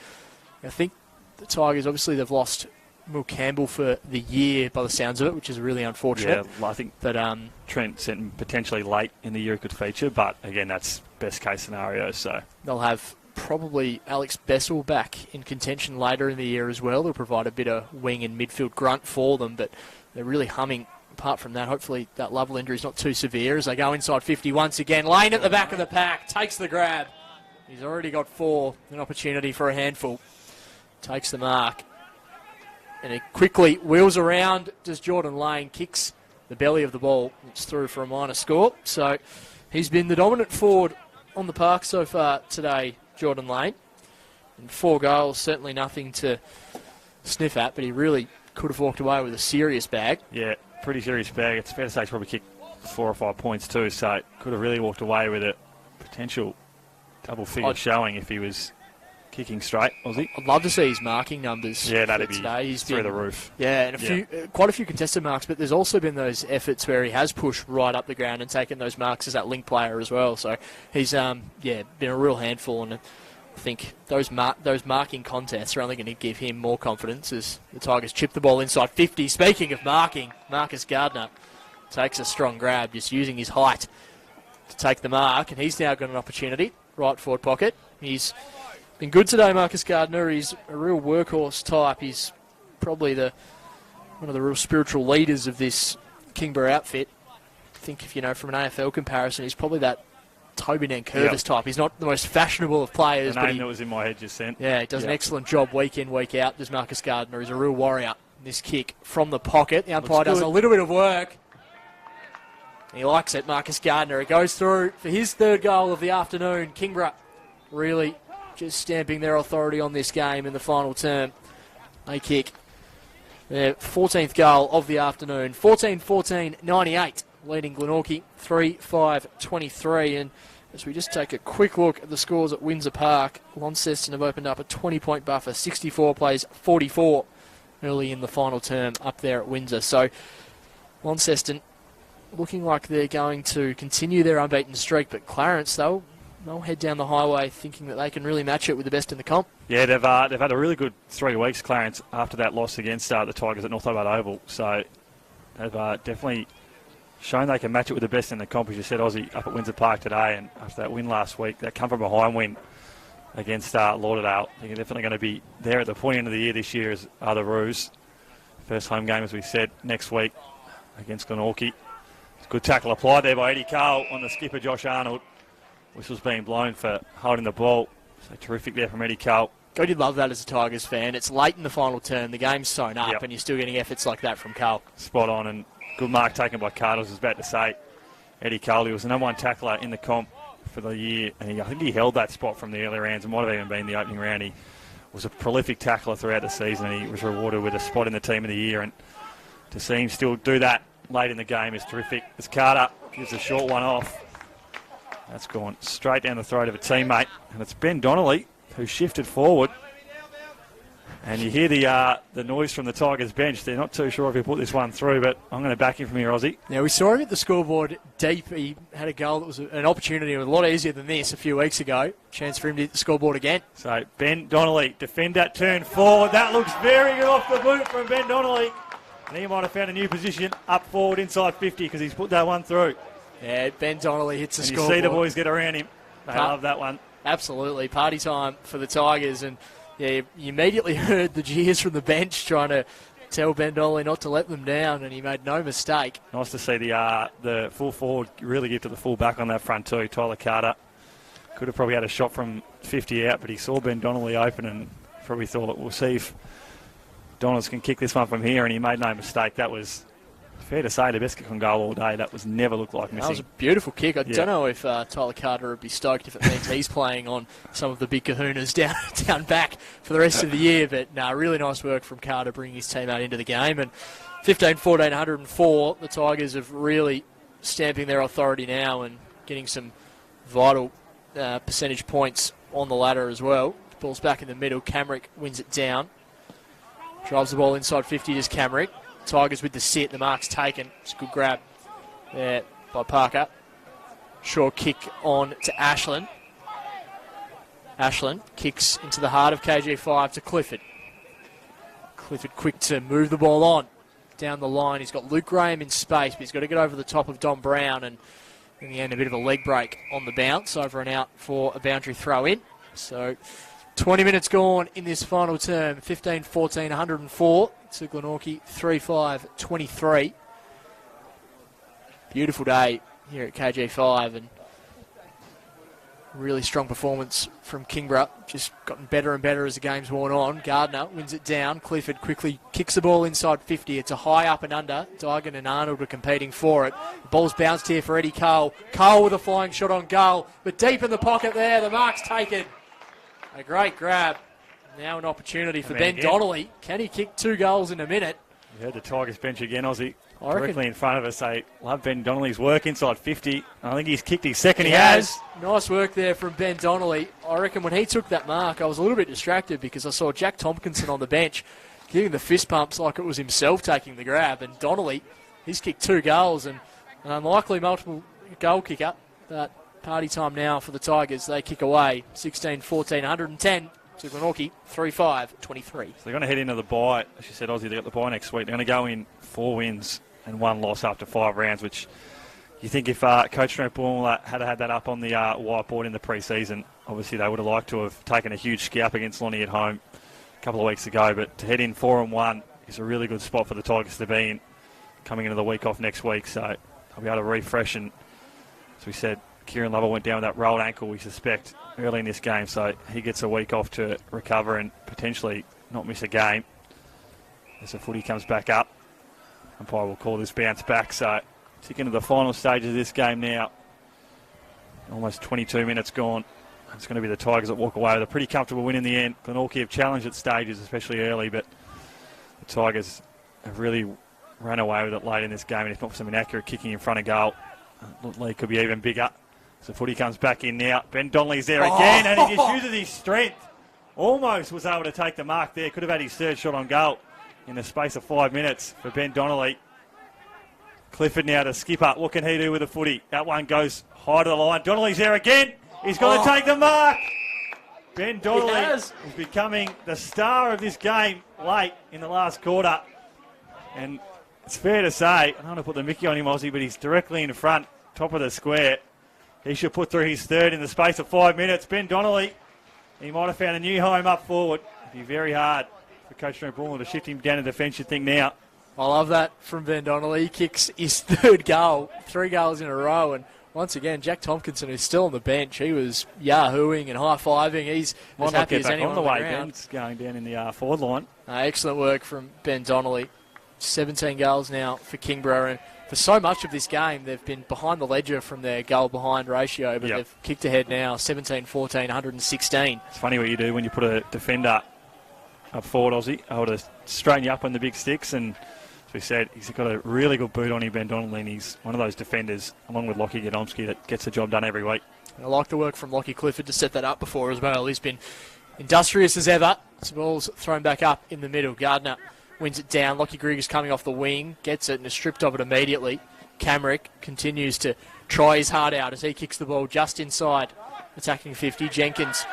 I think the Tigers, obviously, they've lost Will Campbell for the year by the sounds of it, which is really unfortunate. Yeah, I think that Trent sent him potentially late in the year it could feature, but again, that's best case scenario. So they'll have probably Alex Bessel back in contention later in the year as well. They'll provide a bit of wing and midfield grunt for them, but they're really humming. Apart from that, hopefully that Lovell injury is not too severe as they go inside 50 once again. Lane at the back of the pack, takes the grab. He's already got 4, an opportunity for a handful. Takes the mark. And he quickly wheels around, does Jordan Lane, kicks the belly of the ball. It's through for a minor score. So he's been the dominant forward on the park so far today, Jordan Lane. And 4 goals, certainly nothing to sniff at, but he really could have walked away with a serious bag. Yeah, pretty serious bag. It's fair to say he's probably kicked 4 or 5 points too, so could have really walked away with a potential double-figure showing if he was kicking straight, Aussie. I'd love to see his marking numbers. Yeah, that'd be today. He's through the roof. Yeah, and quite a few contested marks, but there's also been those efforts where he has pushed right up the ground and taken those marks as that link player as well. So he's been a real handful, and I think those marking contests are only going to give him more confidence as the Tigers chip the ball inside 50. Speaking of marking, Marcus Gardner takes a strong grab, just using his height to take the mark, and he's now got an opportunity. Right forward pocket. He's been good today, Marcus Gardner. He's a real workhorse type. He's probably one of the real spiritual leaders of this Kingborough outfit. I think if from an AFL comparison, he's probably that Toby Nankervis type. He's not the most fashionable of players. The name that was in my head just sent. Yeah, he does an excellent job week in, week out. Does Marcus Gardner. He's a real warrior. This kick from the pocket. The umpire does a little bit of work. He likes it, Marcus Gardner. He goes through for his third goal of the afternoon. Kingborough really just stamping their authority on this game in the final term. They kick their 14th goal of the afternoon. 14-14-98, leading Glenorchy 3-5-23. And as we just take a quick look at the scores at Windsor Park, Launceston have opened up a 20-point buffer. 64 plays 44 early in the final term up there at Windsor. So Launceston looking like they're going to continue their unbeaten streak, but Clarence, they'll head down the highway thinking that they can really match it with the best in the comp. Yeah, they've had a really good 3 weeks, Clarence, after that loss against the Tigers at North Hobart Oval. So they've definitely shown they can match it with the best in the comp, as you said, Aussie, up at Windsor Park today. And after that win last week, that come from behind win against Lauderdale, they're definitely going to be there at the point end of the year this year, as are the Roos. First home game, as we said, next week against Glenorchy. Good tackle applied there by Eddie Carl on the skipper, Josh Arnold. Whistle's being blown for holding the ball. So terrific there from Eddie Carl. God, you'd love that as a Tigers fan. It's late in the final term. The game's sewn up, and you're still getting efforts like that from Carl. Spot on, and good mark taken by Carl. I was about to say, Eddie Carl, he was the number 1 tackler in the comp for the year, and I think he held that spot from the early rounds. It might have even been the opening round. He was a prolific tackler throughout the season, and he was rewarded with a spot in the team of the year. And to see him still do that late in the game is terrific. As Carter gives a short one off. That's gone straight down the throat of a teammate. And it's Ben Donnelly who shifted forward. And you hear the noise from the Tigers bench. They're not too sure if he put this one through, but I'm going to back him from here, Aussie. Now, we saw him at the scoreboard deep. He had a goal that was an opportunity. It was a lot easier than this a few weeks ago. Chance for him to hit the scoreboard again. So Ben Donnelly, defend that turn forward. That looks very good off the boot from Ben Donnelly. And he might have found a new position up forward inside 50 because he's put that one through. Yeah, Ben Donnelly hits the and scoreboard. You see the boys get around him. They love that one. Absolutely. Party time for the Tigers. And yeah, you immediately heard the jeers from the bench trying to tell Ben Donnelly not to let them down, and he made no mistake. Nice to see the full forward really give to the full back on that front too. Tyler Carter could have probably had a shot from 50 out, but he saw Ben Donnelly open and probably thought, we'll see if Donnells can kick this one from here, and he made no mistake. That was fair to say the best kick on goal all day. That was never looked like missing. That was a beautiful kick. I don't know if Tyler Carter would be stoked if it means he's playing on some of the big kahunas down back for the rest of the year. But really nice work from Carter bringing his team out into the game. And 15-14, 104, the Tigers have really stamping their authority now and getting some vital percentage points on the ladder as well. Ball's back in the middle. Camrick wins it down. Drives the ball inside 50, just Camrick. Tigers with the sit, the mark's taken. It's a good grab there by Parker. Short kick on to Ashland. Ashland kicks into the heart of KG5 to Clifford. Clifford quick to move the ball on down the line. He's got Luke Graham in space, but he's got to get over the top of Don Brown, and in the end a bit of a leg break on the bounce, over and out for a boundary throw in. So 20 minutes gone in this final term. 15-14, 104 to Glenorchy, 3-5-23. Beautiful day here at KG5, and really strong performance from Kingborough. Just gotten better and better as the game's worn on. Gardner wins it down. Clifford quickly kicks the ball inside 50. It's a high up and under. Dygan and Arnold are competing for it. The ball's bounced here for Eddie Cole. Cole with a flying shot on goal, but deep in the pocket there. The mark's taken. A great grab. Now an opportunity for Ben Donnelly. Can he kick 2 goals in a minute? You heard the Tigers bench again, Aussie. Directly in front of us. They love Ben Donnelly's work inside 50. I think he's kicked his second. He has. Nice work there from Ben Donnelly. I reckon when he took that mark, I was a little bit distracted because I saw Jack Tompkinson on the bench giving the fist pumps like it was himself taking the grab. And Donnelly, he's kicked 2 goals and an unlikely multiple goal kicker. But Party time now for the Tigers. They kick away 16-14, 110 to Glenorchy, 3-5-23. So they're going to head into the bye. As you said, Aussie, they've got the bye next week. They're going to go in 4 wins and 1 loss after 5 rounds, which you think if Coach Trent Bournemouth had had that up on the whiteboard in the pre-season, obviously they would have liked to have taken a huge scalp against Lonnie at home a couple of weeks ago. But to head in 4-1 is a really good spot for the Tigers to be in coming into the week off next week. So they'll be able to refresh. And as we said, Kieran Lover went down with that rolled ankle, we suspect, early in this game. So he gets a week off to recover and potentially not miss a game as the footy comes back up. Umpire will call this bounce back. So ticking to the final stages of this game now. Almost 22 minutes gone. It's going to be the Tigers that walk away with a pretty comfortable win in the end. Glenorchy have challenged at stages, especially early, but the Tigers have really ran away with it late in this game. And if not for some inaccurate kicking in front of goal, the lead could be even bigger. So footy comes back in now. Ben Donnelly's there again, and he just uses his strength. Almost was able to take the mark there. Could have had his third shot on goal in the space of 5 minutes for Ben Donnelly. Clifford now to skip up. What can he do with the footy? That one goes high to the line. Donnelly's there again. He's got to take the mark. Ben Donnelly is becoming the star of this game late in the last quarter. And it's fair to say, I don't want to put the mickey on him, Aussie, but he's directly in front, top of the square. He should put through his third in the space of 5 minutes. Ben Donnelly, he might have found a new home up forward. It'd be very hard for Coach Trent Bournemouth to shift him down to defence, you'd think now. I love that from Ben Donnelly. He kicks his third goal, 3 goals in a row. And once again, Jack Tompkinson, who's still on the bench, he was yahooing and high-fiving. He's as happy as anyone on the ground. Ben's going down in the forward line. Excellent work from Ben Donnelly. 17 goals now for Kingborough. And for so much of this game, they've been behind the ledger from their goal-behind ratio, but they've kicked ahead now, 17-14, 116. It's funny what you do when you put a defender up forward, Aussie, able to straighten you up on the big sticks. And as we said, he's got a really good boot on him, Ben Donnelly, and he's one of those defenders, along with Lockie Godomski, that gets the job done every week. And I like the work from Lockie Clifford to set that up before as well. He's been industrious as ever. Some balls thrown back up in the middle. Gardner wins it down. Lockie Grigg is coming off the wing, gets it and is stripped of it immediately. Camrick continues to try his heart out as he kicks the ball just inside attacking 50. Jenkins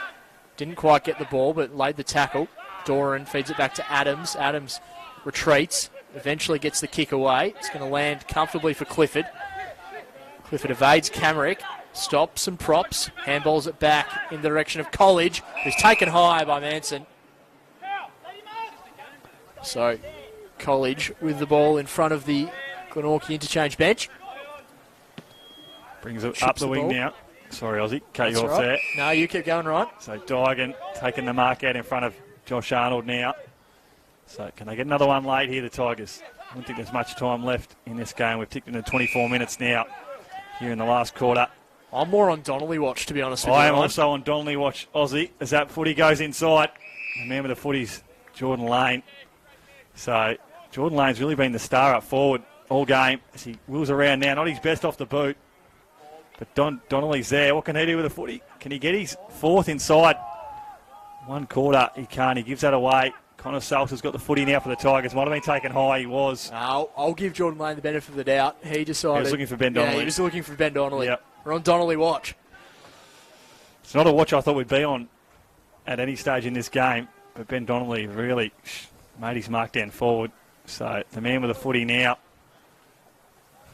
didn't quite get the ball but laid the tackle. Doran feeds it back to Adams. Adams retreats, eventually gets the kick away. It's going to land comfortably for Clifford. Clifford evades Camrick, stops and props, handballs it back in the direction of College, who's taken high by Manson. So, College with the ball in front of the Glenorchy interchange bench. Brings it up the wing now. Sorry, Aussie, cut you off right there. No, you keep going right. So Dygan taking the mark out in front of Josh Arnold now. So can they get another one late here, the Tigers? I don't think there's much time left in this game. We've ticked into 24 minutes now here in the last quarter. I'm more on Donnelly watch, to be honest with you. I am also on Donnelly watch, Aussie, as that footy goes inside. The man with the footy's Jordan Lane. So Jordan Lane's really been the star up forward all game as he wheels around now. Not his best off the boot, but Donnelly's there. What can he do with the footy? Can he get his fourth inside? 1 quarter, he can't. He gives that away. Connor Salter's got the footy now for the Tigers. Might have been taken high, he was. I'll give Jordan Lane the benefit of the doubt. He decided... He was looking for Ben Donnelly. Yeah, he was looking for Ben Donnelly. Yep. We're on Donnelly watch. It's not a watch I thought we'd be on at any stage in this game, but Ben Donnelly really made his mark down forward. So the man with the footy now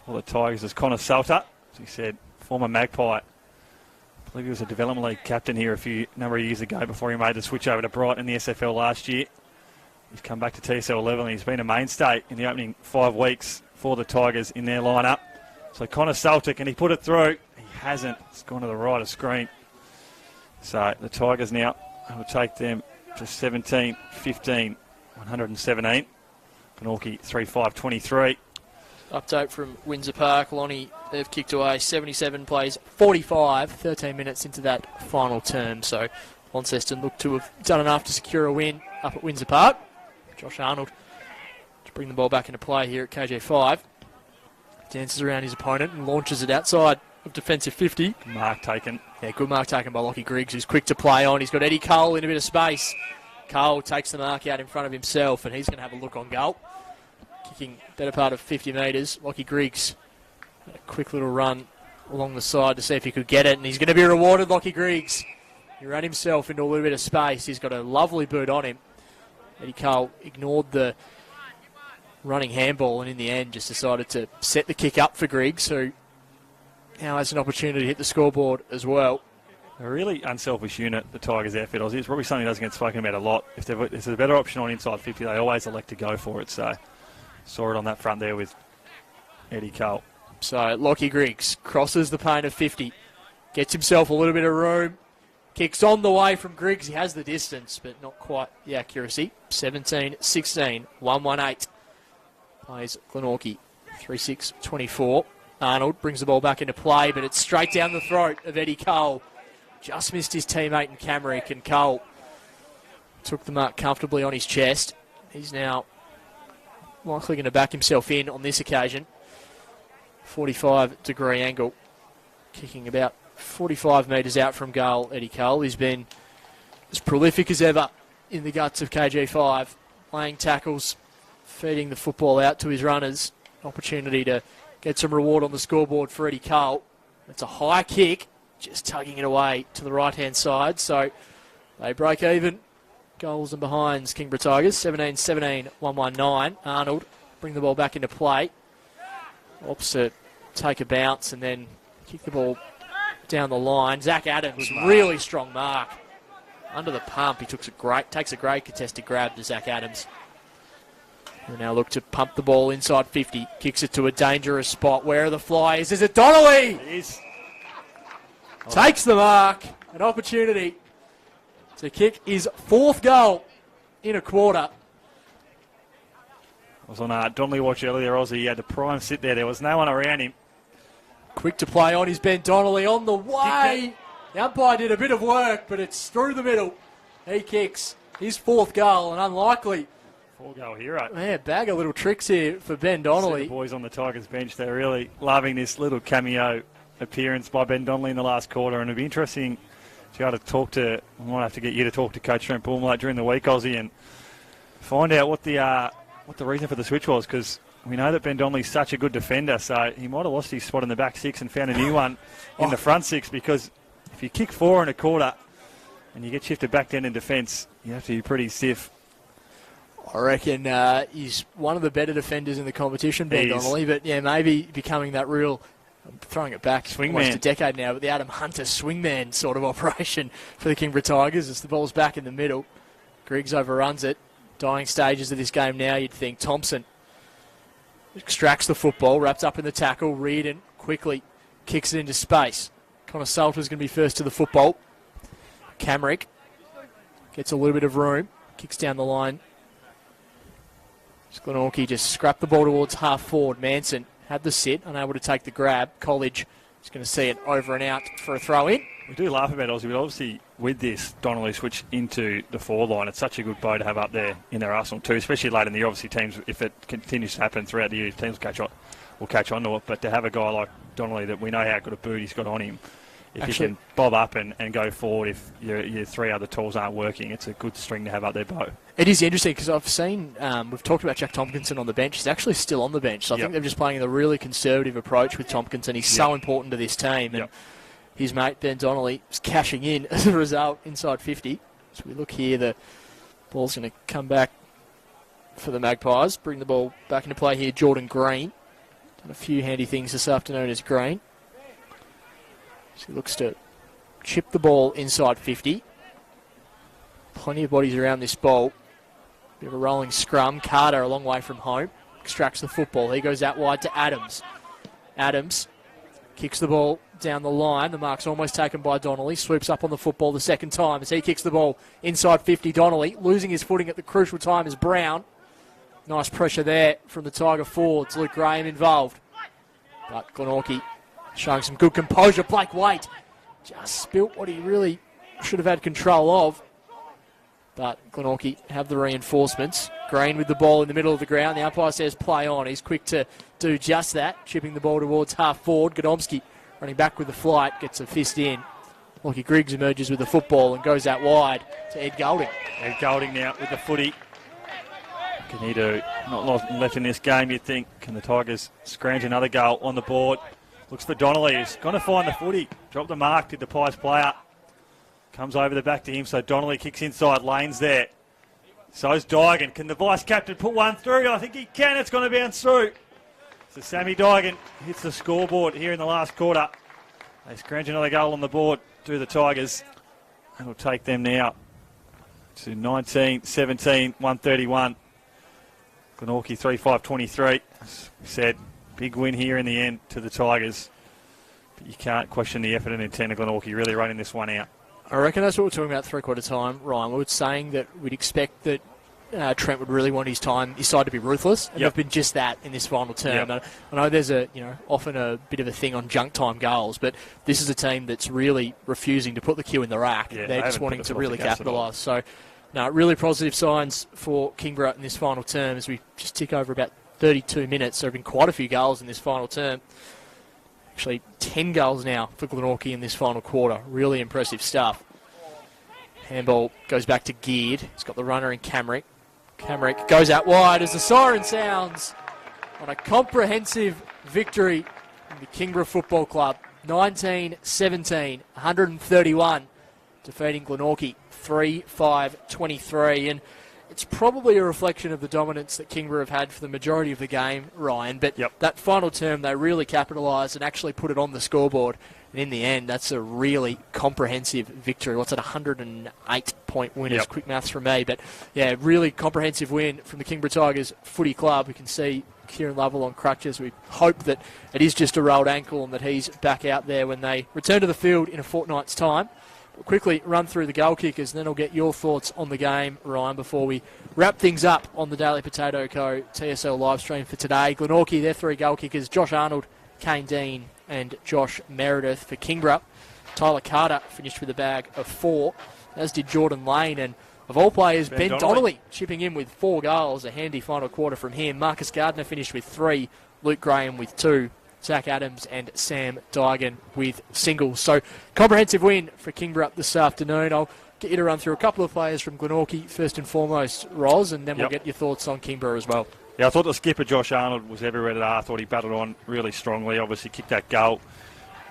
for the Tigers is Connor Salter. As he said, former Magpie. I believe he was a development league captain here a number of years ago before he made the switch over to Brighton in the SFL last year. He's come back to TSL level and he's been a mainstay in the opening 5 weeks for the Tigers in their lineup. So Connor Salter, can he put it through? He hasn't. It's gone to the right of screen. So the Tigers now will take them to 17-15, 117. Glenorchy 3-5-23. Update from Windsor Park. Lonnie, they've kicked away 77 plays, 45, 13 minutes into that final term. So Launceston look to have done enough to secure a win up at Windsor Park. Josh Arnold to bring the ball back into play here at KJ5. Dances around his opponent and launches it outside of defensive 50. Mark taken. Yeah, good mark taken by Lockie Griggs, who's quick to play on. He's got Eddie Cole in a bit of space. Cole takes the mark out in front of himself, and he's going to have a look on goal. Kicking better part of 50 metres. Lockie Griggs, a quick little run along the side to see if he could get it, and he's going to be rewarded, Lockie Griggs. He ran himself into a little bit of space. He's got a lovely boot on him. Eddie Cole ignored the running handball and in the end just decided to set the kick up for Griggs, who now has an opportunity to hit the scoreboard as well. A really unselfish unit, the Tigers outfit, Aussie. It's probably something that doesn't get spoken about a lot. If there's a better option on inside 50, they always elect to go for it. So saw it on that front there with Eddie Cole. So Lockie Griggs crosses the paint of 50, gets himself a little bit of room, kicks on the way from Griggs. He has the distance, but not quite the accuracy. 17-16, 1-1-8. Plays Glenorchy, 3-6-24. Arnold brings the ball back into play, but it's straight down the throat of Eddie Cole. Just missed his teammate in Camrick, and Cole took the mark comfortably on his chest. He's now likely going to back himself in on this occasion. 45-degree angle, kicking about 45 metres out from goal. Eddie Cole, he's been as prolific as ever in the guts of KG5, laying tackles, feeding the football out to his runners. Opportunity to get some reward on the scoreboard for Eddie Cole. It's a high kick, just tugging it away to the right-hand side. So they break even. Goals and behinds, Kingborough Tigers, 17-17, 1-1-9. Arnold bring the ball back into play. Opposite take a bounce and then kick the ball down the line. Zach Adams, really strong mark. Under the pump, he takes a great contested grab to Zach Adams. He'll now look to pump the ball inside 50. Kicks it to a dangerous spot. Where are the flyers? Is it Donnelly? It is. Takes the mark. An opportunity to kick his fourth goal in a quarter. I was on Donnelly watch earlier, Aussie. He had the prime sit there. There was no one around him. Quick to play on is Ben Donnelly on the way. The umpire did a bit of work, but it's through the middle. He kicks his fourth goal, and unlikely. 4-goal hero. Yeah, bag of little tricks here for Ben Donnelly. The boys on the Tigers bench, they're really loving this little cameo appearance by Ben Donnelly in the last quarter, and it'll be interesting to be able to talk to, I might have to get you to talk to Coach Trent Bournemouth during the week, Aussie, and find out what the reason for the switch was, because we know that Ben Donnelly's such a good defender, so he might have lost his spot in the back six and found a new one in the front six, because if you kick 4 and a quarter and you get shifted back down in defence, you have to be pretty stiff. I reckon he's one of the better defenders in the competition, Ben Donnelly, but yeah, maybe becoming that real, I'm throwing it back almost a decade now, but the Adam Hunter swingman sort of operation for the Kingborough Tigers as the ball's back in the middle. Griggs overruns it. Dying stages of this game now, you'd think. Thompson extracts the football, wraps up in the tackle. Reardon quickly kicks it into space. Connor Salter's going to be first to the football. Camrick gets a little bit of room, kicks down the line. Glenorchy just scrapped the ball towards half forward. Manson had the sit, unable to take the grab. College is going to see it over and out for a throw in. We do laugh about Aussie, but obviously with this Donnelly switch into the forward line, it's such a good bow to have up there in their arsenal too, especially late in the year. Obviously teams, if it continues to happen throughout the year, teams will catch on to it. But to have a guy like Donnelly that we know how good a boot he's got on him, if you can bob up and go forward if your three other tools aren't working, it's a good string to have up their bow. It is interesting because I've seen, we've talked about Jack Tompkinson on the bench. He's actually still on the bench. So I think they're just playing the really conservative approach with Tompkinson. He's so important to this team. And his mate, Ben Donnelly, is cashing in as a result inside 50. So we look here, the ball's going to come back for the Magpies. Bring the ball back into play here, Jordan Green. Done a few handy things this afternoon as Green. So he looks to chip the ball inside 50. Plenty of bodies around this ball. Bit of a rolling scrum. Carter a long way from home. Extracts the football. He goes out wide to Adams. Adams kicks the ball down the line. The mark's almost taken by Donnelly. Swoops up on the football the second time as he kicks the ball inside 50. Donnelly losing his footing at the crucial time is Brown. Nice pressure there from the Tiger forwards. Luke Graham involved. But Glenorchy showing some good composure. Blake Waite just spilt what he really should have had control of. But Glenorchy have the reinforcements. Green with the ball in the middle of the ground. The umpire says play on. He's quick to do just that. Chipping the ball towards half forward. Godomski running back with the flight. Gets a fist in. Lockie Griggs emerges with the football and goes out wide to Ed Golding. Ed Golding now with the footy. Can he do? Not left in this game, you'd think. Can the Tigers scrounge another goal on the board? Looks for Donnelly. He's going to find the footy. Dropped the mark, did the Pies player. Comes over the back to him, so Donnelly kicks inside, lanes there. So's Dygan. Can the vice-captain put one through? I think he can. It's going to bounce through. So Sammy Dygan hits the scoreboard here in the last quarter. They scrounge another goal on the board through the Tigers. That'll take them now to 19-17, 131. Glenorchy 3-5-23. As we said, big win here in the end to the Tigers. But you can't question the effort and intent of Glenorchy really running this one out. I reckon that's what we're talking about three-quarter time, Ryan. We were saying that we'd expect that Trent would really want his side to be ruthless, and they've been just that in this final term. Yep. I know there's often a bit of a thing on junk time goals, but this is a team that's really refusing to put the cue in the rack. Yeah, They're just wanting to really capitalise. So, no, really positive signs for Kingborough in this final term as we just tick over about 32 minutes. There have been quite a few goals in this final term. Actually, 10 goals now for Glenorchy in this final quarter. Really impressive stuff. Handball goes back to Geared. He's got the runner in Camrick. Camrick goes out wide as the siren sounds on a comprehensive victory in the Kingborough Football Club. 19-17, 131, defeating Glenorchy 3-5-23. And it's probably a reflection of the dominance that Kingborough have had for the majority of the game, Ryan. But that final term, they really capitalised and actually put it on the scoreboard. And in the end, that's a really comprehensive victory. What's it, 108-point win? Is quick maths from me. But, yeah, really comprehensive win from the Kingborough Tigers Footy Club. We can see Kieran Lovell on crutches. We hope that it is just a rolled ankle and that he's back out there when they return to the field in a fortnight's time. We'll quickly run through the goal kickers, and then I'll get your thoughts on the game, Ryan, before we wrap things up on the Daily Potato Co. TSL live stream for today. Glenorchy, their three goal kickers, Josh Arnold, Kane Dean and Josh Meredith. For Kingborough, Tyler Carter finished with a bag of 4, as did Jordan Lane. And of all players, Ben Donnelly chipping in with 4 goals, a handy final quarter from him. Marcus Gardner finished with 3, Luke Graham with 2, Zach Adams and Sam Dygan with singles. So, comprehensive win for Kingborough this afternoon. I'll get you to run through a couple of players from Glenorchy first and foremost, Roz, and then we'll get your thoughts on Kingborough as well. Yeah, I thought the skipper, Josh Arnold, was everywhere today. I thought he battled on really strongly. Obviously kicked that goal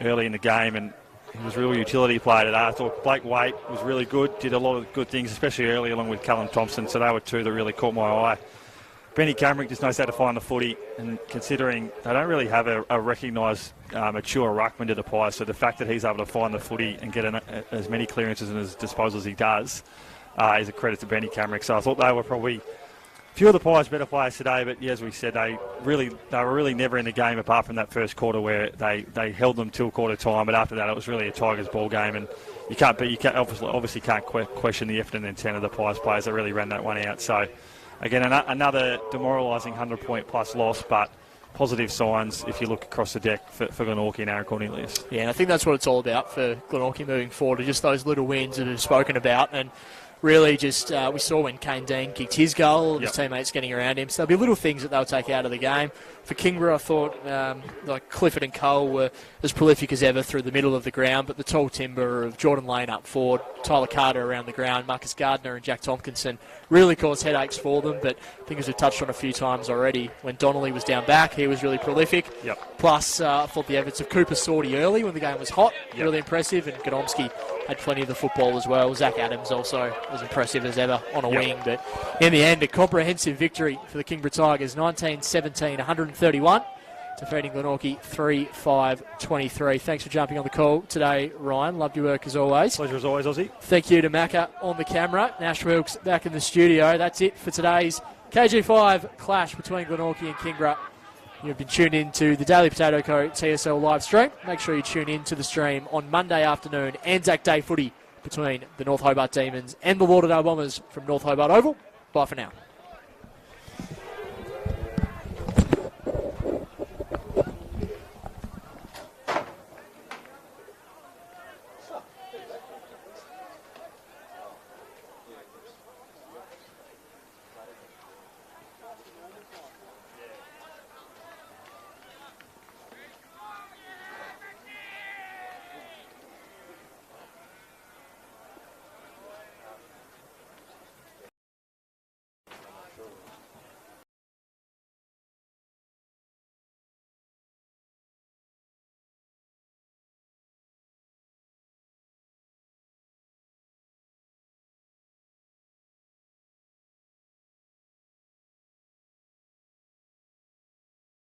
early in the game, and he was a real utility player today. I thought Blake Waite was really good, did a lot of good things, especially early along with Callum Thompson. So they were two that really caught my eye. Benny Camrick just knows how to find the footy, and considering they don't really have a recognised mature ruckman to the Pies, so the fact that he's able to find the footy and get as many clearances and as disposals as he does is a credit to Benny Camrick. So I thought they were probably a few of the Pies better players today, but as we said, they were really never in the game apart from that first quarter where they held them till quarter time, but after that it was really a Tigers ball game, and you obviously can't question the effort and intent of the Pies players that really ran that one out. So again, another demoralising 100-point plus loss, but positive signs if you look across the deck for Glenorchy and Aaron Cornelius. Yeah, and I think that's what it's all about for Glenorchy moving forward, just those little wins that we've spoken about. And really just, we saw when Kane Dean kicked his goal, his teammates getting around him. So there'll be little things that they'll take out of the game. For Kingborough, I thought like Clifford and Cole were as prolific as ever through the middle of the ground, but the tall timber of Jordan Lane up forward, Tyler Carter around the ground, Marcus Gardner and Jack Tompkinson really caused headaches for them. But I think as we've touched on a few times already, when Donnelly was down back, he was really prolific. Plus, I thought the efforts of Cooper Sorty early when the game was hot, really impressive, and Godomski had plenty of the football as well. Zach Adams also as impressive as ever on a wing. But in the end, a comprehensive victory for the Kingborough Tigers, 19-17, 131, defeating Glenorchy 3-5-23. Thanks for jumping on the call today, Ryan. Loved your work as always. Pleasure as always, Ozzy. Thank you to Macca on the camera. Nash Wilkes back in the studio. That's it for today's KG5 clash between Glenorchy and Kingborough. You've been tuned in to the Daily Potato Co. TSL live stream. Make sure you tune in to the stream on Monday afternoon, Anzac Day footy between the North Hobart Demons and the Lauderdale Bombers from North Hobart Oval. Bye for now.